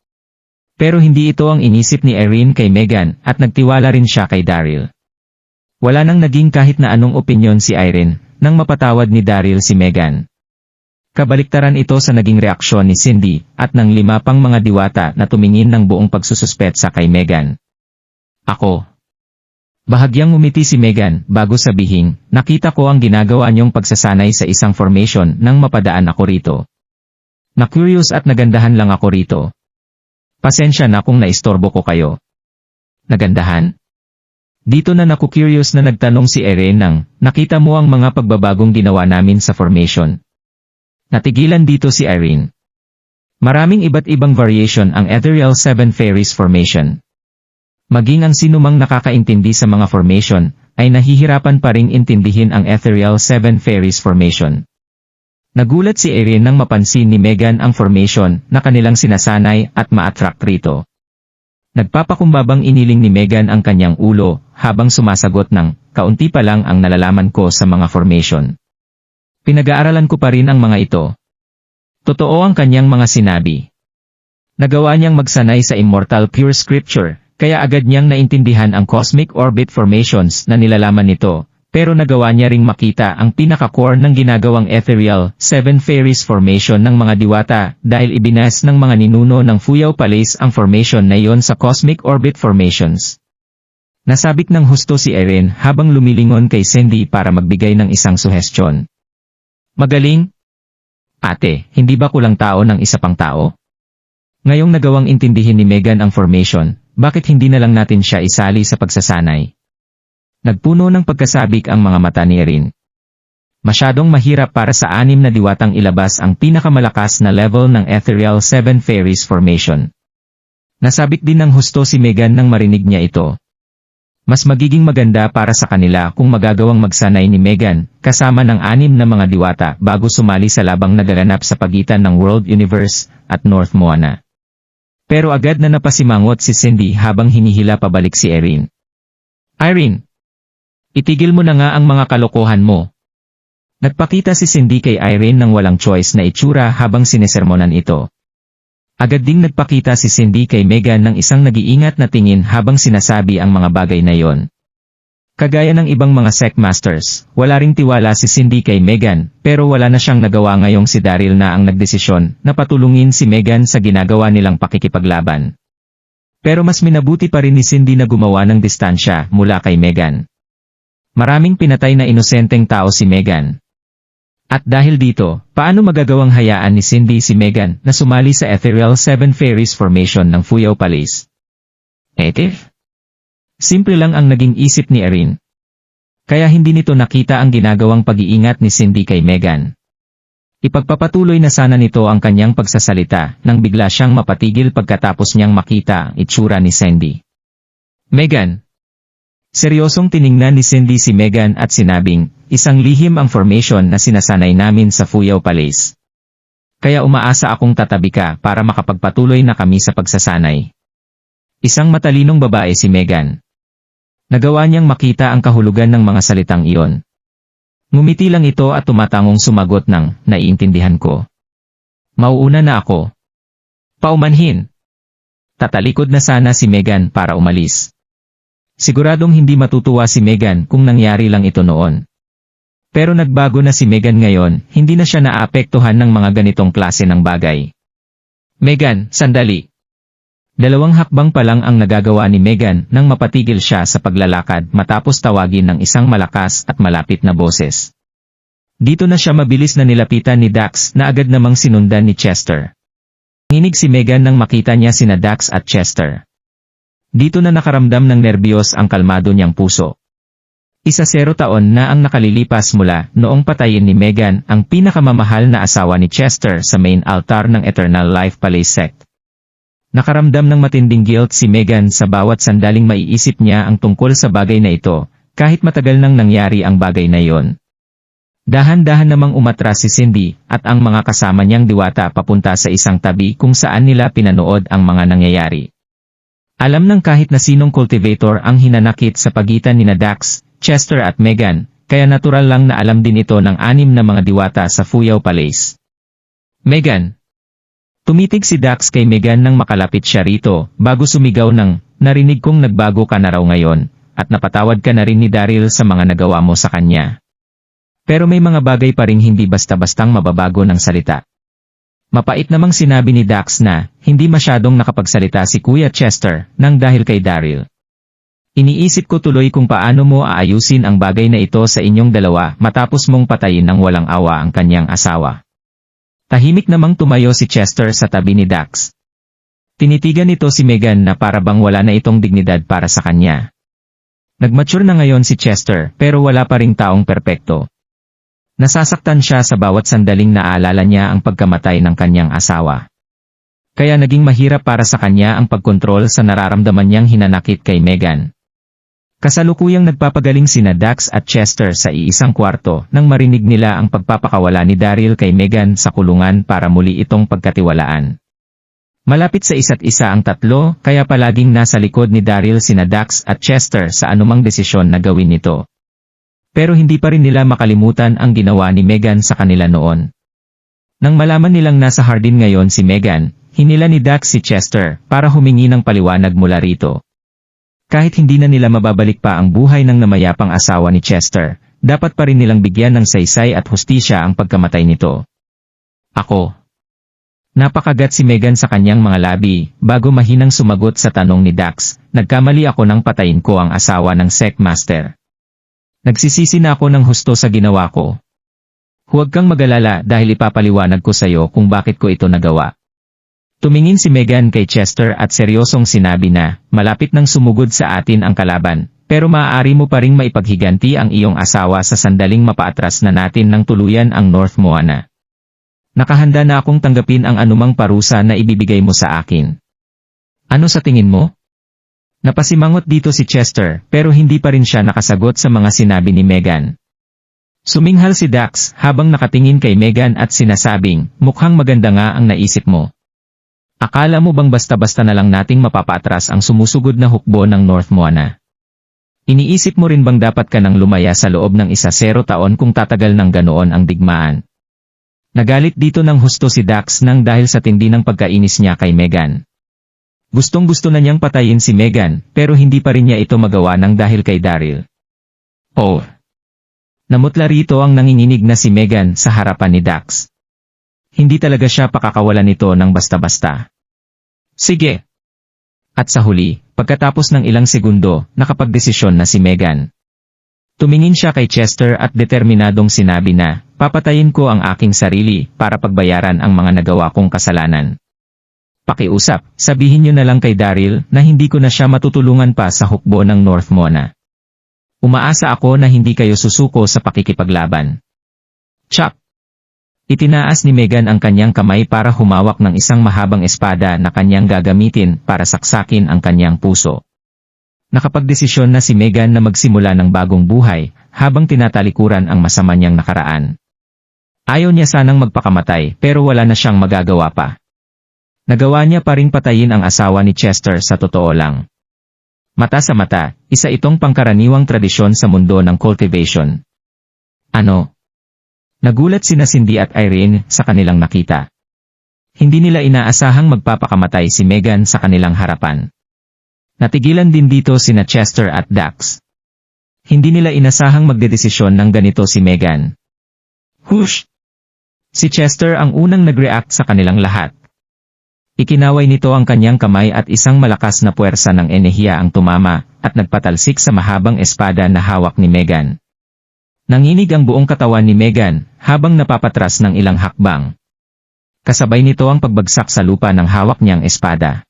Pero hindi ito ang inisip ni Irene kay Megan at nagtiwala rin siya kay Daryl. Wala nang naging kahit na anong opinyon si Irene nang mapatawad ni Daryl si Megan. Kabaliktaran ito sa naging reaksyon ni Cindy at ng 5 pang mga diwata na tumingin ng buong pagsususpetsa kay Megan. "Ako." Bahagyang ngumiti si Megan bago sabihin, "Nakita ko ang ginagawa niyong pagsasanay sa isang formation nang mapadaan ako rito. Na-curious at nagandahan lang ako rito. Pasensya na kung naistorbo ko kayo." Nagandahan? Dito na naku-curious na nagtanong si Erin nang, nakita mo ang mga pagbabagong ginawa namin sa formation. Natigilan dito si Irene. Maraming iba't ibang variation ang Ethereal 7 Fairies Formation. Maging ang sinumang nakakaintindi sa mga formation, ay nahihirapan pa ring intindihin ang Ethereal 7 Fairies Formation. Nagulat si Erin nang mapansin ni Megan ang formation na kanilang sinasanay at ma-attract rito. Nagpapakumbabang iniling ni Megan ang kanyang ulo habang sumasagot ng, kaunti pa lang ang nalalaman ko sa mga formation. Pinag-aaralan ko pa rin ang mga ito. Totoo ang kanyang mga sinabi. Nagawa niyang magsanay sa Immortal Pure Scripture, kaya agad niyang naintindihan ang cosmic orbit formations na nilalaman nito, pero nagawa niya ring makita ang pinaka-core ng ginagawang Ethereal 7 Fairies Formation ng mga diwata dahil ibinas ng mga ninuno ng Fuyao Palace ang formation na iyon sa cosmic orbit formations. Nasabik ng husto si Erin habang lumilingon kay Cindy para magbigay ng isang suhestyon. Magaling? Ate, hindi ba kulang tao ng isa pang tao? Ngayong nagawang intindihin ni Megan ang formation, bakit hindi na lang natin siya isali sa pagsasanay? Nagpuno ng pagkasabik ang mga mata ni Erin. Masyadong mahirap para sa 6 na diwatang ilabas ang pinakamalakas na level ng Ethereal 7 Fairies Formation. Nasabik din ng husto si Megan nang marinig niya ito. Mas magiging maganda para sa kanila kung magagawang magsanay ni Megan, kasama ng 6 na mga diwata bago sumali sa labang nagaganap sa pagitan ng World Universe at North Moana. Pero agad na napasimangot si Cindy habang hinihila pabalik si Erin. Irene! Itigil mo na nga ang mga kalokohan mo. Nagpakita si Cindy kay Irene ng walang choice na itsura habang sinesermonan ito. Agad ding nagpakita si Cindy kay Megan ng isang nag-iingat na tingin habang sinasabi ang mga bagay na yon. Kagaya ng ibang mga sect masters, wala ring tiwala si Cindy kay Megan, pero wala na siyang nagawa ngayong si Daryl na ang nagdesisyon na patulungin si Megan sa ginagawa nilang pakikipaglaban. Pero mas minabuti pa rin ni Cindy na gumawa ng distansya mula kay Megan. Maraming pinatay na inosenteng tao si Megan. At dahil dito, paano magagawang hayaan ni Cindy si Megan na sumali sa Ethereal 7 Fairies Formation ng Fuyao Palace? Simple lang ang naging isip ni Erin. Kaya hindi nito nakita ang ginagawang pag-iingat ni Cindy kay Megan. Ipagpapatuloy na sana nito ang kanyang pagsasalita nang bigla siyang mapatigil pagkatapos niyang makita ang itsura ni Cindy. Megan! Seryosong tiningnan ni Cindy si Megan at sinabing, isang lihim ang formation na sinasanay namin sa Fuyao Palace. Kaya umaasa akong tatabi ka para makapagpatuloy na kami sa pagsasanay. Isang matalinong babae si Megan. Nagawa niyang makita ang kahulugan ng mga salitang iyon. Ngumiti lang ito at tumatangong sumagot ng, naiintindihan ko. Mauuna na ako. Paumanhin. Tatalikod na sana si Megan para umalis. Siguradong hindi matutuwa si Megan kung nangyari lang ito noon. Pero nagbago na si Megan ngayon, hindi na siya naapektuhan ng mga ganitong klase ng bagay. Megan, sandali. 2 hakbang pa lang ang nagagawa ni Megan nang mapatigil siya sa paglalakad matapos tawagin ng isang malakas at malapit na boses. Dito na siya mabilis na nilapitan ni Dax na agad namang sinundan ni Chester. Nginig si Megan nang makita niya sina Dax at Chester. Dito na nakaramdam ng nerbiyos ang kalmado niyang puso. 10 taon na ang nakalilipas mula noong patayin ni Megan ang pinakamamahal na asawa ni Chester sa main altar ng Eternal Life Palace Sect. Nakaramdam ng matinding guilt si Megan sa bawat sandaling maiisip niya ang tungkol sa bagay na ito, kahit matagal nang nangyari ang bagay na iyon. Dahan-dahan namang umatras si Cindy at ang mga kasama niyang diwata papunta sa isang tabi kung saan nila pinanood ang mga nangyayari. Alam ng kahit na sinong cultivator ang hinanakit sa pagitan ni Dax, Chester at Megan, kaya natural lang na alam din ito ng 6 na mga diwata sa Fuyao Palace. Megan! Tumitig si Dax kay Megan nang makalapit siya rito, bago sumigaw ng, narinig kong nagbago ka na raw ngayon, at napatawad ka na rin ni Daryl sa mga nagawa mo sa kanya. Pero may mga bagay pa ring hindi basta-bastang mababago ng salita. Mapait namang sinabi ni Dax na, hindi masyadong nakapagsalita si Kuya Chester, nang dahil kay Daryl. Iniisip ko tuloy kung paano mo aayusin ang bagay na ito sa inyong dalawa matapos mong patayin ng walang awa ang kanyang asawa. Tahimik namang tumayo si Chester sa tabi ni Dax. Tinitigan nito si Megan na para bang wala na itong dignidad para sa kanya. Nagmature na ngayon si Chester pero wala pa ring taong perpekto. Nasasaktan siya sa bawat sandaling naalala niya ang pagkamatay ng kanyang asawa. Kaya naging mahirap para sa kanya ang pagkontrol sa nararamdaman niyang hinanakit kay Megan. Kasalukuyang nagpapagaling sina Dax at Chester sa iisang kwarto nang marinig nila ang pagpapakawala ni Daryl kay Megan sa kulungan para muli itong pagkatiwalaan. Malapit sa isa't isa ang tatlo, kaya palaging nasa likod ni Daryl sina Dax at Chester sa anumang desisyon na gawin nito. Pero hindi pa rin nila makalimutan ang ginawa ni Megan sa kanila noon. Nang malaman nilang nasa hardin ngayon si Megan, hinila ni Dax si Chester para humingi ng paliwanag mula rito. Kahit hindi na nila mababalik pa ang buhay ng namayapang asawa ni Chester, dapat pa rin nilang bigyan ng saysay at hustisya ang pagkamatay nito. Ako. Napakagat si Megan sa kanyang mga labi, bago mahinang sumagot sa tanong ni Dax, nagkamali ako nang patayin ko ang asawa ng Secmaster. Nagsisisi na ako ng husto sa ginawa ko. Huwag kang mag-alala dahil ipapaliwanag ko sa'yo kung bakit ko ito nagawa. Tumingin si Megan kay Chester at seryosong sinabi na, malapit nang sumugod sa atin ang kalaban, pero maaari mo pa ring maipaghiganti ang iyong asawa sa sandaling mapaatras na natin ng tuluyan ang North Moana. Nakahanda na akong tanggapin ang anumang parusa na ibibigay mo sa akin. Ano sa tingin mo? Napasimangot dito si Chester pero hindi pa rin siya nakasagot sa mga sinabi ni Megan. Suminghal si Dax habang nakatingin kay Megan at sinasabing, mukhang maganda nga ang naisip mo. Akala mo bang basta-basta na lang nating mapapaatras ang sumusugod na hukbo ng North Moana? Iniisip mo rin bang dapat ka nang lumaya sa loob ng 10 taon kung tatagal ng ganoon ang digmaan? Nagalit dito ng husto si Dax nang dahil sa tindi ng pagkainis niya kay Megan. Gustong-gusto na niyang patayin si Megan pero hindi pa rin niya ito magawa ng dahil kay Daryl. Oh! Namutla rito ang nanginginig na si Megan sa harapan ni Dax. Hindi talaga siya pakakawalan nito ng basta-basta. Sige. At sa huli, pagkatapos ng ilang segundo, nakapagdesisyon na si Megan. Tumingin siya kay Chester at determinadong sinabi na, papatayin ko ang aking sarili para pagbayaran ang mga nagawa kong kasalanan. Pakiusap, sabihin niyo na lang kay Daryl na hindi ko na siya matutulungan pa sa hukbo ng North Moana. Umaasa ako na hindi kayo susuko sa pakikipaglaban. Chop! Itinaas ni Megan ang kanyang kamay para humawak ng isang mahabang espada na kanyang gagamitin para saksakin ang kanyang puso. Nakapagdesisyon na si Megan na magsimula ng bagong buhay, habang tinatalikuran ang masama niyang nakaraan. Ayaw niya sanang magpakamatay pero wala na siyang magagawa pa. Nagawa niya pa ring patayin ang asawa ni Chester sa totoo lang. Mata sa mata, isa itong pangkaraniwang tradisyon sa mundo ng cultivation. Ano? Nagulat sina Cindy at Irene sa kanilang nakita. Hindi nila inaasahang magpapakamatay si Megan sa kanilang harapan. Natigilan din dito sina Chester at Dax. Hindi nila inasahang magdedesisyon ng ganito si Megan. Hush! Si Chester ang unang nag-react sa kanilang lahat. Ikinaway nito ang kanyang kamay at isang malakas na puwersa ng enerhiya ang tumama at nagpatalsik sa mahabang espada na hawak ni Megan. Nanginig ang buong katawan ni Megan habang napapatras ng ilang hakbang. Kasabay nito ang pagbagsak sa lupa ng hawak niyang espada.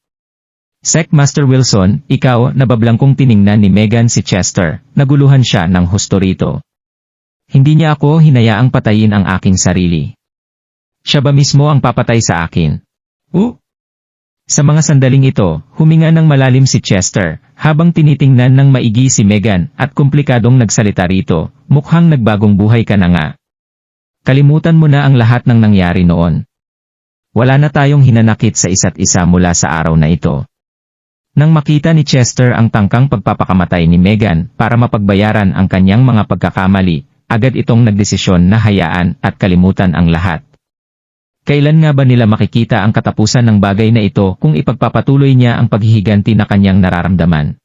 Secmaster Wilson, ikaw, nabablangkong tiningnan ni Megan si Chester, naguluhan siya ng husto rito. Hindi niya ako hinayaang patayin ang aking sarili. Siya ba mismo ang papatay sa akin? Sa mga sandaling ito, huminga ng malalim si Chester, habang tinitingnan ng maigi si Megan at komplikadong nagsalita rito, mukhang nagbagong buhay ka na nga. Kalimutan mo na ang lahat ng nangyari noon. Wala na tayong hinanakit sa isa't isa mula sa araw na ito. Nang makita ni Chester ang tangkang pagpapakamatay ni Megan para mapagbayaran ang kanyang mga pagkakamali, agad itong nagdesisyon na hayaan at kalimutan ang lahat. Kailan nga ba nila makikita ang katapusan ng bagay na ito kung ipagpapatuloy niya ang paghihiganti na kanyang nararamdaman?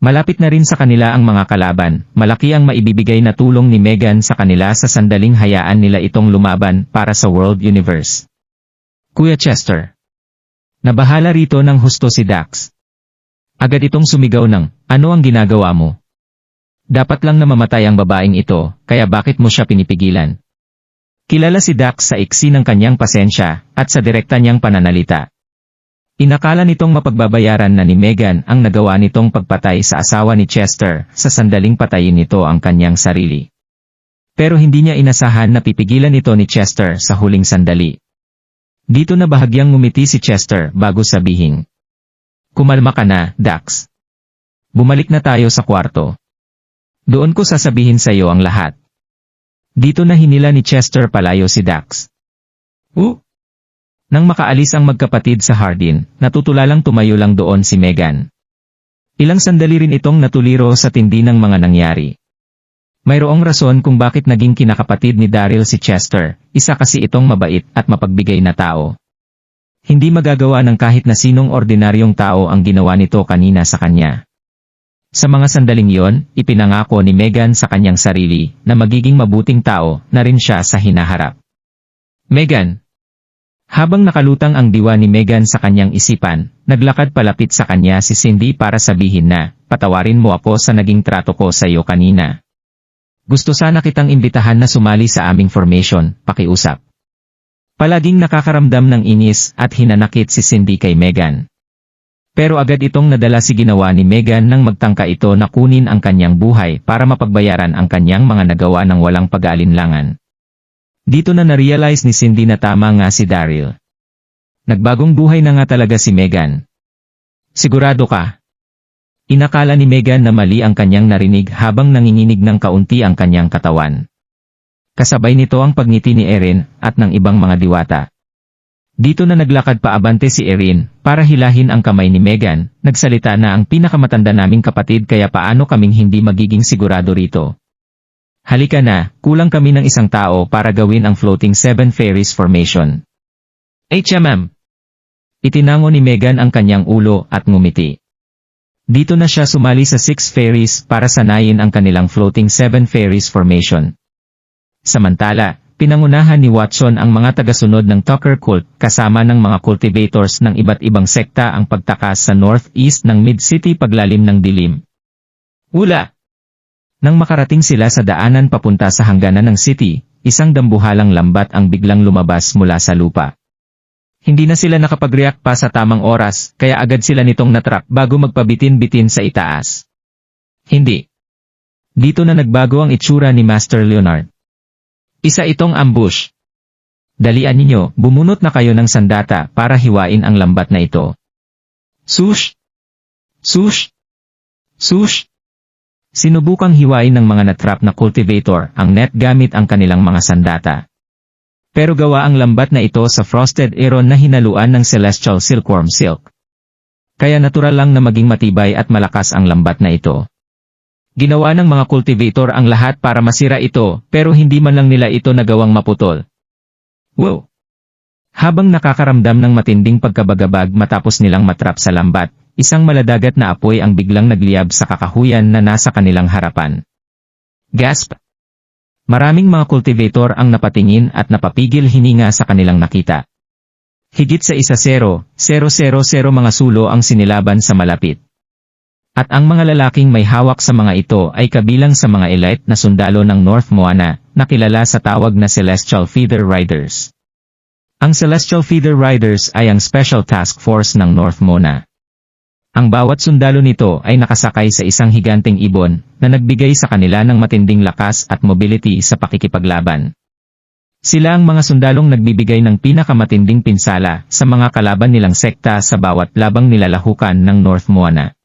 Malapit na rin sa kanila ang mga kalaban, malaki ang maibibigay na tulong ni Megan sa kanila sa sandaling hayaan nila itong lumaban para sa World Universe. Kuya Chester. Nabahala rito ng husto si Dax. Agad itong sumigaw ng, ano ang ginagawa mo? Dapat lang na mamatay ang babaeng ito, kaya bakit mo siya pinipigilan? Kilala si Dax sa iksi ng kanyang pasensya at sa direkta niyang pananalita. Inakala nitong mapagbabayaran na ni Megan ang nagawa nitong pagpatay sa asawa ni Chester sa sandaling patayin nito ang kanyang sarili. Pero hindi niya inasahan na pipigilan ito ni Chester sa huling sandali. Dito na bahagyang ngumiti si Chester bago sabihin, "Kumalma ka na, Dax. Bumalik na tayo sa kwarto. Doon ko sasabihin sa iyo ang lahat." Dito na hinila ni Chester palayo si Dax. Nang makaalis ang magkapatid sa Hardin, natutulalang tumayo lang doon si Megan. Ilang sandali rin itong natuliro sa tindi ng mga nangyari. Mayroong rason kung bakit naging kinakapatid ni Daryl si Chester, isa kasi itong mabait at mapagbigay na tao. Hindi magagawa ng kahit na sinong ordinaryong tao ang ginawa nito kanina sa kanya. Sa mga sandaling yon, ipinangako ni Megan sa kanyang sarili na magiging mabuting tao na rin siya sa hinaharap. Megan. Habang nakalutang ang diwa ni Megan sa kanyang isipan, naglakad palapit sa kanya si Cindy para sabihin na, "Patawarin mo ako sa naging trato ko sa iyo kanina. Gusto sana kitang imbitahan na sumali sa aming formation, pakiusap." Palaging nakakaramdam ng inis at hinanakit si Cindy kay Megan. Pero agad itong nadala si ginawa ni Megan nang magtangka ito na kunin ang kanyang buhay para mapagbayaran ang kanyang mga nagawa ng walang pag-aalinlangan. Dito na na-realize ni Cindy na tama nga si Daryl. Nagbagong buhay na nga talaga si Megan. Sigurado ka? Inakala ni Megan na mali ang kanyang narinig habang nanginginig ng kaunti ang kanyang katawan. Kasabay nito ang pagngiti ni Erin at ng ibang mga diwata. Dito na naglakad paabante si Erin para hilahin ang kamay ni Megan, nagsalita na ang pinakamatanda naming kapatid kaya paano kaming hindi magiging sigurado rito. Halika na, kulang kami ng isang tao para gawin ang Floating Seven Fairies Formation. HMM! Itinango ni Megan ang kanyang ulo at ngumiti. Dito na siya sumali sa Six Fairies para sanayin ang kanilang Floating Seven Fairies Formation. Samantala, pinangunahan ni Watson ang mga tagasunod ng Tucker Cult kasama ng mga cultivators ng iba't ibang sekta ang pagtakas sa northeast ng Mid-City paglalim ng dilim. Hula! Nang makarating sila sa daanan papunta sa hangganan ng city, isang dambuhalang lambat ang biglang lumabas mula sa lupa. Hindi na sila nakapag-react pa sa tamang oras, kaya agad sila nitong natrap bago magpabitin-bitin sa itaas. Hindi. Dito na nagbago ang itsura ni Master Leonard. Isa itong ambush. Dalian ninyo, bumunot na kayo ng sandata para hiwain ang lambat na ito. Sush! Sush! Sush! Sinubukang hiwain ng mga natrap na cultivator ang net gamit ang kanilang mga sandata. Pero gawa ang lambat na ito sa frosted aeron na hinaluan ng celestial silkworm silk. Kaya natural lang na maging matibay at malakas ang lambat na ito. Ginawa ng mga cultivator ang lahat para masira ito, pero hindi man lang nila ito nagawang maputol. Wow! Habang nakakaramdam ng matinding pagkabagabag matapos nilang matrap sa lambat, isang maladagat na apoy ang biglang nagliyab sa kakahuyan na nasa kanilang harapan. Gasp! Maraming mga cultivator ang napatingin at napapigil hininga sa kanilang nakita. Higit sa 1-0, 0-0-0 mga sulo ang sinilaban sa malapit. At ang mga lalaking may hawak sa mga ito ay kabilang sa mga elite na sundalo ng North Moana, na kilala sa tawag na Celestial Feather Riders. Ang Celestial Feather Riders ay ang Special Task Force ng North Moana. Ang bawat sundalo nito ay nakasakay sa isang higanteng ibon na nagbigay sa kanila ng matinding lakas at mobility sa pakikipaglaban. Sila ang mga sundalong nagbibigay ng pinakamatinding pinsala sa mga kalaban nilang sekta sa bawat labang nilalahukan ng North Moana.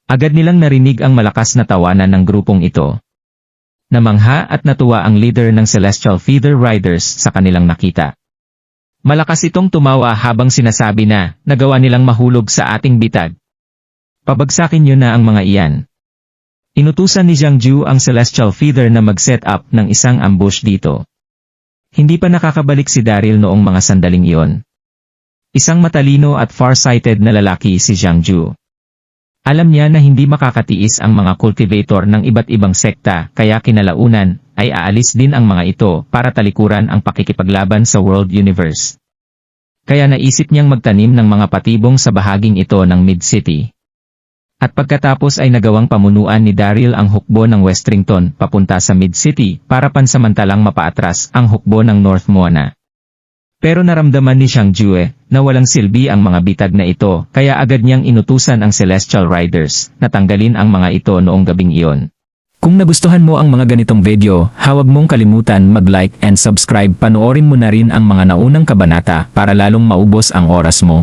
Agad nilang narinig ang malakas na tawanan ng grupong ito. Namangha at natuwa ang leader ng Celestial Feather Riders sa kanilang nakita. Malakas itong tumawa habang sinasabi na, nagawa nilang mahulog sa ating bitag. Pabagsakin niyo na ang mga iyan. Inutusan ni Jiang Ju ang Celestial Feather na mag-set up ng isang ambush dito. Hindi pa nakakabalik si Daryl noong mga sandaling iyon. Isang matalino at far-sighted na lalaki si Jiang Ju. Alam niya na hindi makakatiis ang mga cultivator ng iba't ibang sekta kaya kinalaunan ay aalis din ang mga ito para talikuran ang pakikipaglaban sa World Universe. Kaya naisip niyang magtanim ng mga patibong sa bahaging ito ng Mid-City. At pagkatapos ay nagawang pamunuan ni Daryl ang hukbo ng Westrington papunta sa Mid-City para pansamantalang mapaatras ang hukbo ng North Moana. Pero naramdaman ni Xiang Jue na walang silbi ang mga bitag na ito, kaya agad niyang inutusan ang Celestial Riders na tanggalin ang mga ito noong gabing iyon. Kung nagustuhan mo ang mga ganitong video, huwag mong kalimutan mag-like and subscribe. Panoorin mo na rin ang mga naunang kabanata para lalong maubos ang oras mo.